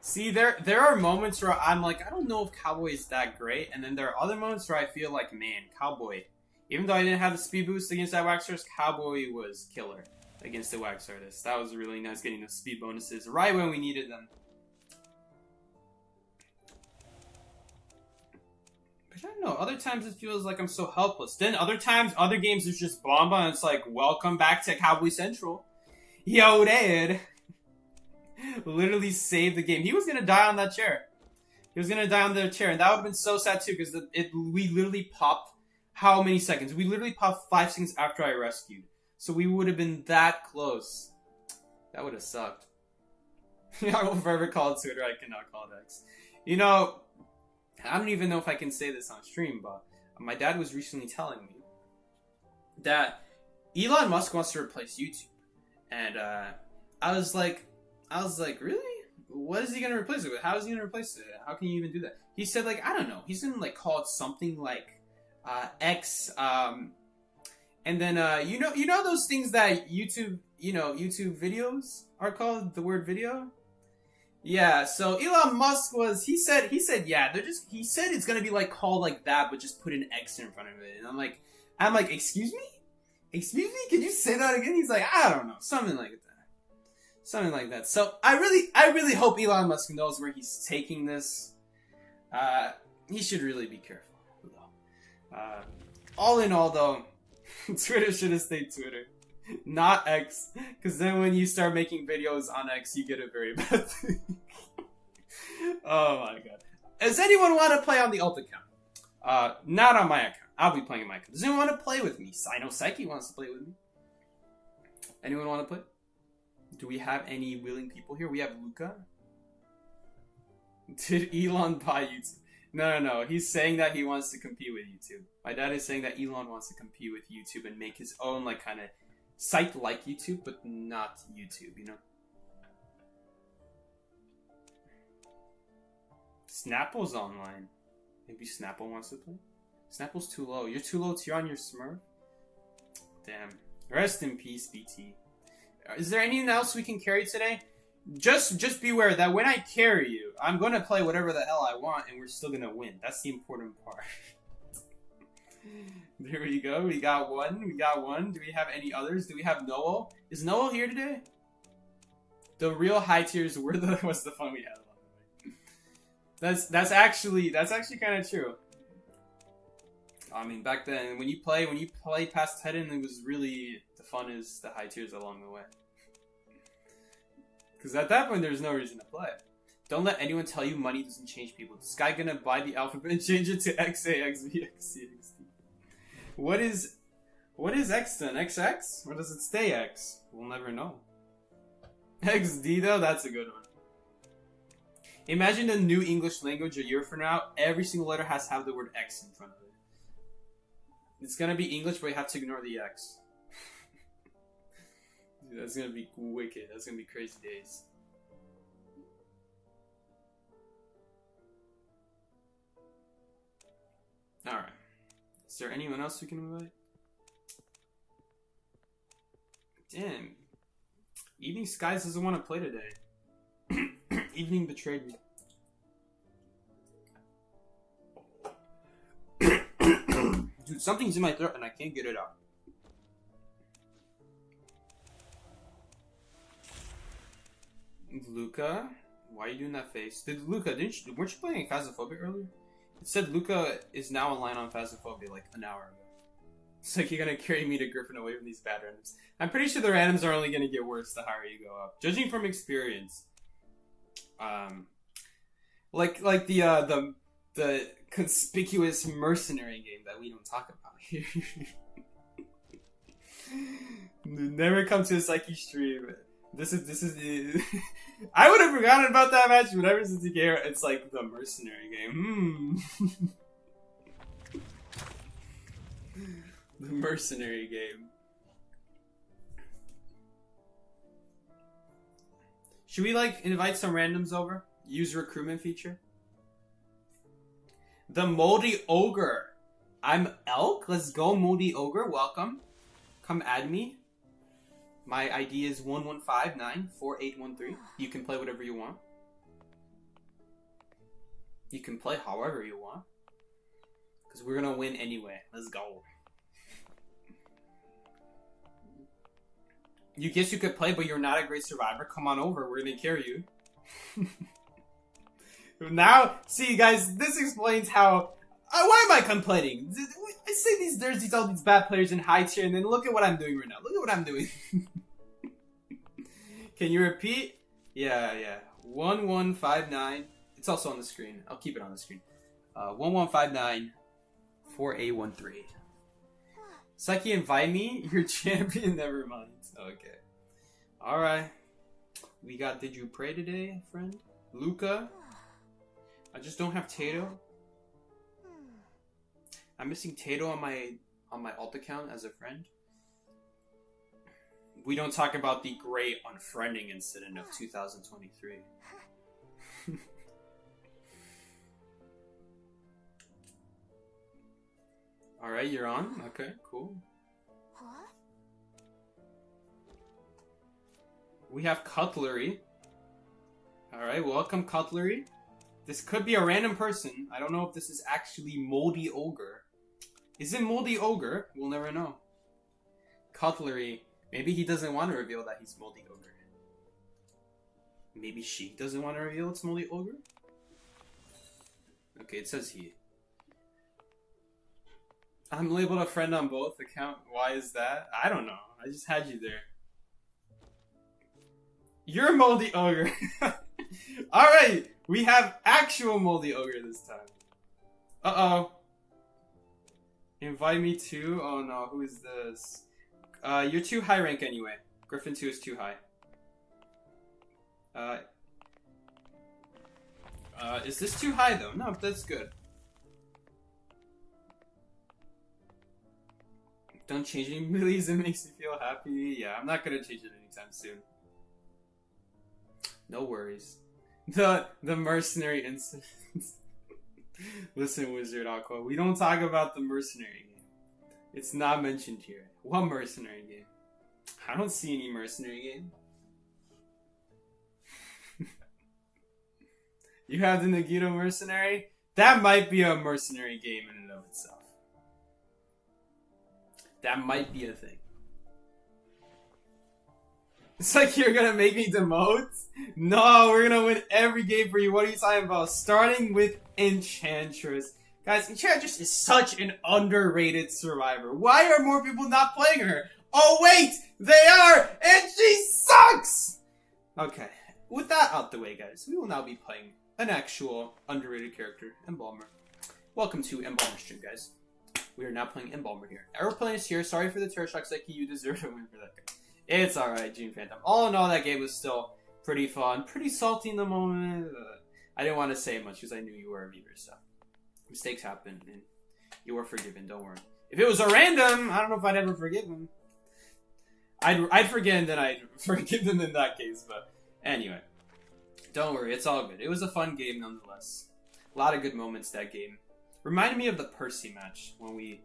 See, there are moments where I'm like, I don't know if cowboy is that great, and then there are other moments where I feel like, man, cowboy. Even though I didn't have the speed boost against that wax artist, cowboy was killer against the wax artist. That was really nice getting those speed bonuses right when we needed them. But I don't know, other times it feels like I'm so helpless. Then other times, other games is just bomba and it's like, welcome back to Cowboy Central. Yo, Dad. Literally saved the game. He was gonna die on that chair. He was gonna die on the chair, and that would have been so sad too, because we literally popped how many seconds? We literally popped 5 seconds after I rescued. So we would have been that close. That would have sucked. I will forever call it Twitter, I cannot call it X. You know, I don't even know if I can say this on stream, but my dad was recently telling me that Elon Musk wants to replace YouTube. And I was like, really? What is he going to replace it with? How is he going to replace it? How can you even do that? He said, like, I don't know. He's going to, like, call it something like X, and then, you know those things that YouTube videos are called? The word video? Yeah, so Elon Musk he said, yeah, he said it's going to be, like, called like that, but just put an X in front of it. And I'm like, excuse me? Excuse me? Can you say that again? He's like, I don't know. Something like that. Something like that. So I really hope Elon Musk knows where he's taking this. He should really be careful. All in all, though, Twitter should have stayed Twitter, not X. Because then when you start making videos on X, you get a very bad thing. Oh my god. Does anyone want to play on the alt account? Not on my account. I'll be playing on my account. Does anyone want to play with me? I know Psyche wants to play with me. Anyone want to play? Do we have any willing people here? We have Luca. Did Elon buy YouTube? No. He's saying that he wants to compete with YouTube. My dad is saying that Elon wants to compete with YouTube and make his own, like, kind of site like YouTube, but not YouTube, you know? Snapple's online. Maybe Snapple wants to play? Snapple's too low. You're too low tier on your Smurf? Damn. Rest in peace, BT. Is there anything else we can carry today? Just beware that when I carry you, I'm going to play whatever the hell I want, and we're still going to win. That's the important part. There we go. We got one. Do we have any others? Do we have Noel? Is Noel here today? The real high tiers was the fun we had along the way. That's actually kind of true. I mean, back then, when you play past Titan, it was really, the fun is the high tiers along the way. Because at that point, there's no reason to play. Don't let anyone tell you money doesn't change people. This guy gonna buy the alphabet and change it to XAXVXCXD. What is X then? XX? Or does it stay X? We'll never know. XD though, that's a good one. Imagine a new English language a year from now. Every single letter has to have the word X in front of it. It's gonna be English, but you have to ignore the X. Dude, that's gonna be wicked. That's gonna be crazy days. Alright. Is there anyone else we can invite? Damn. Evening Skies doesn't want to play today. Evening betrayed me. Dude, something's in my throat and I can't get it out. Luca? Why are you doing that face? Luca, weren't you playing Phasmophobia earlier? It said Luca is now online on Phasmophobia like an hour ago. It's like you're gonna carry me to Griffin away from these bad randoms. I'm pretty sure the randoms are only gonna get worse the higher you go up. Judging from experience. Like the conspicuous mercenary game that we don't talk about here. Never come to a Psyche stream. This is the... I would have forgotten about that match, but ever since you came, it's like the mercenary game. The mercenary game. Should we like invite some randoms over? Use recruitment feature? The Moldy Ogre. I'm Elk. Let's go, Moldy Ogre. Welcome. Come add me. My ID is 11594813. You can play whatever you want. You can play however you want. Because we're gonna win anyway. Let's go. You guess you could play, but you're not a great survivor. Come on over. We're gonna carry you. Now, see, guys, this explains how... why am I complaining? I say there's all these bad players in high tier, and then look at what I'm doing right now. Look at what I'm doing. Can you repeat? Yeah. 1159. It's also on the screen. I'll keep it on the screen. 1159 4813. Psyche, invite me? You're champion? Never mind. Okay. Alright. We got Did You Pray Today, friend? Luca. I just don't have Tato. I'm missing Tato on my alt account as a friend. We don't talk about the great unfriending incident of 2023. Alright, you're on? Okay, cool. We have Cutlery. Alright, welcome Cutlery. This could be a random person. I don't know if this is actually Moldy Ogre. Is it Moldy Ogre? We'll never know. Cutlery. Maybe he doesn't want to reveal that he's Moldy Ogre. Maybe she doesn't want to reveal it's Moldy Ogre? Okay, it says he. I'm labeled a friend on both accounts. Why is that? I don't know. I just had you there. You're Moldy Ogre. Alright, we have actual Moldy Ogre this time. Uh-oh. Invite me too? Oh no, who is this? You're too high rank anyway. Griffin 2 is too high. Is this too high though? No, that's good. Don't change any millies, it makes me feel happy. Yeah, I'm not gonna change it anytime soon. No worries. The mercenary incidents. Listen, Wizard Aqua, we don't talk about the mercenary game. It's not mentioned here. What mercenary game? I don't see any mercenary game. You have the Nagito mercenary? That might be a mercenary game in and of itself. That might be a thing. It's like you're gonna make me demote? No, we're gonna win every game for you. What are you talking about? Starting with Enchantress. Guys, Enchantress is such an underrated survivor. Why are more people not playing her? Oh wait, they are, and she sucks! Okay, with that out the way, guys, we will now be playing an actual underrated character, Embalmer. Welcome to Embalmer stream, guys. We are now playing Embalmer here. Aeroplane is here. Sorry for the terror shocks, like you deserve to win for that guy. It's alright, Gene Phantom. All in all, that game was still pretty fun. Pretty salty in the moment. I didn't want to say much because I knew you were a viewer, so. Mistakes happen, and you were forgiven, don't worry. If it was a random, I don't know if I'd ever forgive him. I'd forget and then I'd forgive them in that case, but anyway. Don't worry, it's all good. It was a fun game nonetheless. A lot of good moments that game. Reminded me of the Percy match when we...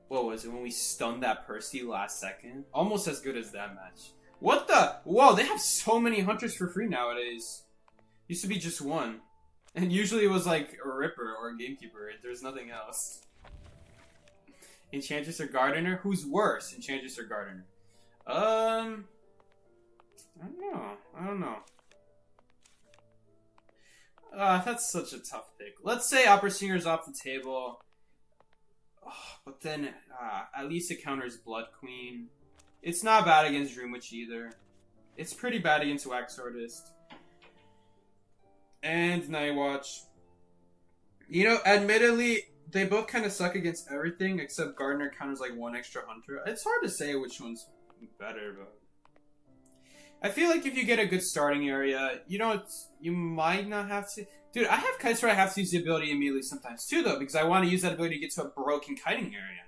What was it? When we stunned that Percy last second? Almost as good as that match. What the? Whoa, they have so many hunters for free nowadays. Used to be just one. And usually it was like a Ripper or a Gamekeeper. There's nothing else. Enchantress or Gardener? Who's worse? Enchantress or Gardener? I don't know. That's such a tough pick. Let's say Opera Singer's off the table. Oh, but then, at least it counters Blood Queen. It's not bad against Dream Witch either. It's pretty bad against Wax Artist. And Night Watch. You know, admittedly, they both kind of suck against everything, except Gardener counters like one extra Hunter. It's hard to say which one's better, but... I feel like if you get a good starting area, you might not have to... Dude, I have kites where I have to use the ability immediately sometimes too, though, because I want to use that ability to get to a broken kiting area.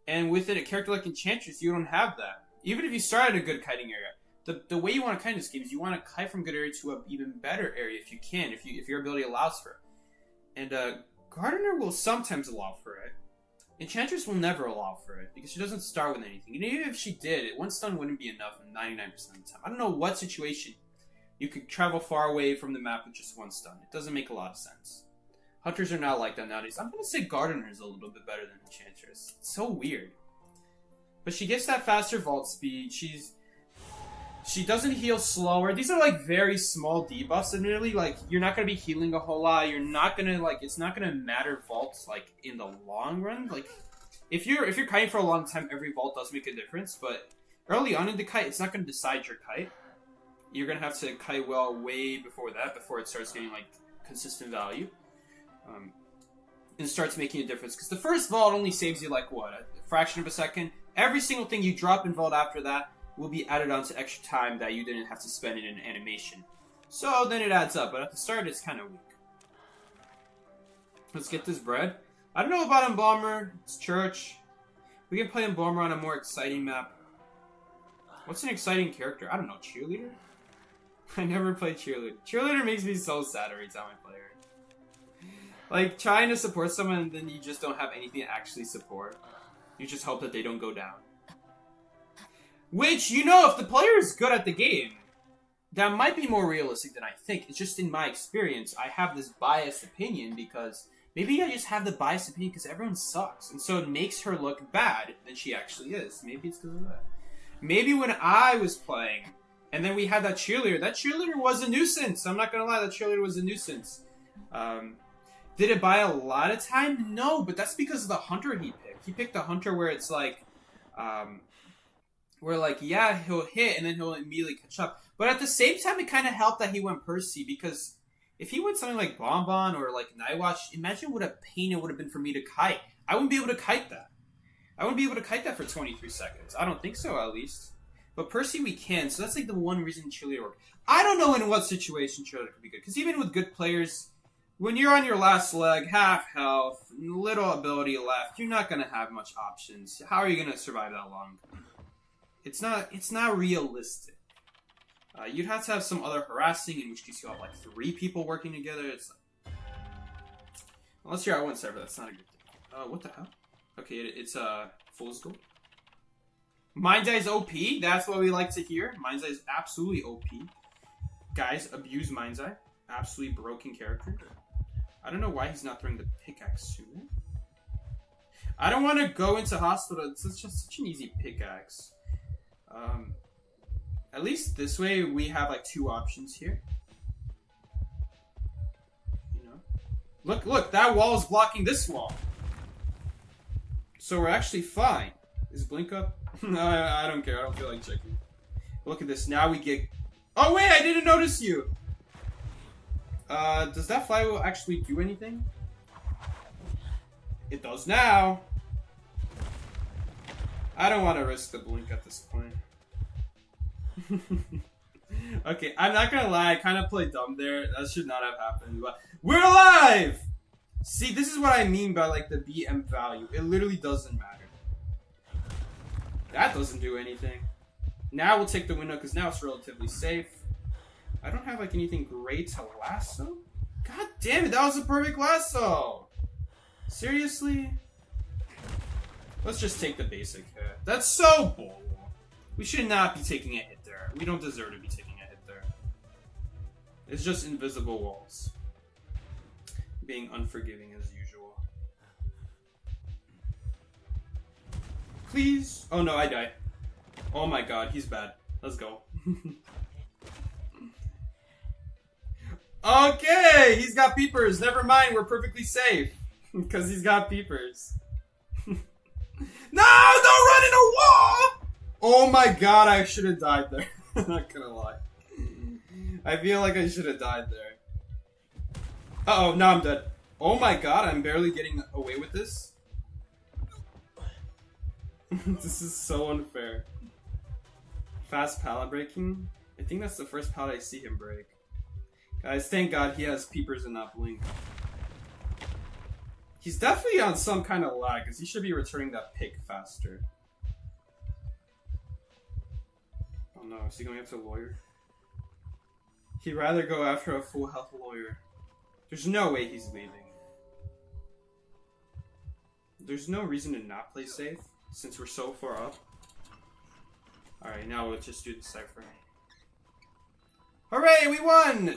And with it, a character like Enchantress, you don't have that. Even if you start at a good kiting area, the way you want to kite in this game is you want to kite from good area to an even better area if you can, if your ability allows for it. And Gardener will sometimes allow for it, Enchantress will never allow for it because she doesn't start with anything. And even if she did, one stun wouldn't be enough 99% of the time. I don't know what situation you could travel far away from the map with just one stun. It doesn't make a lot of sense. Hunters are not like that nowadays. I'm going to say Gardener is a little bit better than Enchantress. It's so weird. But she gets that faster vault speed. She doesn't heal slower. These are like very small debuffs, and really like you're not gonna be healing a whole lot. You're not gonna like it's not gonna matter vaults like in the long run. Like if you're kiting for a long time, every vault does make a difference. But early on in the kite, it's not gonna decide your kite. You're gonna have to kite well way before that, before it starts getting like consistent value, and it starts making a difference. Because the first vault only saves you like what, a fraction of a second. Every single thing you drop in vault after that will be added on to extra time that you didn't have to spend in an animation. So then it adds up, but at the start it's kind of weak. Let's get this bread. I don't know about Embalmer. It's church. We can play Embalmer on a more exciting map. What's an exciting character? I don't know. Cheerleader? I never played Cheerleader. Cheerleader makes me so sad every time I play her. Like, trying to support someone and then you just don't have anything to actually support. You just hope that they don't go down. Which, you know, if the player is good at the game, that might be more realistic than I think. It's just in my experience, I have this biased opinion because maybe I just have the biased opinion because everyone sucks. And so it makes her look bad than she actually is. Maybe it's because of that. Maybe when I was playing, and then we had that cheerleader was a nuisance. I'm not going to lie, that cheerleader was a nuisance. Did it buy a lot of time? No, but that's because of the hunter he picked. He picked a hunter where it's like... where like, yeah, he'll hit and then he'll immediately catch up. But at the same time, it kind of helped that he went Percy, because if he went something like Bonbon or like Nightwatch, imagine what a pain it would have been for me to kite. I wouldn't be able to kite that. I wouldn't be able to kite that for 23 seconds. I don't think so, at least. But Percy we can, so that's like the one reason Cheerleader worked. I don't know in what situation Cheerleader could be good, because even with good players, when you're on your last leg, half health, little ability left, you're not going to have much options. How are you going to survive that long? It's not realistic. You'd have to have some other harassing, in which case you have like 3 people working together. It's like, unless you're at one server, that's not a good thing. What the hell? Okay, it's Fool's Gold. Mind's Eye's OP. That's what we like to hear. Mind's Eye is absolutely OP. Guys, abuse Mind's Eye. Absolutely broken character. I don't know why he's not throwing the pickaxe sooner. I don't want to go into hospital. It's just such an easy pickaxe. At least this way we have like 2 options here. You know, look, that wall is blocking this wall, so we're actually fine. Is Blink up? No, I don't care. I don't feel like checking. Look at this. Now we get. Oh wait, I didn't notice you. Does that flywheel actually do anything? It does now. I don't want to risk the blink at this point. Okay, I'm not gonna lie, I kind of played dumb there. That should not have happened, but we're alive! See, this is what I mean by like the BM value. It literally doesn't matter. That doesn't do anything. Now we'll take the window because now it's relatively safe. I don't have like anything great to lasso. God damn it, that was a perfect lasso! Seriously? Let's just take the basic hit. That's so bold. We should not be taking a hit there. We don't deserve to be taking a hit there. It's just invisible walls. Being unforgiving as usual. Please? Oh no, I die. Oh my god, he's bad. Let's go. Okay, he's got peepers. Never mind, we're perfectly safe. Because he's got peepers. No, don't run in a wall! Oh my god, I should have died there. I'm not gonna lie. I feel like I should have died there. Uh-oh, now I'm dead. Oh my god, I'm barely getting away with this. This is so unfair. Fast pallet breaking? I think that's the first pallet I see him break. Guys, thank god he has peepers and not blink. He's definitely on some kind of lag, because he should be returning that pick faster. Oh no, is he going after a lawyer? He'd rather go after a full health lawyer. There's no way he's leaving. there's no reason to not play safe since we're so far up. Alright, now let's just do the cipher. Hooray, we won!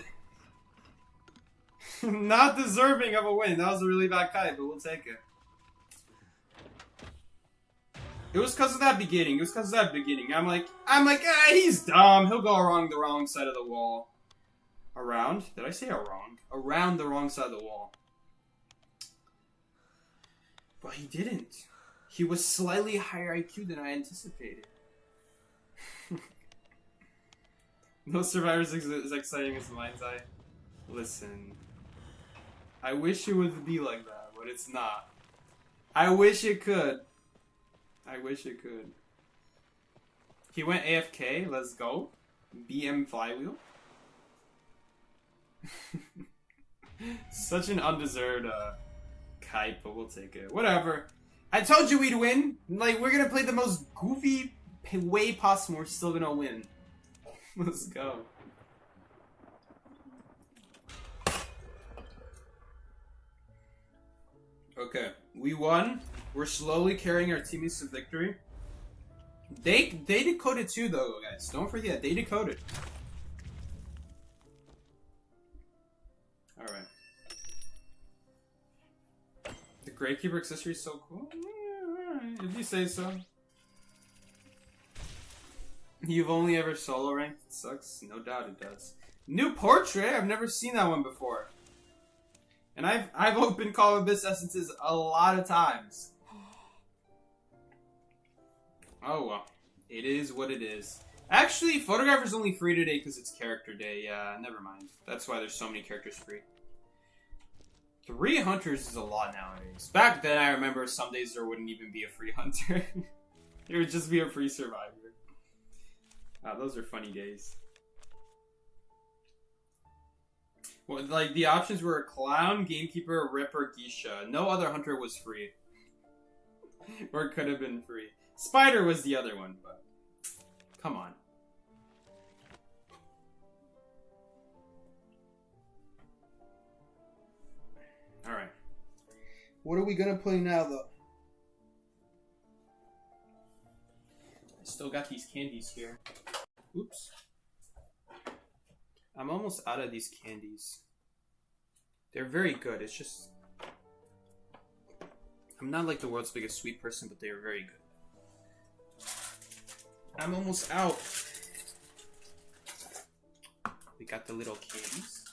Not deserving of a win. That was a really bad kite, but we'll take it. It was because of that beginning. I'm like, he's dumb. He'll go along the wrong side of the wall. Around? Did I say wrong? Around the wrong side of the wall. But he didn't. He was slightly higher IQ than I anticipated. No survivors as exciting as Mind's Eye. Listen. I wish it would be like that, but it's not. I wish it could. I wish it could. He went AFK. Let's go. BM flywheel. Such an undeserved kite, but we'll take it. Whatever. I told you we'd win. Like, we're gonna play the most goofy way possible. We're still gonna win. Let's go. Okay, we won. We're slowly carrying our teammates to victory. They decoded too, though, guys. Don't forget, they decoded. All right. The Gamekeeper accessory is so cool. If you say so. You've only ever solo ranked? It sucks. No doubt it does. New portrait? I've never seen that one before. And I've opened Call of Abyss Essences a lot of times. Oh well. It is what it is. Actually, Photographer's only free today because it's character day. Yeah, never mind. That's why there's so many characters free. 3 hunters is a lot nowadays. Back then, I remember some days there wouldn't even be a free hunter. It would just be a free survivor. Those are funny days. Well, like, the options were Clown, Gamekeeper, Ripper, Geisha. No other hunter was free. Or could have been free. Spider was the other one, but... Come on. Alright. What are we gonna play now, though? I still got these candies here. Oops. I'm almost out of these candies. They're very good. It's just... I'm not like the world's biggest sweet person, but they are very good. I'm almost out. We got the little candies.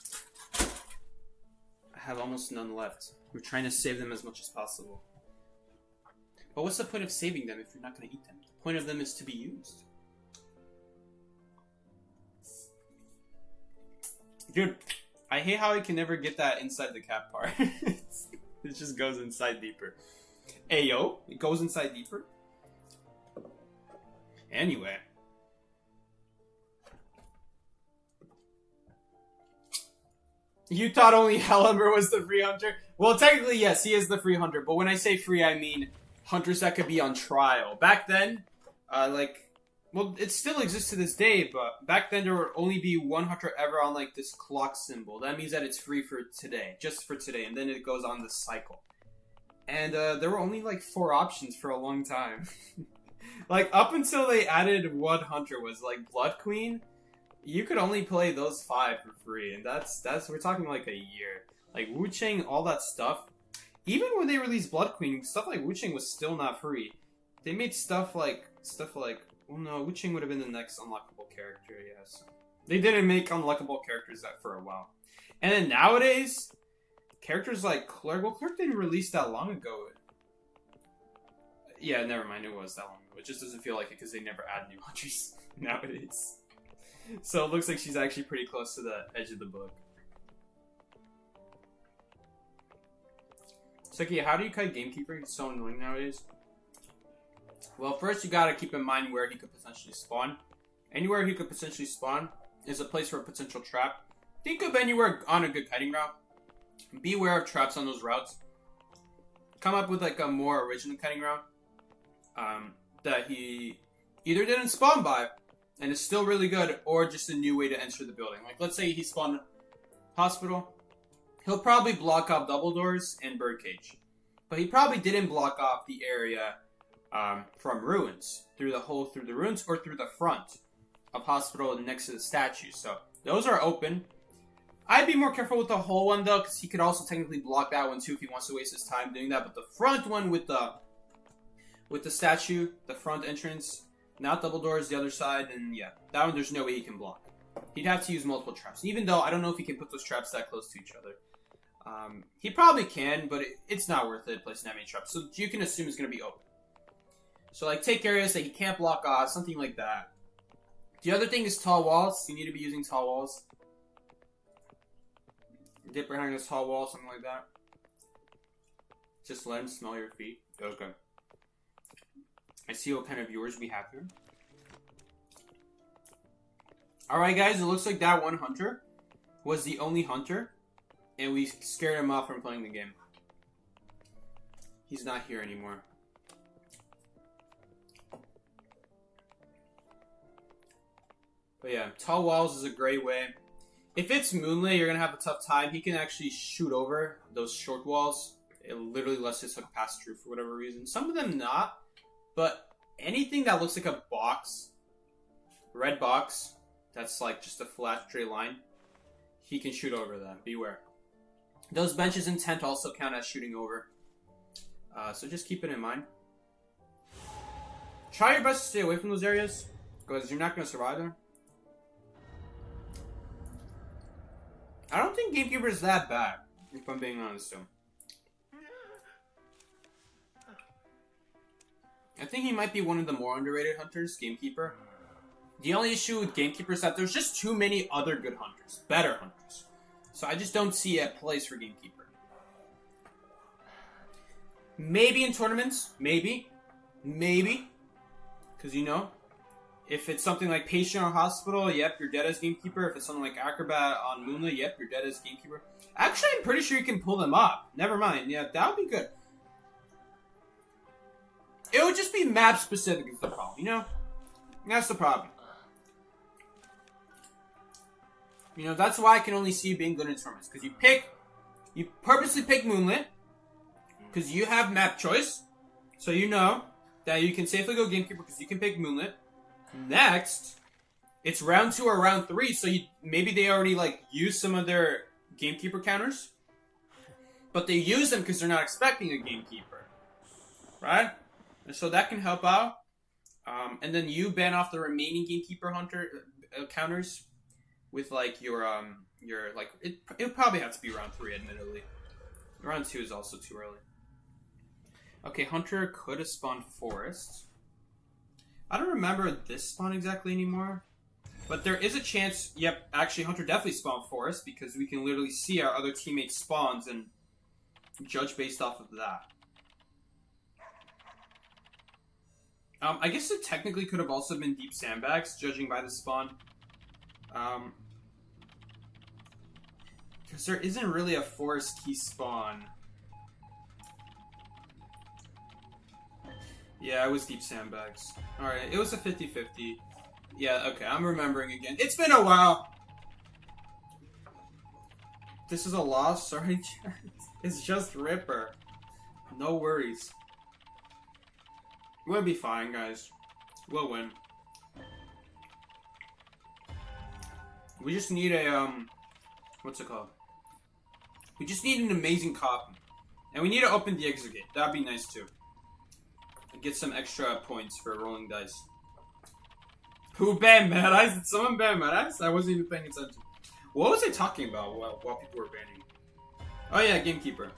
I have almost none left. We're trying to save them as much as possible. But what's the point of saving them if you're not going to eat them? The point of them is to be used. Dude, I hate how I can never get that inside the cap part. It just goes inside deeper. Ayo, it goes inside deeper. Anyway. You thought only Embalmer was the free hunter? Well, technically, yes, he is the free hunter. But when I say free, I mean hunters that could be on trial. Back then, well, it still exists to this day, but back then there would only be one hunter ever on, like, this clock symbol. That means that it's free for today, just for today, and then it goes on the cycle. And there were only, like, 4 options for a long time. Like, up until they added what hunter was, like, Blood Queen, you could only play those 5 for free, and that's we're talking, like, a year. Like, Wu Chang, all that stuff. Even when they released Blood Queen, stuff like Wu Chang was still not free. They made stuff like, well, no, Wu Chang would have been the next unlockable character, yes. They didn't make unlockable characters that for a while. And then nowadays, characters like Clerk, well, Clerk didn't release that long ago. Yeah, never mind, it was that long ago. It just doesn't feel like it because they never add new hunters nowadays. So it looks like she's actually pretty close to the edge of the book. Suki, how do you kite Gamekeeper? It's so annoying nowadays. Well, first you gotta keep in mind where he could potentially spawn. Anywhere he could potentially spawn is a place for a potential trap. Think of anywhere on a good kiting route. Be aware of traps on those routes. Come up with like a more original kiting route that he either didn't spawn by and is still really good, or just a new way to enter the building. Like, let's say he spawned hospital. He'll probably block up double doors and birdcage. But he probably didn't block off the area from ruins. Through the ruins or through the front of hospital next to the statue. So those are open. I'd be more careful with the whole one though, because he could also technically block that one too if he wants to waste his time doing that. But the front one with the statue, the front entrance, not double doors, the other side, and yeah, that one there's no way he can block. He'd have to use multiple traps. Even though I don't know if he can put those traps that close to each other. He probably can, but it's not worth it placing that many traps. So you can assume it's going to be open. So like take areas that he can't block off, something like that. The other thing is tall walls. You need to be using tall walls. Dip behind this tall wall, something like that. Just let him smell your feet. Okay. I see what kind of viewers we have here. Alright guys, it looks like that one hunter was the only hunter. And we scared him off from playing the game. He's not here anymore. But yeah, tall walls is a great way. If it's moonlit, you're going to have a tough time. He can actually shoot over those short walls. It literally lets his hook pass through for whatever reason. Some of them not. But anything that looks like a box, red box, that's like just a flat straight line, he can shoot over that. Beware. Those benches and tent also count as shooting over. So just keep it in mind. Try your best to stay away from those areas, because you're not going to survive there. I don't think Gamekeeper is that bad, if I'm being honest though. I think he might be one of the more underrated hunters, Gamekeeper. The only issue with Gamekeeper is that there's just too many other good hunters, better hunters. So I just don't see a place for Gamekeeper. Maybe in tournaments. Maybe. Because, you know, if it's something like Patient or Hospital, yep, you're dead as Gamekeeper. If it's something like Acrobat on Moonlit, yep, you're dead as Gamekeeper. Actually, I'm pretty sure you can pull them up. Never mind. Yeah, that would be good. It would just be map specific is the problem, you know? That's the problem. You know, that's why I can only see you being good in tournaments. Because you purposely pick Moonlit. Because you have map choice. So you know that you can safely go Gamekeeper because you can pick Moonlit. Next, it's round 2 or round 3. So maybe they already like used some of their Gamekeeper counters. But they use them because they're not expecting a Gamekeeper. Right? And so that can help out. And then you ban off the remaining Gamekeeper Hunter counters. With like your like it'll probably have to be round 3, admittedly. Round 2 is also too early. Okay, Hunter could have spawned Forest. I don't remember this spawn exactly anymore. But there is a chance, yep, actually Hunter definitely spawned Forest because we can literally see our other teammates' spawns and judge based off of that. I guess it technically could have also been Deep Sandbags, judging by the spawn. Because there isn't really a forest key spawn. Yeah, it was Deep Sandbags. Alright, it was a 50-50. Yeah, okay, I'm remembering again. It's been a while! This is a loss, sorry. It's just Ripper. No worries. We'll be fine, guys. We'll win. We just need a, what's it called? We just need an amazing copy. And we need to open the exit gate. That'd be nice, too. And get some extra points for rolling dice. Who banned Mad Eyes? Did someone ban Mad Eyes? I wasn't even paying attention. What was I talking about while people were banning? Oh yeah, Gamekeeper.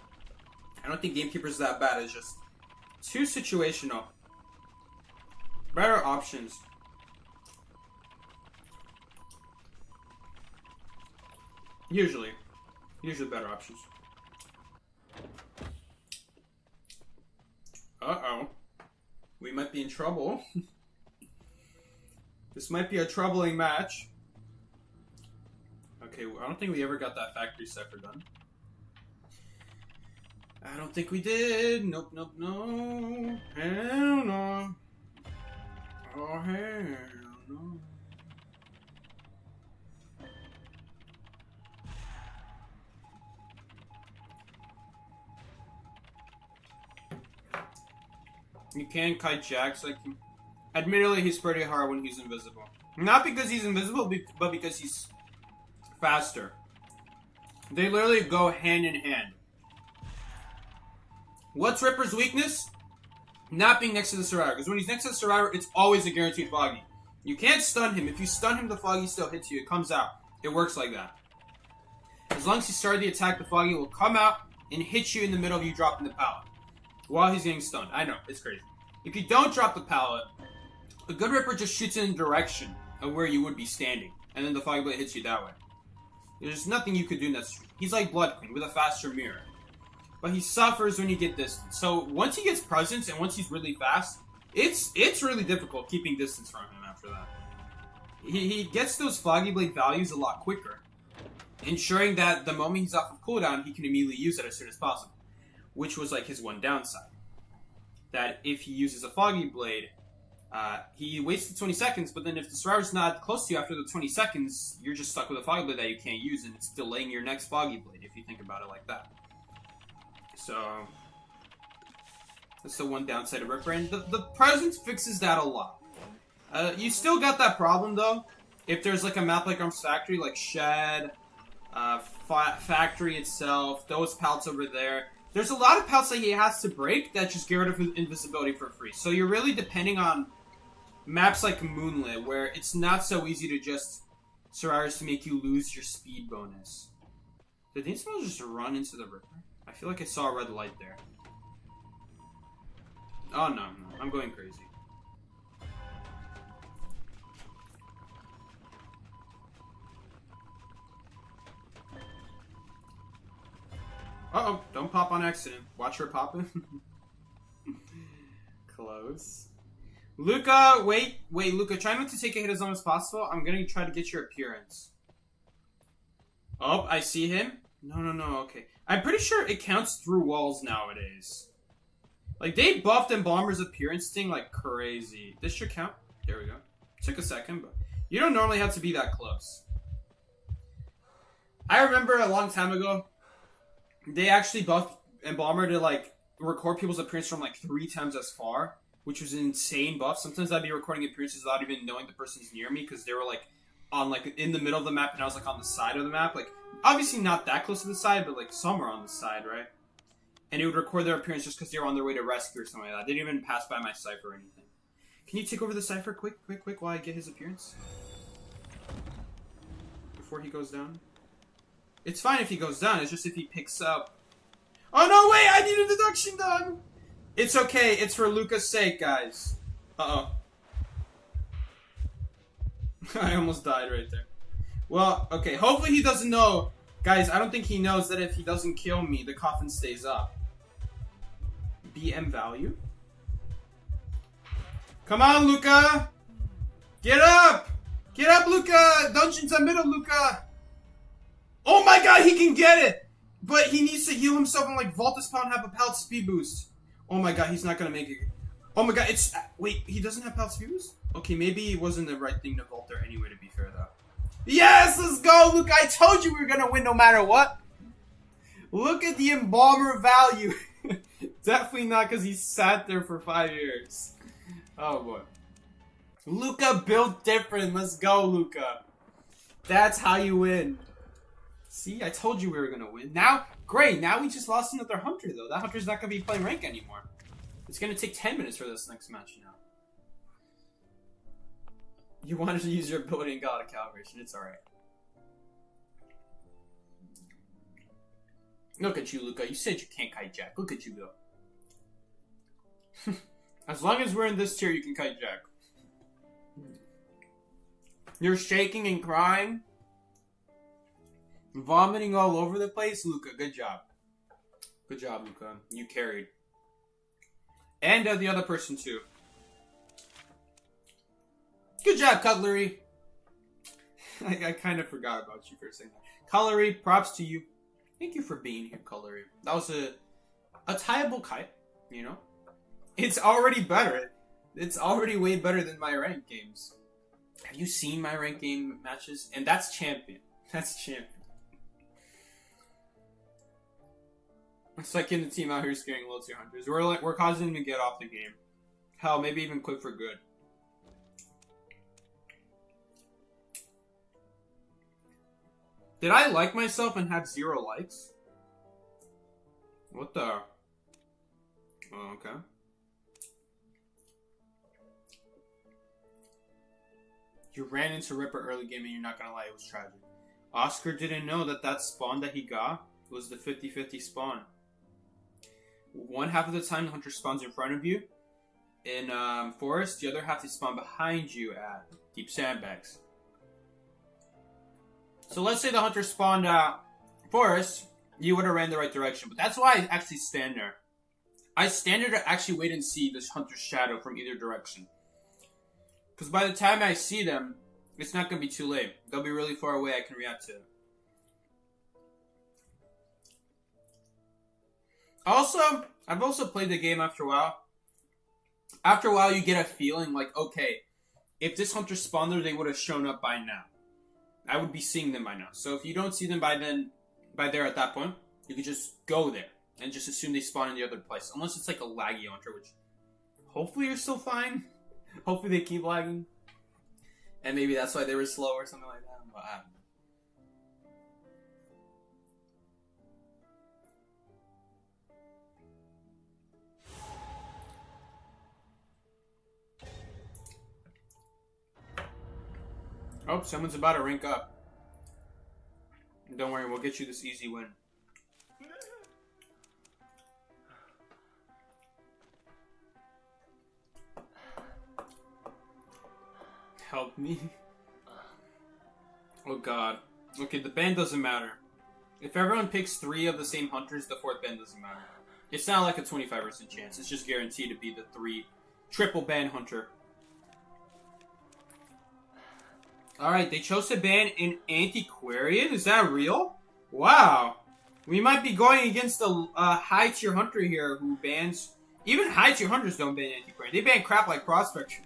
I don't think Gamekeeper's that bad. It's just too situational. Better options. Usually better options. Uh-oh. We might be in trouble. This might be a troubling match. Okay, I don't think we ever got that factory cipher done. I don't think we did. Nope, nope, no. Hell no. Oh, hell no. You can kite Jax. Like, admittedly, he's pretty hard when he's invisible. Not because he's invisible, but because he's faster. They literally go hand in hand. What's Ripper's weakness? Not being next to the survivor. Because when he's next to the survivor, it's always a guaranteed foggy. You can't stun him. If you stun him, the foggy still hits you. It comes out. It works like that. As long as you start the attack, the foggy will come out and hit you in the middle of you dropping the pallet. While he's getting stunned. I know, it's crazy. If you don't drop the pallet, a good Ripper just shoots in the direction of where you would be standing. And then the foggy blade hits you that way. There's nothing you could do in that situation. He's like Blood Queen with a faster mirror. But he suffers when you get distance. So once he gets presence and once he's really fast, it's really difficult keeping distance from him after that. He gets those Foggy Blade values a lot quicker, ensuring that the moment he's off of cooldown, he can immediately use it as soon as possible. Which was like his one downside. That if he uses a Foggy Blade, he wastes 20 seconds, but then if the survivor's not close to you after the 20 seconds, you're just stuck with a Foggy Blade that you can't use, and it's delaying your next Foggy Blade, if you think about it like that. So, that's the one downside of Ripper, and the presence fixes that a lot. You still got that problem, though, if there's like a map like Arms Factory, like Shed, Factory itself, those pallets over there. There's a lot of pallets that he has to break that just get rid of his invisibility for free. So you're really depending on maps like Moonlit, where it's not so easy to just survivors to make you lose your speed bonus. Did these people just run into the Ripper? I feel like I saw a red light there. Oh no, I'm going crazy. Uh-oh, don't pop on accident. Watch her popping. Close. Luca, wait, Luca, try not to take a hit as long as possible. I'm gonna try to get your appearance. Oh, I see him. No, okay. I'm pretty sure it counts through walls nowadays. Like, they buffed Embalmer's appearance thing like crazy. This should count. There we go. Took a second, but you don't normally have to be that close. I remember a long time ago, they actually buffed Embalmer to, like, record people's appearance from, like, 3 times as far, which was an insane buff. Sometimes I'd be recording appearances without even knowing the person's near me, because they were, like, on, like, in the middle of the map, and I was, like, on the side of the map. Like, obviously not that close to the side, but, like, somewhere on the side, right? And it would record their appearance just because they were on their way to rescue or something like that. They didn't even pass by my Cypher or anything. Can you take over the Cypher quick, while I get his appearance? Before he goes down? It's fine if he goes down, it's just if he picks up... Oh no, wait! I need a deduction done! It's okay, it's for Luca's sake, guys. Uh-oh. I almost died right there. Well, okay, hopefully he doesn't know. Guys, I don't think he knows that if he doesn't kill me, the coffin stays up. BM value? Come on, Luca! Get up! Get up, Luca! Dungeons are middle, Luca! Oh my god, he can get it! But he needs to heal himself and, like, vault the spell and have a pallet speed boost. Oh my god, he's not gonna make it. Oh my god, it's... Wait, he doesn't have pallet speed boost? Okay, maybe it wasn't the right thing to vault there anyway, to be fair, though. Yes, let's go, Luca! I told you we were gonna win no matter what! Look at the Embalmer value! Definitely not because he sat there for 5 years. Oh boy. Luca built different. Let's go, Luca. That's how you win. See, I told you we were going to win. Now, great. Now we just lost another Hunter, though. That Hunter's not going to be playing rank anymore. It's going to take 10 minutes for this next match now. You wanted to use your ability and got a calibration. It's alright. Look at you, Luca. You said you can't kite Jack. Look at you go. As long as we're in this tier, you can kite Jack. You're shaking and crying. Vomiting all over the place. Luca, good job. Good job, Luca. You carried. And the other person, too. Good job, Cutlery. I kind of forgot about you for a second. Cutlery, props to you. Thank you for being here, Cutlery. That was a tieable kite, you know? It's already better. It's already way better than my ranked games. Have you seen my ranked game matches? And that's champion. That's champion. It's like in the team out here scaring low tier hunters. We're causing them to get off the game. Hell, maybe even quit for good. Did I like myself and have 0 likes? What the? Oh, okay. You ran into Ripper early game and you're not gonna lie, it was tragic. Oscar didn't know that that spawn that he got was the 50-50 spawn. One half of the time the hunter spawns in front of you in forest, the other half they spawn behind you at deep sandbags. So let's say the hunter spawned forest, you would have ran the right direction, but that's why I actually stand there. I stand there to actually wait and see this hunter's shadow from either direction. Because by the time I see them, it's not going to be too late. They'll be really far away, I can react to it. Also, I've also played the game after a while. After a while, you get a feeling like, okay, if this hunter spawned there, they would have shown up by now. I would be seeing them by now. So if you don't see them by there at that point, you can just go there and just assume they spawn in the other place. Unless it's like a laggy hunter, which hopefully you're still fine. Hopefully they keep lagging. And maybe that's why they were slow or something like that. But I don't know. Oh, someone's about to rank up. Don't worry, we'll get you this easy win. Help me. Oh god. Okay, the ban doesn't matter. If everyone picks 3 of the same hunters, the 4th ban doesn't matter. It's not like a 25% chance. It's just guaranteed to be the 3 triple ban hunter. Alright, they chose to ban an antiquarian? Is that real? Wow. We might be going against a high tier hunter here who bans... Even high tier hunters don't ban antiquarian. They ban crap like prospector.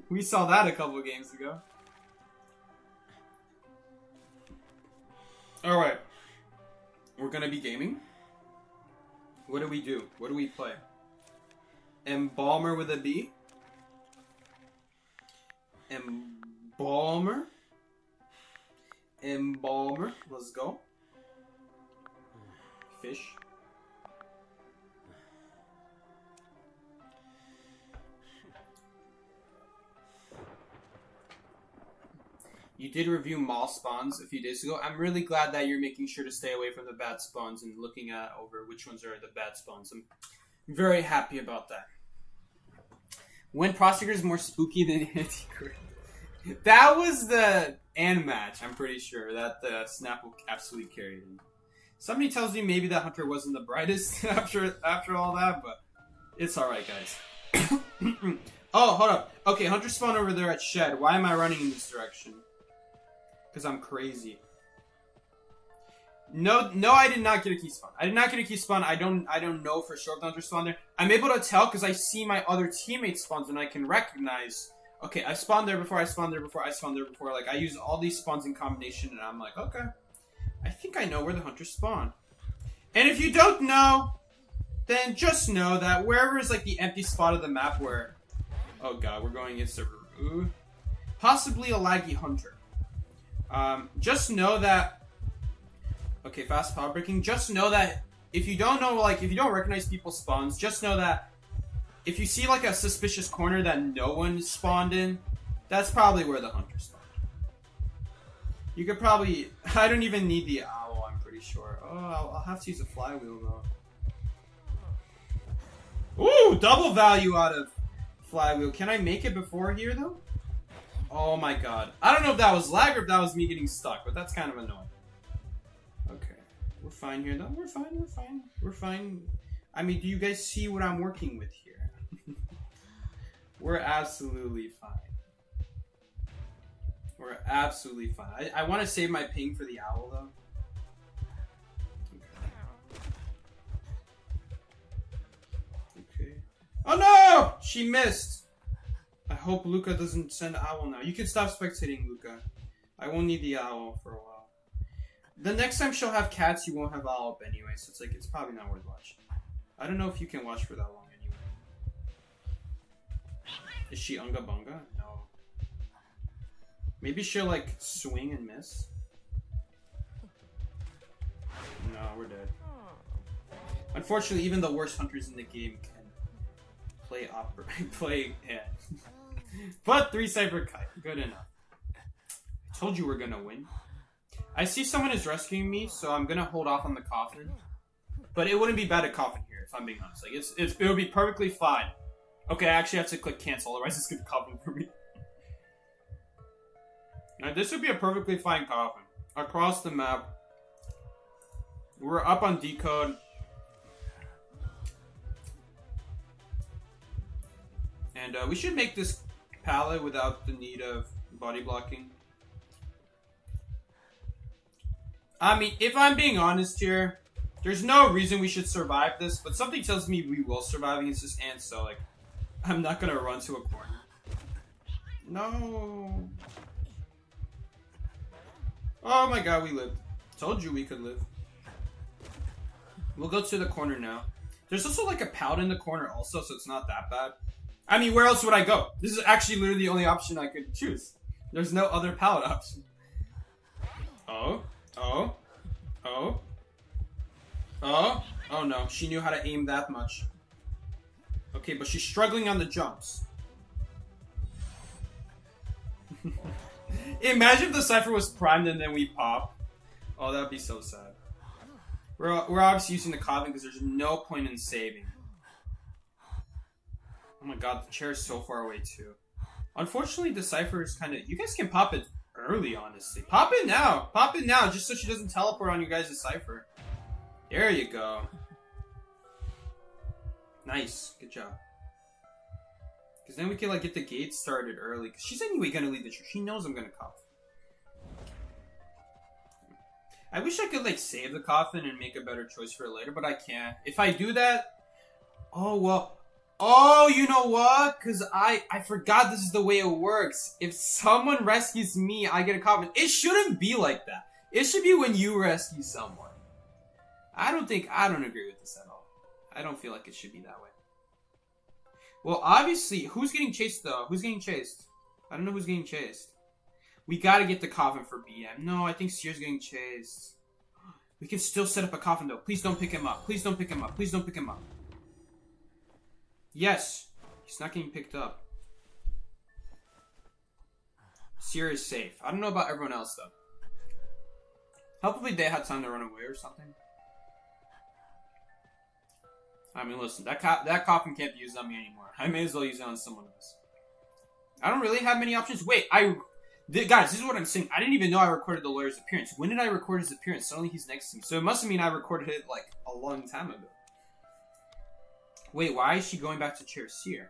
We saw that a couple of games ago. Alright. We're gonna be gaming. What do we do? What do we play? Embalmer with a B? Embalmer? Embalmer. Let's go. Fish. You did review mall spawns a few days ago. I'm really glad that you're making sure to stay away from the bad spawns and looking at over which ones are the bad spawns. I'm very happy about that. When Prosecutor is more spooky than Anti-Crit. That was the Ann match, I'm pretty sure. That the Snap will absolutely carry him. Somebody tells me maybe that Hunter wasn't the brightest after all that, but it's alright, guys. Oh, hold up. Okay, Hunter spawned over there at Shed. Why am I running in this direction? Because I'm crazy. No, I did not get a key spawn. I did not get a key spawn. I don't know for sure if the Hunter spawned there. I'm able to tell because I see my other teammates spawns and I can recognize. Okay, I spawned there before. I spawned there before. I spawned there before. Like I use all these spawns in combination, and I'm like, okay, I think I know where the Hunter spawned. And if you don't know, then just know that wherever is like the empty spot of the map where, oh god, we're going against a possibly a laggy Hunter. Just know that, okay, fast power breaking, just know that if you don't know, like, if you don't recognize people's spawns, just know that if you see, like, a suspicious corner that no one spawned in, that's probably where the Hunter spawned. You could probably, I don't even need the owl, I'm pretty sure. Oh, I'll have to use a flywheel, though. Ooh, double value out of flywheel. Can I make it before here, though? Oh my god. I don't know if that was lag or if that was me getting stuck, but that's kind of annoying. Okay. We're fine here, though. We're fine, we're fine. We're fine. I mean, do you guys see what I'm working with here? We're absolutely fine. We're absolutely fine. I want to save my ping for the owl, though. Okay. Oh no! She missed! I hope Luca doesn't send owl now. You can stop spectating, Luca. I won't need the owl for a while. The next time she'll have cats, you won't have owl up anyway, so it's like, it's probably not worth watching. I don't know if you can watch for that long Is she Unga Bunga? No. Maybe she'll like swing and miss. No, we're dead. Unfortunately, even the worst hunters in the game can play But 3 Cyber Kite, good enough. I told you we're gonna win. I see someone is rescuing me, so I'm gonna hold off on the coffin. But it wouldn't be bad to coffin here, if I'm being honest. Like it would be perfectly fine. Okay, I actually have to click cancel, otherwise it's gonna coffin for me. Now this would be a perfectly fine coffin. Across the map. We're up on decode. And we should make this pallet without the need of body blocking. I mean, if I'm being honest here, there's no reason we should survive this, but something tells me we will survive against this ant, so like, I'm not gonna run to a corner. No. Oh my god, we lived. Told you we could live. We'll go to the corner now. There's also like a pallet in the corner also, so it's not that bad. I mean, where else would I go? This is actually literally the only option I could choose. There's no other pallet option. Oh. Oh. Oh. Oh. Oh no, she knew how to aim that much. Okay, but she's struggling on the jumps. Imagine if the Cypher was primed and then we pop. Oh, that'd be so sad. We're obviously using the coffin because there's no point in saving. Oh my god, the chair is so far away too. Unfortunately, the Cypher is kind of... You guys can pop it early, honestly. Pop it now! Pop it now, just so she doesn't teleport on you guys' Cypher. There you go. Nice. Good job. Because then we can, like, get the gate started early. Because she's anyway going to lead the tree. She knows I'm going to cough. I wish I could, like, save the coffin and make a better choice for it later, but I can't. If I do that... Oh, well... Oh, you know what? Because I forgot this is the way it works. If someone rescues me, I get a coffin. It shouldn't be like that. It should be when you rescue someone. I don't agree with this at all. I don't feel like it should be that way. Well, obviously, who's getting chased, though? Who's getting chased? I don't know who's getting chased. We gotta get the coffin for BM. No, I think Sear's getting chased. We can still set up a coffin, though. Please don't pick him up. Please don't pick him up. Please don't pick him up. Yes! He's not getting picked up. Sear is safe. I don't know about everyone else, though. Hopefully they had time to run away or something. I mean, listen, that coffin can't be used on me anymore. I may as well use it on someone else. I don't really have many options. Wait, guys, this is what I'm saying. I didn't even know I recorded the lawyer's appearance. When did I record his appearance? Suddenly he's next to me. So it must mean I recorded it, like, a long time ago. Wait, why is she going back to chair Sear?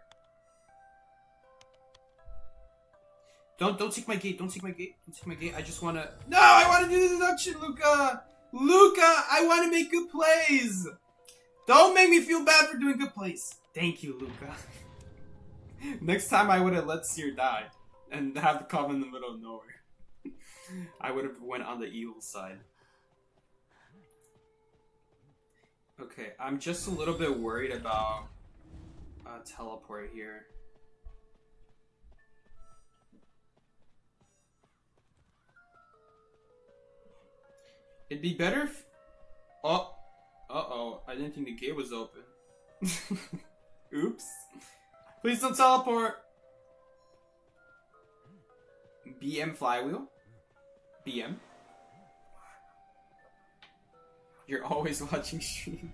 Don't take my gate. Don't take my gate. Don't take my gate. I just want to... No, I want to do the deduction, Luca! Luca, I want to make good plays! Don't make me feel bad for doing good plays. Thank you, Luca. Next time I would have let Sear die and have the coffin in the middle of nowhere. I would have went on the evil side. Okay, I'm just a little bit worried about teleport here. It'd be better if... Oh. Uh-oh. I didn't think the gate was open. Oops. Please don't teleport. BM flywheel. BM. You're always watching stream.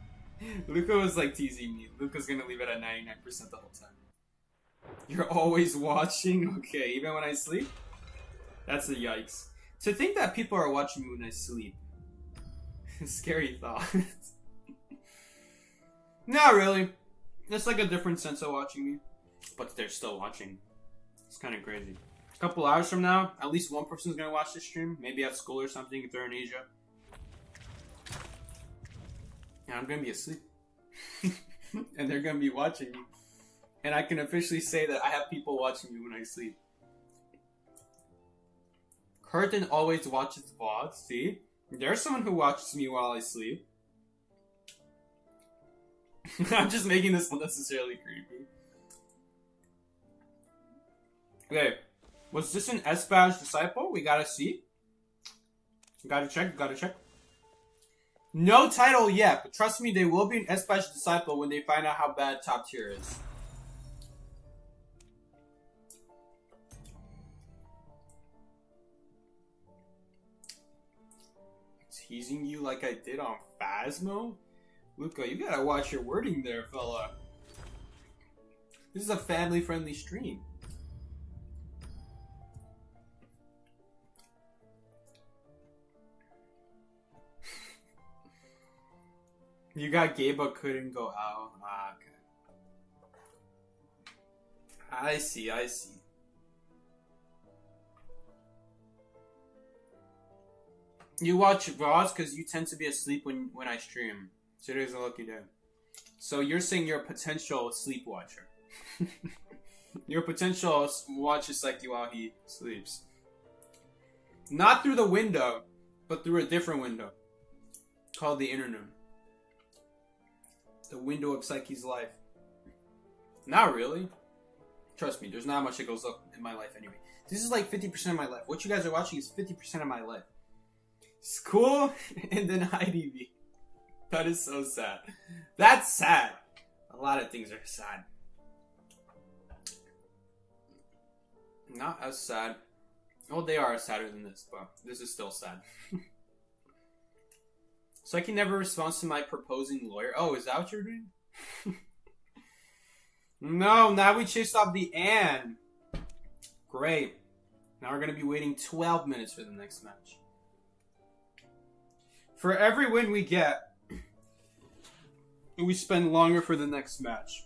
Luca was like teasing me. Luca's gonna leave it at 99% the whole time. You're always watching? Okay, even when I sleep? That's a yikes. To think that people are watching me when I sleep. Scary thought. Not really. It's like a different sense of watching me. But they're still watching. It's kind of crazy. A couple hours from now, at least one person's gonna watch this stream. Maybe at school or something if they're in Asia. And I'm gonna be asleep. And they're gonna be watching me. And I can officially say that I have people watching me when I sleep. Curtin always watches VODs, see? There's someone who watches me while I sleep. I'm just making this unnecessarily creepy. Okay. Was this an S-Badge Disciple? We gotta see. Gotta check. No title yet, but trust me, they will be an S-Badge Disciple when they find out how bad top tier is. Teasing you like I did on Phasmo? Luca, you gotta watch your wording there, fella. This is a family-friendly stream. You got gay but couldn't go out. Ah, okay. I see. You watch Raws because you tend to be asleep when I stream. Today's a lucky day. So you're saying you're a potential sleep watcher. Your potential watches Psyche while he sleeps. Not through the window, but through a different window. Called the internet. The window of Psyche's life. Not really. Trust me, there's not much that goes up in my life anyway. This is like 50% of my life. What you guys are watching is 50% of my life. School and then IDV. That is so sad. That's sad. A lot of things are sad. Not as sad. Well, they are sadder than this, but this is still sad. Psyche never responds to my proposing lawyer. Oh, is that what you're doing? No, now we chased off the Anne. Great. Now we're going to be waiting 12 minutes for the next match. For every win we get, we spend longer for the next match.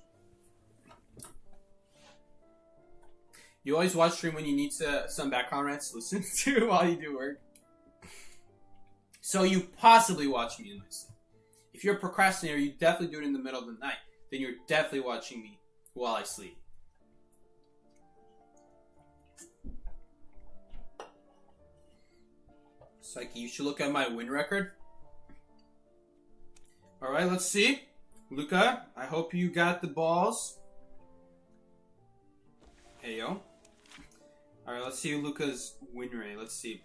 You always watch stream when you need some background rants to listen to while you do work. So you possibly watch me in my sleep. If you're a procrastinator, you definitely do it in the middle of the night. Then you're definitely watching me while I sleep. Psyche, you should look at my win record. Alright, let's see. Luca, I hope you got the balls. Hey, yo. Alright, let's see Luca's win rate. Let's see.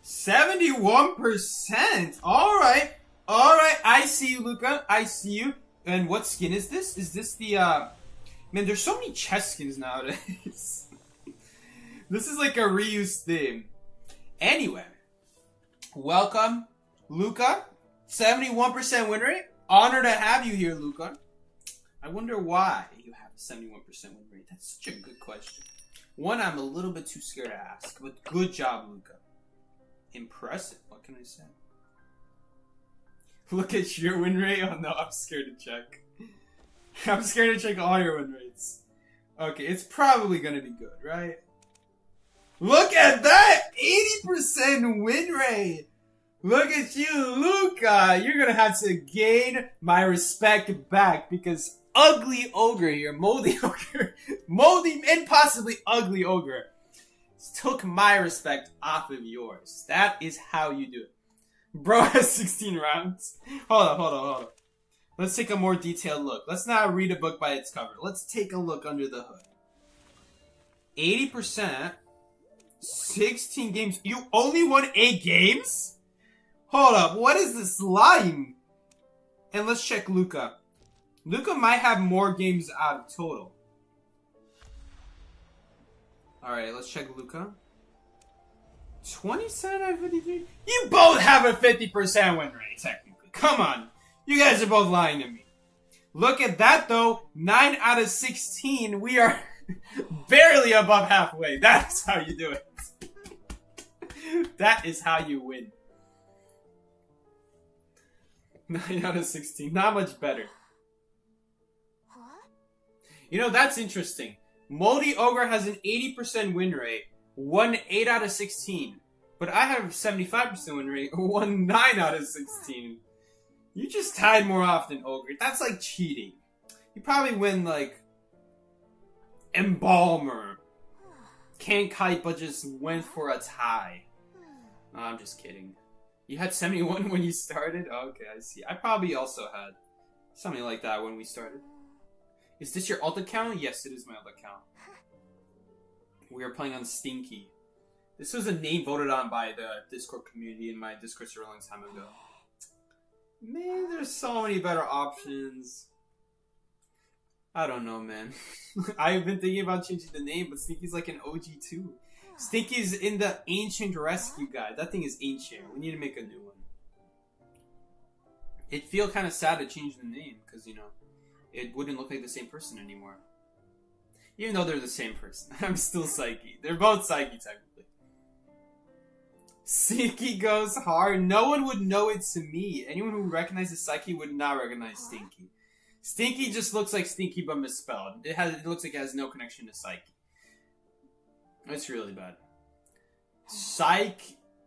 71%! Alright. Alright, I see you, Luca. I see you. And what skin is this? Is this the, Man, there's so many chest skins nowadays. This is like a reused theme. Anyway. Welcome, Luca. 71% win rate. Honor to have you here, Luca. I wonder why you have a 71% win rate. That's such a good question. One, I'm a little bit too scared to ask, but good job, Luca. Impressive. What can I say? Look at your win rate. Oh no, I'm scared to check. I'm scared to check all your win rates. Okay, it's probably gonna be good, right? Look at that! 80% win rate! Look at you, Luca! You're gonna have to gain my respect back because ugly ogre here, moldy ogre, moldy and possibly ugly ogre took my respect off of yours. That is how you do it. Bro has 16 rounds. Hold up. Let's take a more detailed look. Let's not read a book by its cover. Let's take a look under the hood. 80%, 16 games. You only won 8 games? Hold up, what is this lying? And let's check Luca. Luca might have more games out of total. Alright, let's check Luca. 27 out of 53? You both have a 50% win rate, technically. Come on. You guys are both lying to me. Look at that, though. 9 out of 16. We are barely above halfway. That's how you do it. That is how you win. 9 out of 16. Not much better. You know, that's interesting. Moldy Ogre has an 80% win rate. Won 8 out of 16. But I have a 75% win rate. Won 9 out of 16. You just tied more often, Ogre. That's like cheating. You probably win like Embalmer. Can't kite but just went for a tie. No, I'm just kidding. You had 71 when you started? Okay, I see. I probably also had something like that when we started. Is this your alt account? Yes, it is my alt account. We are playing on Stinky. This was a name voted on by the Discord community in my Discord server a long time ago. Man, there's so many better options. I don't know, man. I've been thinking about changing the name, but Stinky's like an OG too. Stinky's in the Ancient Rescue Guide. That thing is ancient. We need to make a new one. It'd feel kind of sad to change the name, because, you know, it wouldn't look like the same person anymore. Even though they're the same person. I'm still Psyche. They're both Psyche, technically. Stinky goes hard. No one would know it to me. Anyone who recognizes Psyche would not recognize Stinky. Stinky just looks like Stinky but misspelled. It looks like it has no connection to Psyche. It's really bad. Psych.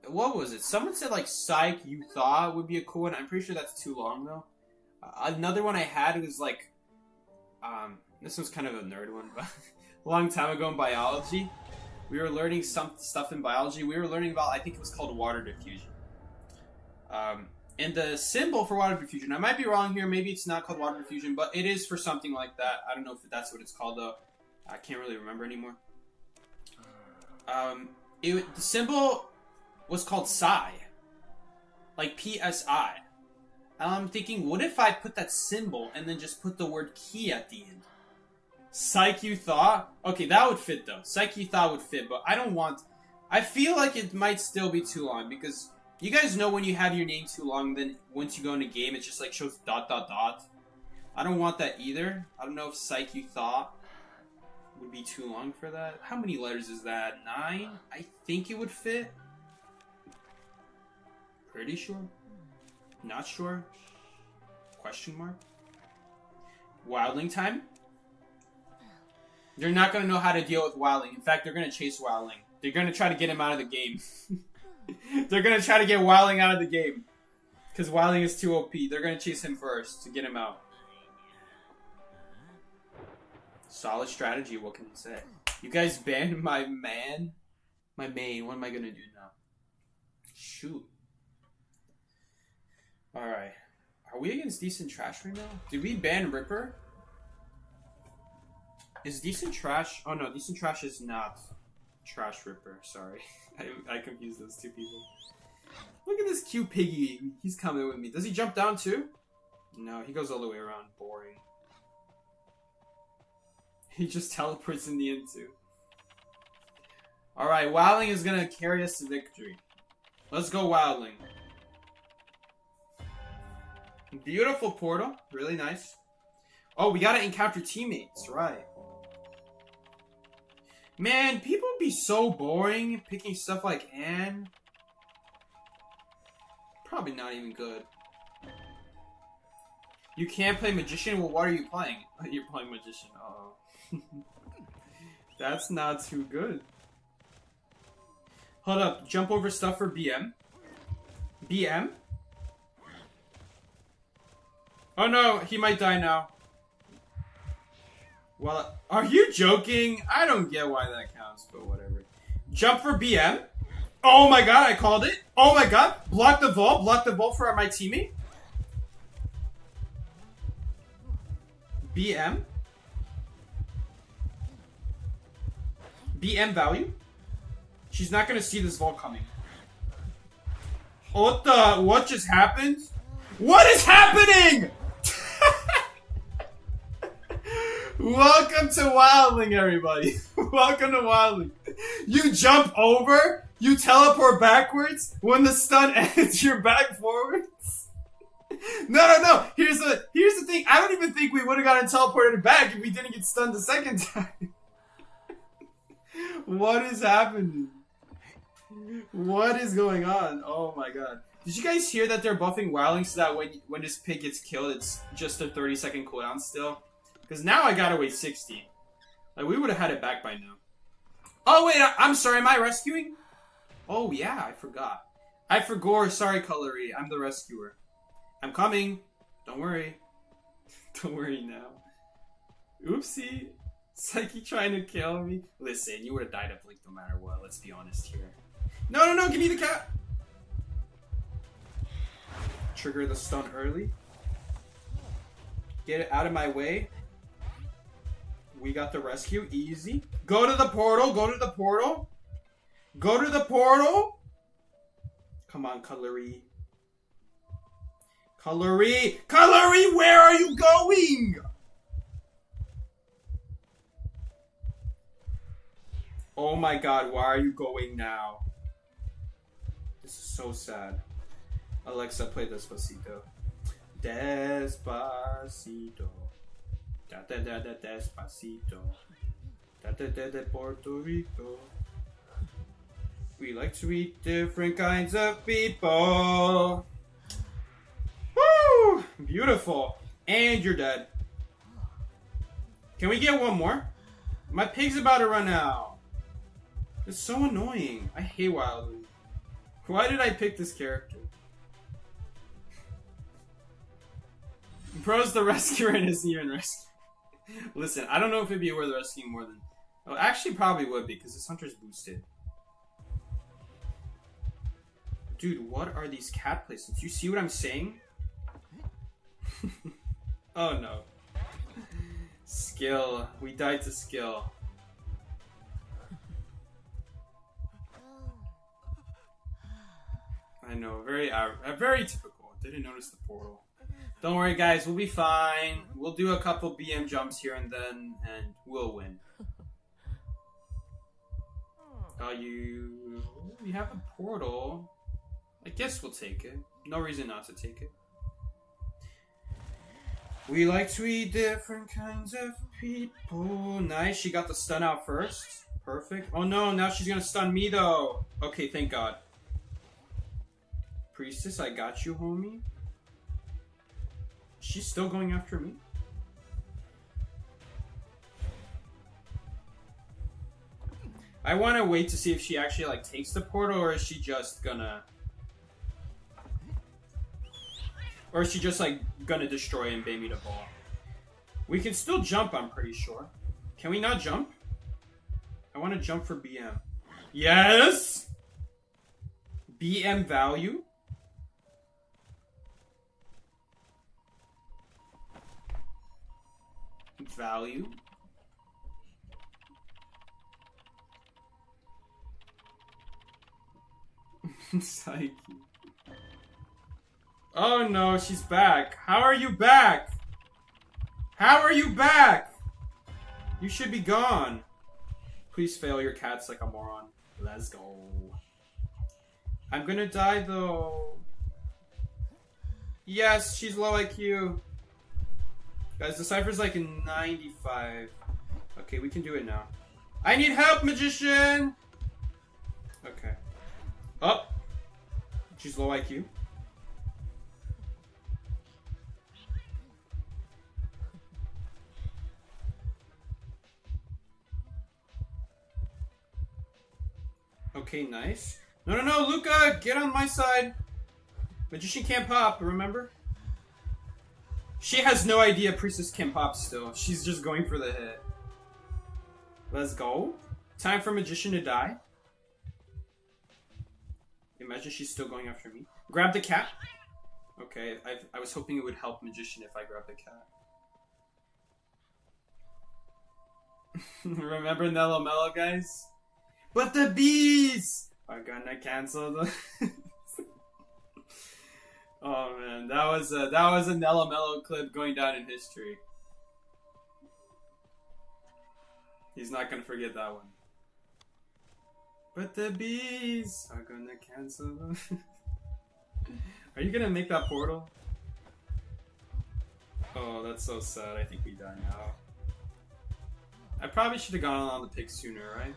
What was it? Someone said like Psych You Thought would be a cool one. I'm pretty sure that's too long though. Another one I had was like, this one's kind of a nerd one, but a long time ago in biology, we were learning some stuff in biology. We were learning about, I think it was called water diffusion. And the symbol for water diffusion, I might be wrong here, maybe it's not called water diffusion, but it is for something like that. I don't know if that's what it's called though. I can't really remember anymore. The symbol was called psi. Like PSI. And I'm thinking, what if I put that symbol and then just put the word key at the end? Psych You Thought? Okay, that would fit though. Psych You Thought would fit, but I don't want... I feel like it might still be too long because... You guys know when you have your name too long, then once you go in a game, it just like shows ... I don't want that either. I don't know if Psych You Thought would be too long for that. How many letters is that? 9? I think it would fit. Pretty sure. Not sure. Question mark. Wildling time. They're not going to know how to deal with Wildling. In fact, they're going to chase Wildling. They're going to try to get him out of the game. They're going to try to get Wildling out of the game. Because Wildling is too OP. They're going to chase him first to get him out. Solid strategy, what can you say? You guys banned my man? My main. What am I going to do now? Shoot. Alright. Are we against Decent Trash right now? Did we ban Ripper? Is Decent Trash... Oh no, Decent Trash is not Trash Ripper. Sorry. I confused those two people. Look at this cute piggy. He's coming with me. Does he jump down too? No, he goes all the way around. Boring. He just teleports in the end too. Alright, Wildling is gonna carry us to victory. Let's go Wildling. Beautiful portal. Really nice. Oh, we gotta encounter teammates. Right. Man, people be so boring picking stuff like Anne. Probably not even good. You can't play Magician? Well, what are you playing? You're playing Magician. Uh-oh. That's not too good. Hold up. Jump over stuff for BM. BM? Oh no, he might die now. Well, are you joking? I don't get why that counts, but whatever. Jump for BM. Oh my god, I called it. Oh my god. Block the vault. Block the vault for my teammate. BM. BM value. She's not going to see this vault coming. What just happened? What is happening? Welcome to Wildling, everybody. Welcome to Wildling. You jump over, you teleport backwards. When the stun ends, you're back forwards. No. Here's the thing. I don't even think we would have gotten teleported back if we didn't get stunned the second time. What is happening? What is going on? Oh my god. Did you guys hear that they're buffing Wildling so that when this pig gets killed, it's just a 30-second cooldown still? Because now I gotta wait 60. Like, we would have had it back by now. Oh, wait, I'm sorry, am I rescuing? Oh, yeah, I forgot. I forgot, sorry, Colory, I'm the rescuer. I'm coming. Don't worry. Don't worry now. Oopsie. Psyche trying to kill me. Listen, you would have died of Blink no matter what, let's be honest here. No, give me the cat! Trigger the stun early. Get it out of my way. We got the rescue. Easy. Go to the portal. Go to the portal. Go to the portal. Come on, Cutlery. Cutlery. Cutlery, where are you going? Oh my god, why are you going now? This is so sad. Alexa, play Despacito. Despacito. Da da da da Despacito. Da da da da Puerto Rico. We like to eat different kinds of people. Woo! Beautiful. And you're dead. Can we get one more? My pig's about to run out. It's so annoying. I hate Wildly. Why did I pick this character? Bro's the rescuer and isn't even rescued. Listen, I don't know if it'd be worth rescuing more than... Oh, actually probably would because this hunter's boosted. Dude, what are these cat placements? You see what I'm saying? Oh no. Skill. We died to skill. I know, very typical. Didn't notice the portal. Don't worry, guys. We'll be fine. We'll do a couple BM jumps here and then, and we'll win. Oh, you have a portal. I guess we'll take it. No reason not to take it. We like to eat different kinds of people. Nice. She got the stun out first. Perfect. Oh no, now she's gonna stun me though. Okay, thank God. Priestess, I got you, homie. She's still going after me. I want to wait to see if she actually like takes the portal, or is she just gonna... Or is she just like gonna destroy and bait me to ball? We can still jump, I'm pretty sure. Can we not jump? I want to jump for BM. Yes! BM value? Value. Psyche. Oh no, she's back. How are you back? How are you back? You should be gone. Please fail your cats like a moron. Let's go. I'm gonna die though. Yes, she's low IQ. Guys, the cipher's like in 95. Okay, we can do it now. I need help, magician! Okay. Up. She's low IQ. Okay, nice. No, no, no, Luca! Get on my side! Magician can't pop, remember? She has no idea Priestess can pop still. She's just going for the hit. Let's go. Time for Magician to die. Imagine she's still going after me. Grab the cat. Okay, I was hoping it would help Magician if I grabbed the cat. Remember Nello Mello, guys? But the bees are gonna cancel the... Oh man, that was a Nello Mello clip going down in history. He's not gonna forget that one. But the bees are gonna cancel them. Are you gonna make that portal? Oh, that's so sad. I think we die now. I probably should have gone on the pig sooner, right?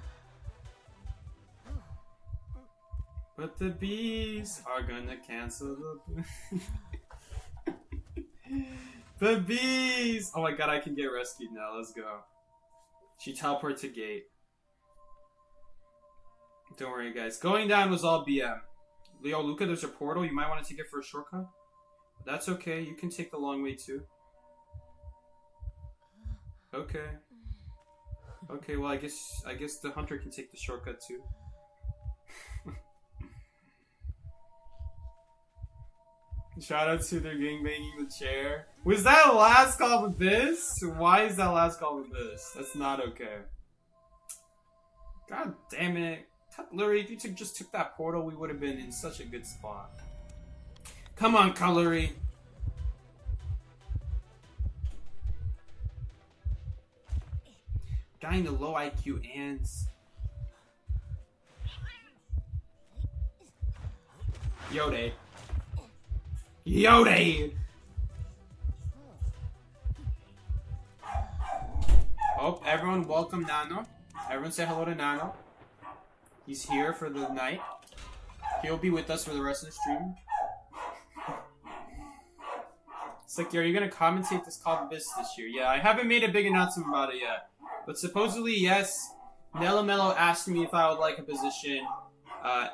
But the bees are gonna cancel the... The bees! Oh my god, I can get rescued now. Let's go. She teleported to gate. Don't worry, guys. Going down was all BM. Leo, Luca, there's a portal. You might want to take it for a shortcut. That's okay. You can take the long way, too. Okay. Okay, well, I guess the hunter can take the shortcut, too. Shout out to their gangbanging the chair. Was that last call with this? Why is that last call with this? That's not okay. God damn it. Cutlery, if you just took that portal, we would have been in such a good spot. Come on, Cutlery. Dying to low IQ ants. Yode. Yode! Oh, everyone welcome Nano. Everyone say hello to Nano. He's here for the night. He'll be with us for the rest of the stream. It's like, are you gonna commentate this Call of Abyss this year? Yeah, I haven't made a big announcement about it yet. But supposedly, yes, Nello asked me if I would like a position.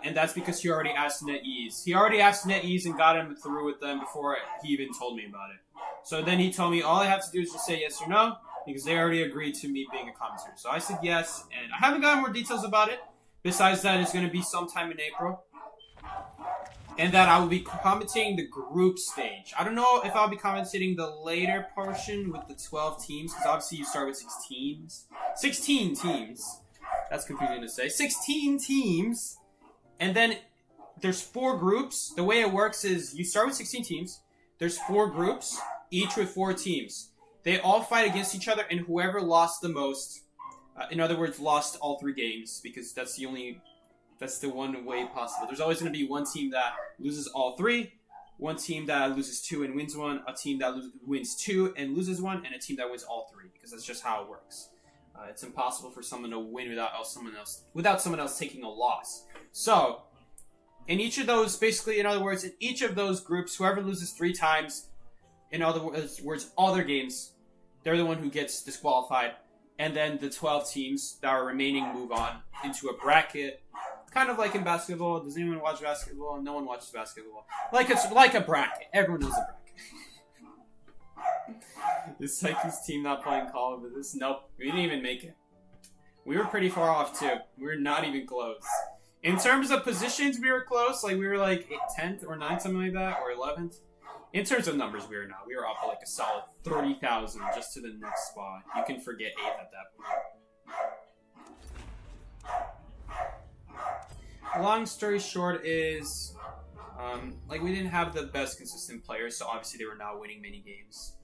And that's because he already asked NetEase. He already asked NetEase and got him through with them before he even told me about it. So then he told me all I have to do is just say yes or no, because they already agreed to me being a commentator. So I said yes, and I haven't gotten more details about it. Besides that, it's going to be sometime in April. And that I will be commentating the group stage. I don't know if I'll be commentating the later portion with the 12 teams, because obviously you start with 6 teams. 16 teams. That's confusing to say. 16 teams. And then there's 4 groups. The way it works is you start with 16 teams. There's 4 groups, each with 4 teams. They all fight against each other, and whoever lost the most, in other words, lost all 3 games, because that's the one way possible. There's always going to be one team that loses all 3, one team that loses 2 and wins 1, a team that wins 2 and loses 1, and a team that wins all 3, because that's just how it works. It's impossible for someone to win without someone else taking a loss. So, in each of those, basically, in other words, in each of those groups, whoever loses 3 times, in other words, all their games, they're the one who gets disqualified. And then the 12 teams that are remaining move on into a bracket. Kind of like in basketball. Does anyone watch basketball? No one watches basketball. It's like a bracket. Everyone knows a bracket. Is Psyche's team not playing Call of Duty? Nope. We didn't even make it. We were pretty far off, too. We were not even close. In terms of positions, we were close. Like, we were like 10th or 9th, something like that, or 11th. In terms of numbers, we were not. We were up like a solid 30,000 just to the next spot. You can forget 8th at that point. Long story short is, we didn't have the best consistent players, so obviously they were not winning many games.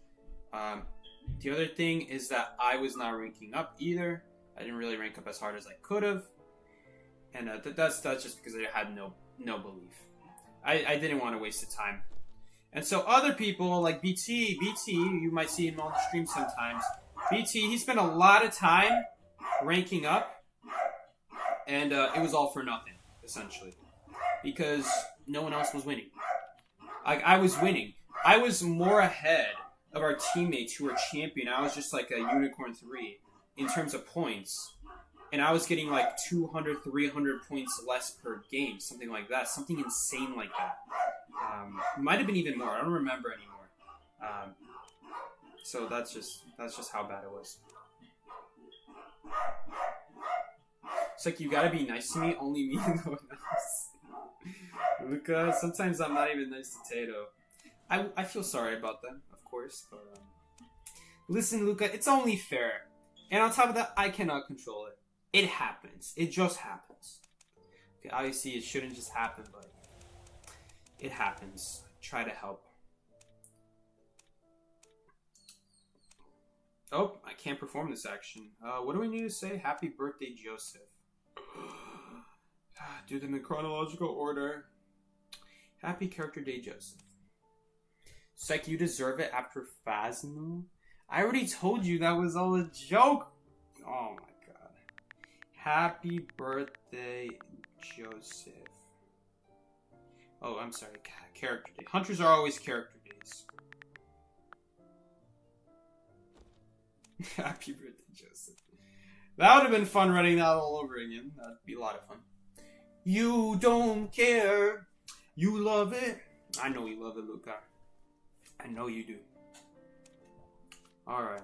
The other thing is that I was not ranking up either. I didn't really rank up as hard as I could have. And that's just because I had no belief. I didn't want to waste the time. And so other people, like BT, you might see him on the stream sometimes. BT, he spent a lot of time ranking up. And it was all for nothing, essentially. Because no one else was winning. I was winning. I was more ahead of our teammates who were champion. I was just like a unicorn 3 in terms of points. And I was getting like 200, 300 points less per game. Something like that. Something insane like that. Might have been even more. I don't remember anymore. So that's just how bad it was. It's like, you gotta be nice to me. Only me and no one else. Luca, sometimes I'm not even nice to Tato. I feel sorry about them, of course. But listen, Luca, it's only fair. And on top of that, I cannot control it. It happens. It just happens. Okay, obviously, it shouldn't just happen, but it happens. Try to help. Oh, I can't perform this action. What do we need to say? Happy birthday, Joseph. Do them in chronological order. Happy character day, Joseph. Psych, you deserve it after Phasmo? I already told you that was all a joke. Oh my god. Happy birthday, Joseph. Oh, I'm sorry. Character day. Hunters are always character days. Happy birthday, Joseph. That would have been fun running that all over again. That'd be a lot of fun. You don't care. You love it. I know you love it, Luca. I know you do. Alright.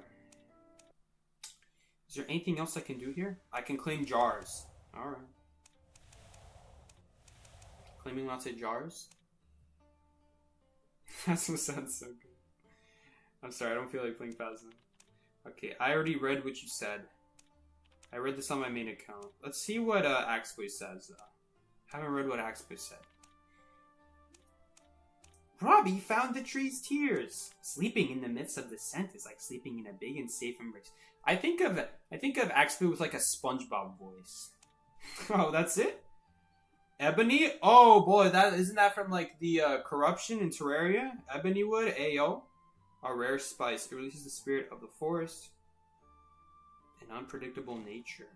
Is there anything else I can do here? I can claim jars. Alright. Claiming lots of jars? Phasma sounds so good. I'm sorry, I don't feel like playing Phasma. Okay, I already read what you said. I read this on my main account. Let's see what Axboy says. Haven't read what Axboy said. Robbie found the tree's tears. Sleeping in the midst of the scent is like sleeping in a big and safe embrace. I think of Axboy with like a SpongeBob voice. Oh, that's it? Ebony? Oh boy, isn't that from like the corruption in Terraria? Ebony wood, Ayo. A rare spice. It releases the spirit of the forest. An unpredictable nature.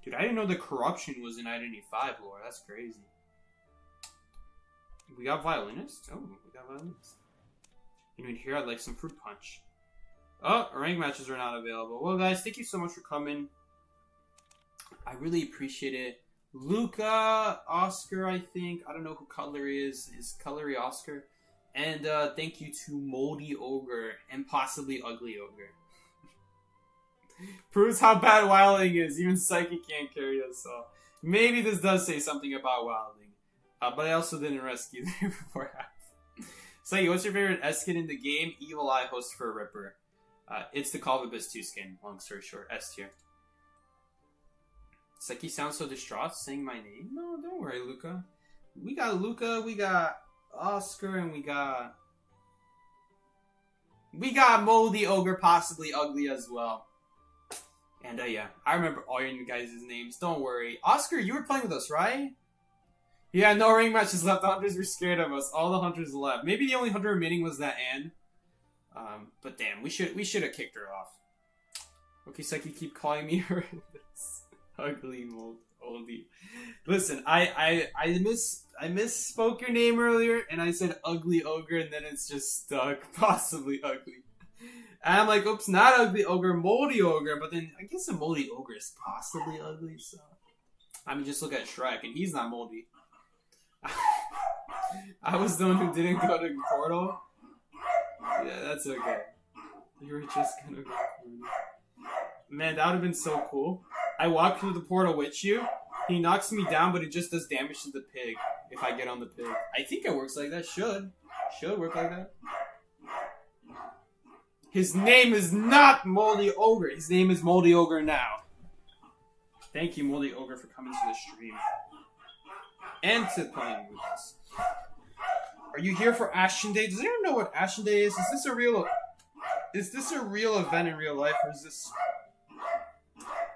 Dude, I didn't know the corruption was in Identity 5 lore. That's crazy. We got violinist? Oh, we got violinist. You know, here I'd like some fruit punch. Oh, rank matches are not available. Well, guys, thank you so much for coming. I really appreciate it. Luca, Oscar, I think. I don't know who Cutlery is. Is Cutlery Oscar? And thank you to Moldy Ogre and possibly Ugly Ogre. Proves how bad wilding is. Even Psyche can't carry us, so maybe this does say something about wilding. But I also didn't rescue them before half. Psyche, what's your favorite S-Kid in the game? Evil Eye host for a Ripper. It's the Call of Abyss 2 skin, long story short. S tier. Psyche sounds so distraught saying my name. No, don't worry, Luca. We got Luca, we got Oscar, and we got Moldy Ogre, possibly Ugly as well. And yeah, I remember all your guys' names. Don't worry. Oscar, you were playing with us, right? Yeah, no ring matches left. The hunters were scared of us. All the hunters left. Maybe the only hunter remaining was that Anne. But damn, we should have kicked her off. Okay, Psyche, keep calling me her this ugly oldie. Listen, I misspoke your name earlier, and I said Ugly Ogre, and then it's just stuck. Possibly Ugly. And I'm like, oops, not Ugly Ogre, Moldy Ogre. But then I guess a Moldy Ogre is possibly ugly. So I mean, just look at Shrek, and he's not moldy. I was the one who didn't go to Portal. Yeah, that's okay. You were just gonna go. Man, that would have been so cool. I walk through the portal with you. He knocks me down, but it just does damage to the pig if I get on the pig. I think it works like that. Should work like that. His name is not Moldy Ogre. His name is Moldy Ogre now. Thank you, Moldy Ogre, for coming to the stream. And to playing with us. Are you here for Ashen Day? Does anyone know what Ashen Day is? Is this a real event in real life, or is this...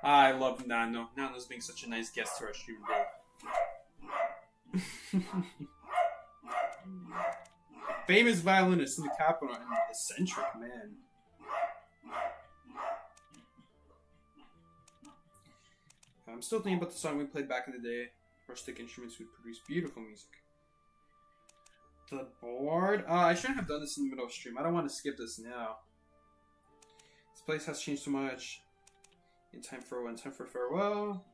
I love Nano. Nano's being such a nice guest to our stream today. Famous violinist in the capital and eccentric man. I'm still thinking about the song we played back in the day. Rustic instruments would produce beautiful music. The board? I shouldn't have done this in the middle of stream. I don't want to skip this now. This place has changed so much. In time for farewell.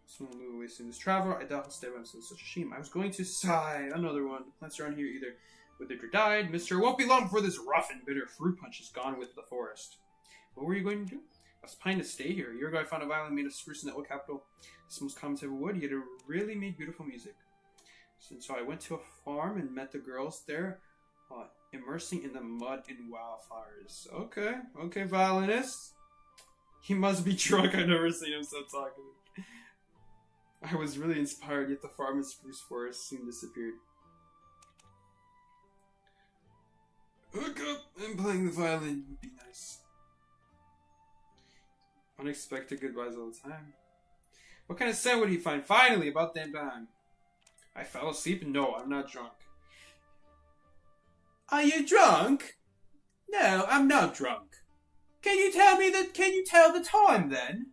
Someone will move away soon. This travel, I doubt he'll stay by himself. Such a shame. I was going to sigh. Another one. The plants around here either withered or died. Mister, it won't be long before this rough and bitter fruit punch is gone with the forest. What were you going to do? I was planning to stay here. A year ago, I found a violin made of spruce in the old capital. It's the most common type of wood, yet it really made beautiful music. And so I went to a farm and met the girls there, immersing in the mud and wildflowers. Okay, violinist. He must be drunk. I've never seen him so talkative. I was really inspired, yet the farm and spruce forest soon disappeared. Hook up and playing the violin would be nice. Unexpected goodbyes all the time. What kind of scent would he find? Finally, about damn time. I fell asleep? No, I'm not drunk. Are you drunk? No, I'm not drunk. Can you tell the time then?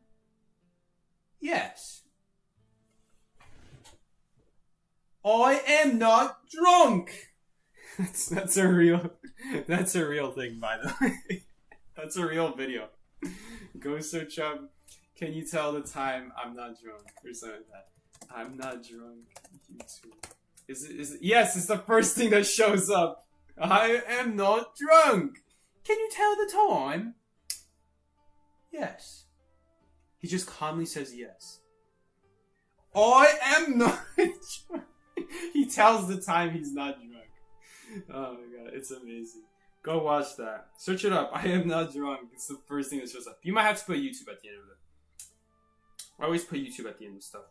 Yes. I am not drunk. That's a real thing, by the way. That's a real video. Go search up. Can you tell the time I'm not drunk or something like that? I'm not drunk. YouTube. Is it? Yes, it's the first thing that shows up. I am not drunk. Can you tell the time? Yes. He just calmly says yes. I am not drunk. He tells the time he's not drunk. Oh my god, it's amazing. Go watch that. Search it up. I am not drunk. It's the first thing that shows up. You might have to put YouTube at the end of it. I always put YouTube at the end of stuff.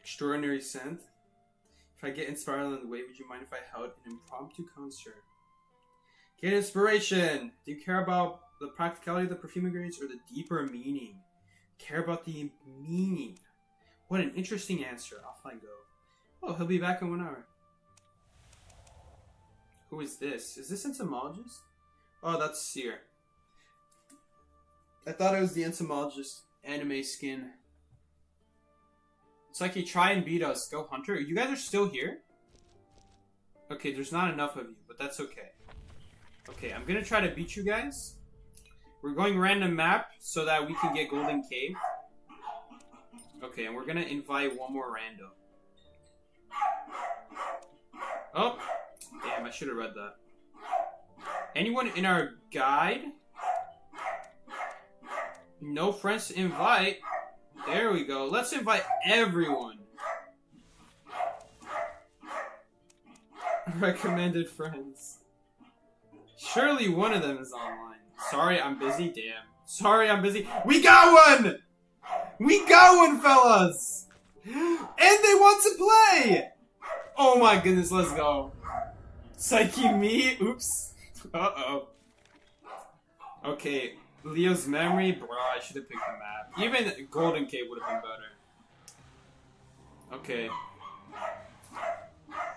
Extraordinary scent. If I get inspired along the way, would you mind if I held an impromptu concert? Get inspiration! Do you care about the practicality of the perfume ingredients or the deeper meaning? Care about the meaning. What an interesting answer. Off I go. Oh, he'll be back in 1 hour. Who is this? Is this entomologist? Oh, that's Seer. I thought it was the entomologist anime skin. It's like you try and beat us. Go Hunter. You guys are still here? Okay, there's not enough of you, but that's okay. Okay, I'm gonna try to beat you guys. We're going random map so that we can get Golden Cave. Okay, and we're gonna invite one more random. Oh! Damn, I should have read that. Anyone in our guide? No friends to invite. There we go. Let's invite everyone. Recommended friends. Surely one of them is online. Sorry, I'm busy. Damn. Sorry, I'm busy. We got one! We got one, fellas! And they want to play! Oh my goodness, let's go. Psyche me? Oops. Uh-oh. Okay. Leo's memory? Bro, I should have picked the map. Even Golden Cave would have been better. Okay.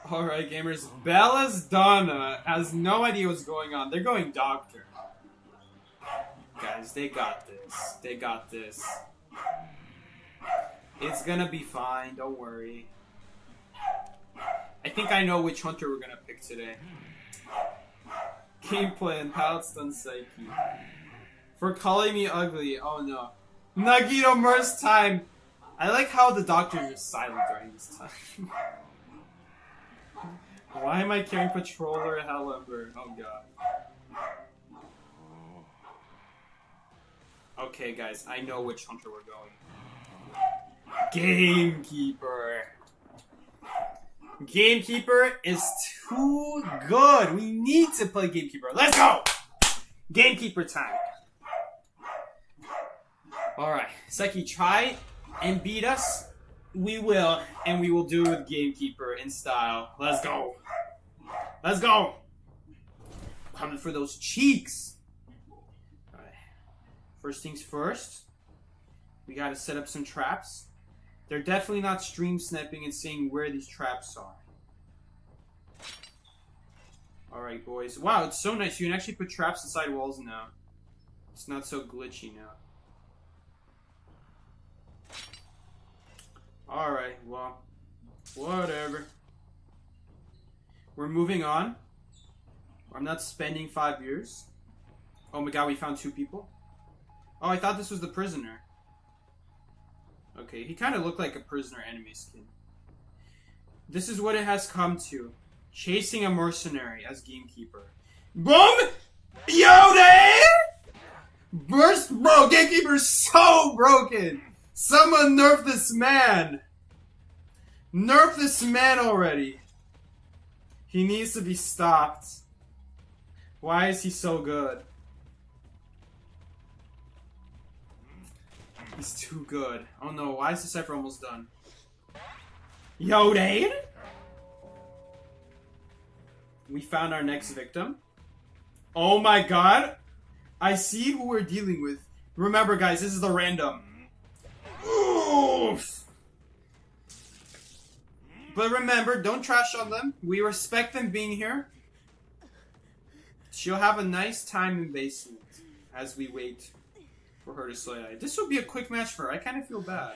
Alright, gamers. Bella's Donna has no idea what's going on. They're going doctor. Guys, they got this. They got this. It's gonna be fine. Don't worry. I think I know which hunter we're gonna pick today. Gameplay and Palette Stun Psyche. For calling me ugly. Oh no. Nagito Mer's time. I like how the doctor is just silent during this time. Why am I carrying Patroller Hellember? Oh god. Okay guys, I know which hunter we're going. Gamekeeper. Gamekeeper is too good. We need to play Gamekeeper. Let's go! Gamekeeper time. Alright, Psyche, try and beat us. We will, and we will do it with Gamekeeper in style. Let's go. Let's go. Coming for those cheeks. Alright. First things first. We gotta set up some traps. They're definitely not stream sniping and seeing where these traps are. Alright, boys. Wow, it's so nice. You can actually put traps inside walls now. It's not so glitchy now. Alright, well, whatever. We're moving on. I'm not spending 5 years. Oh my god, we found 2 people. Oh, I thought this was the prisoner. Okay, he kind of looked like a prisoner anime skin. This is what it has come to. Chasing a mercenary as Gamekeeper. Boom! Yo, there! Burst, bro, Gamekeeper's so broken! Someone nerf this man! Nerf this man already! He needs to be stopped. Why is he so good? He's too good. Oh no, why is the cipher almost done? Yo, Dade? We found our next victim. Oh my god! I see who we're dealing with. Remember guys, this is the random. Oof. But remember, don't trash on them. We respect them being here. She'll have a nice time in basement as we wait for her to slay. This will be a quick match for her. I kind of feel bad.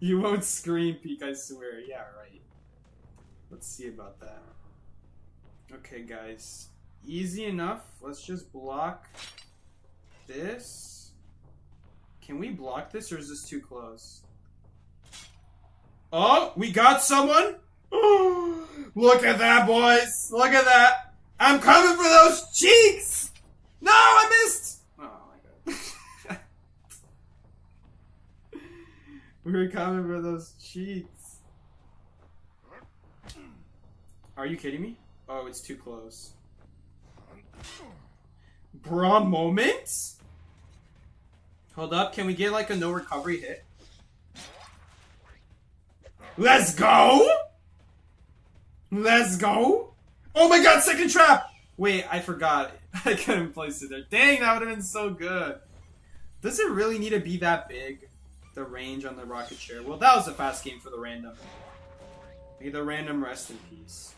You won't scream, Peek, I swear. Yeah, right. Let's see about that. Okay, guys. Easy enough. Let's just block this. Can we block this, or is this too close? Oh, we got someone? Look at that, boys. Look at that. I'm coming for those cheeks. No, I missed. Oh, my God. We were coming for those cheeks. Are you kidding me? Oh, it's too close. Brawl moments? Hold up, can we get like a no recovery hit? Let's go! Let's go! Oh my god, second trap! Wait, I forgot. I couldn't place it there. Dang, that would have been so good. Does it really need to be that big? The range on the rocket chair. Well, that was a fast game for the random. May the random rest in peace.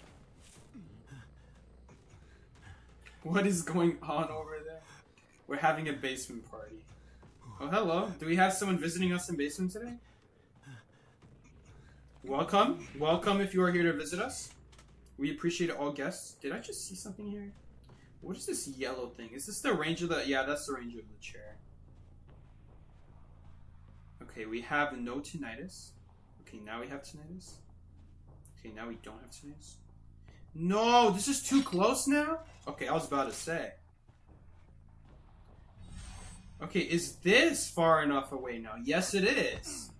What is going on over there? We're having a basement party. Oh, hello. Do we have someone visiting us in basement today? Welcome. Welcome if you are here to visit us. We appreciate all guests. Did I just see something here? What is this yellow thing? Is this the range of the... Yeah, that's the range of the chair. Okay, we have no tinnitus. Okay, now we have tinnitus. Okay, now we don't have tinnitus. No, this is too close now? Okay, I was about to say. Okay, is this far enough away now? Yes, it is.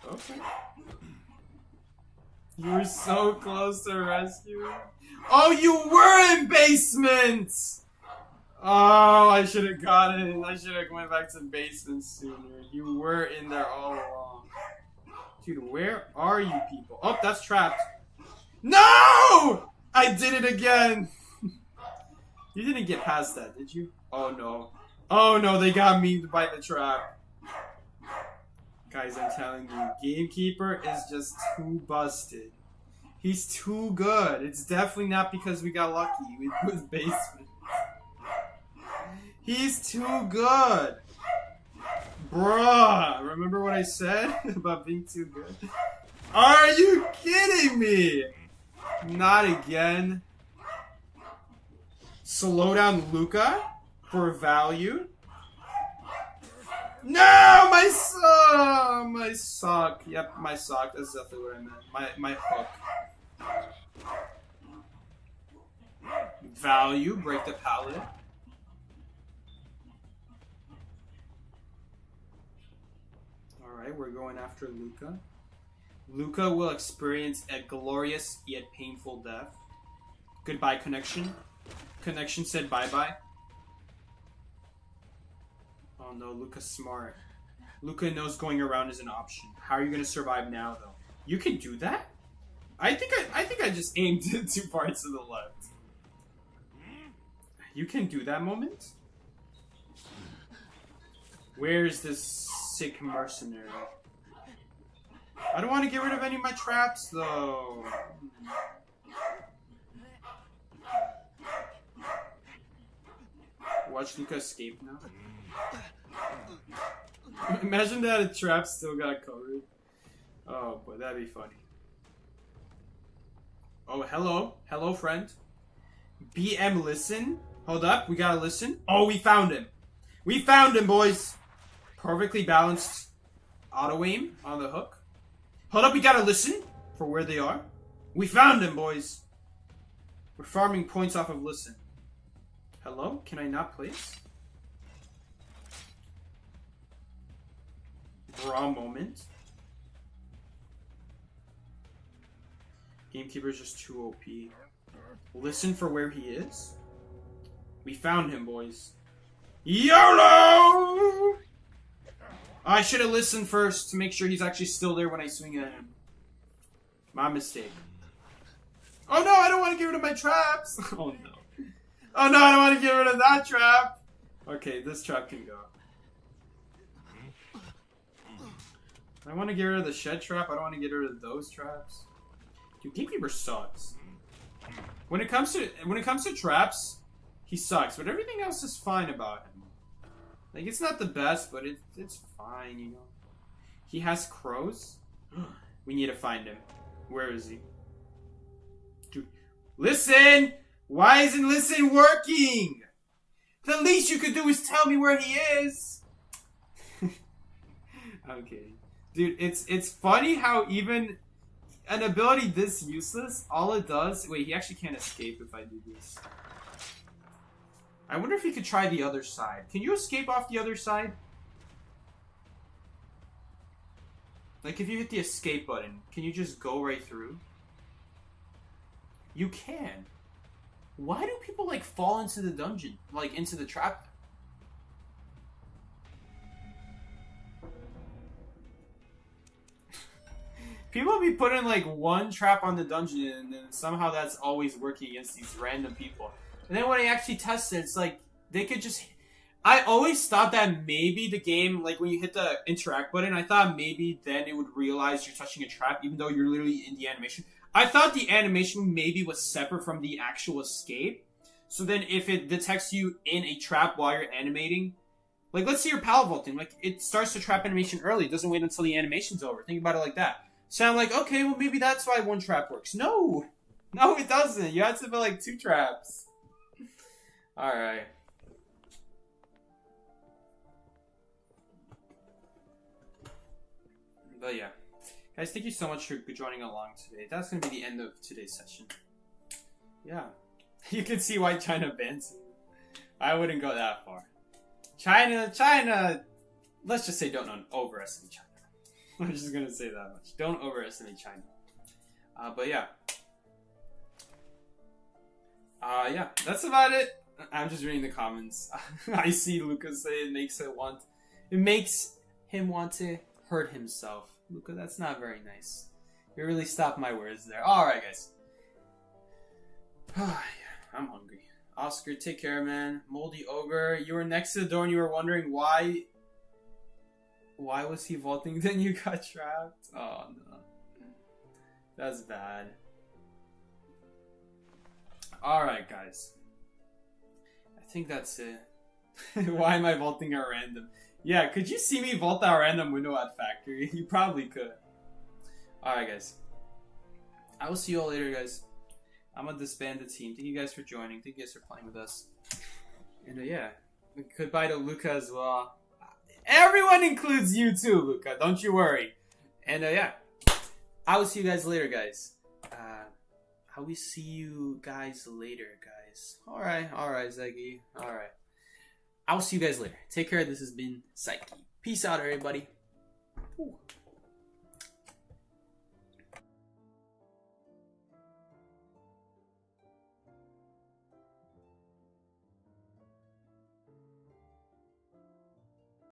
Okay. You were so close to rescue. Oh, you were in basement! Oh, I should have got it. I should have went back to basement sooner. You were in there all along. Dude, where are you people? Oh, that's trapped. No! I did it again. You didn't get past that, did you? Oh, no. Oh, no, they got me by the trap. Guys, I'm telling you, Gamekeeper is just too busted. He's too good. It's definitely not because we got lucky with basement. He's too good. Bruh, remember what I said about being too good? Are you kidding me? Not again. Slow down Luca for value. No, my sock! My sock. Yep, my sock. That's definitely what I meant. My hook. Value. Break the pallet. Alright, we're going after Luca. Luca will experience a glorious yet painful death. Goodbye, connection. Connection said bye-bye. Oh no, Luca's smart. Luca knows going around is an option. How are you gonna survive now, though? You can do that? I think I just aimed two parts to the left. You can do that, moment? Where's this sick mercenary? I don't want to get rid of any of my traps, though. Watch Luca escape now. Imagine that a trap still got covered. Oh boy, that'd be funny. Oh, hello. Hello, friend. BM, listen. Hold up, we gotta listen. Oh, we found him. We found him, boys. Perfectly balanced auto aim on the hook. Hold up, we gotta listen for where they are. We found him, boys. We're farming points off of listen. Hello? Can I not place? Raw moment. Gamekeeper's just too OP. Listen for where he is. We found him, boys. YOLO! I should have listened first to make sure he's actually still there when I swing at him. My mistake. Oh no, I don't want to get rid of my traps! Oh no. Oh no, I don't want to get rid of that trap! Okay, this trap can go. I want to get rid of the shed trap, I don't want to get rid of those traps. Dude, Gamekeeper sucks. When it comes to traps, he sucks, but everything else is fine about him. Like, it's not the best, but it's fine, you know. He has crows. We need to find him. Where is he? Dude, listen! Why isn't listen working? The least you could do is tell me where he is. Okay. Dude, it's funny how even an ability this useless, all it does... Wait, he actually can't escape if I do this. I wonder if he could try the other side. Can you escape off the other side? Like, if you hit the escape button, can you just go right through? You can. Why do people like fall into the dungeon? Like into the trap? People be putting like one trap on the dungeon and then somehow that's always working against these random people. And then when I actually test it, it's like they could just... I always thought that maybe the game, like when you hit the interact button, I thought maybe then it would realize you're touching a trap even though you're literally in the animation. I thought the animation maybe was separate from the actual escape. So then if it detects you in a trap while you're animating, like let's say you're power vaulting, like it starts the trap animation early. It doesn't wait until the animation's over. Think about it like that. So I'm like, okay, well maybe that's why one trap works. No! No, it doesn't. You have to put like 2 traps. Alright. But yeah. Guys, thank you so much for joining along today. That's going to be the end of today's session. Yeah. You can see why China bans. I wouldn't go that far. China, let's just say don't overestimate China. I'm just going to say that much. Don't overestimate China. But yeah. Yeah, that's about it. I'm just reading the comments. I see Lucas say it makes him want to hurt himself. Luca, that's not very nice. You really stopped my words there. Alright, guys. Yeah, I'm hungry. Oscar, take care, man. Moldy Ogre, you were next to the door and you were wondering why was he vaulting? Then you got trapped? Oh, no. That's bad. Alright, guys. I think that's it. Why am I vaulting at random? Yeah, could you see me vault that random window at factory? You probably could. Alright, guys. I will see you all later, guys. I'm gonna disband the team. Thank you guys for joining. Thank you guys for playing with us. And yeah, goodbye to Luca as well. Everyone includes you too, Luca. Don't you worry. And yeah, I will see you guys later, guys. I will see you guys later, guys. Alright, Zaggy. Alright. I'll see you guys later. Take care. This has been Psyche. Peace out, everybody. Ooh.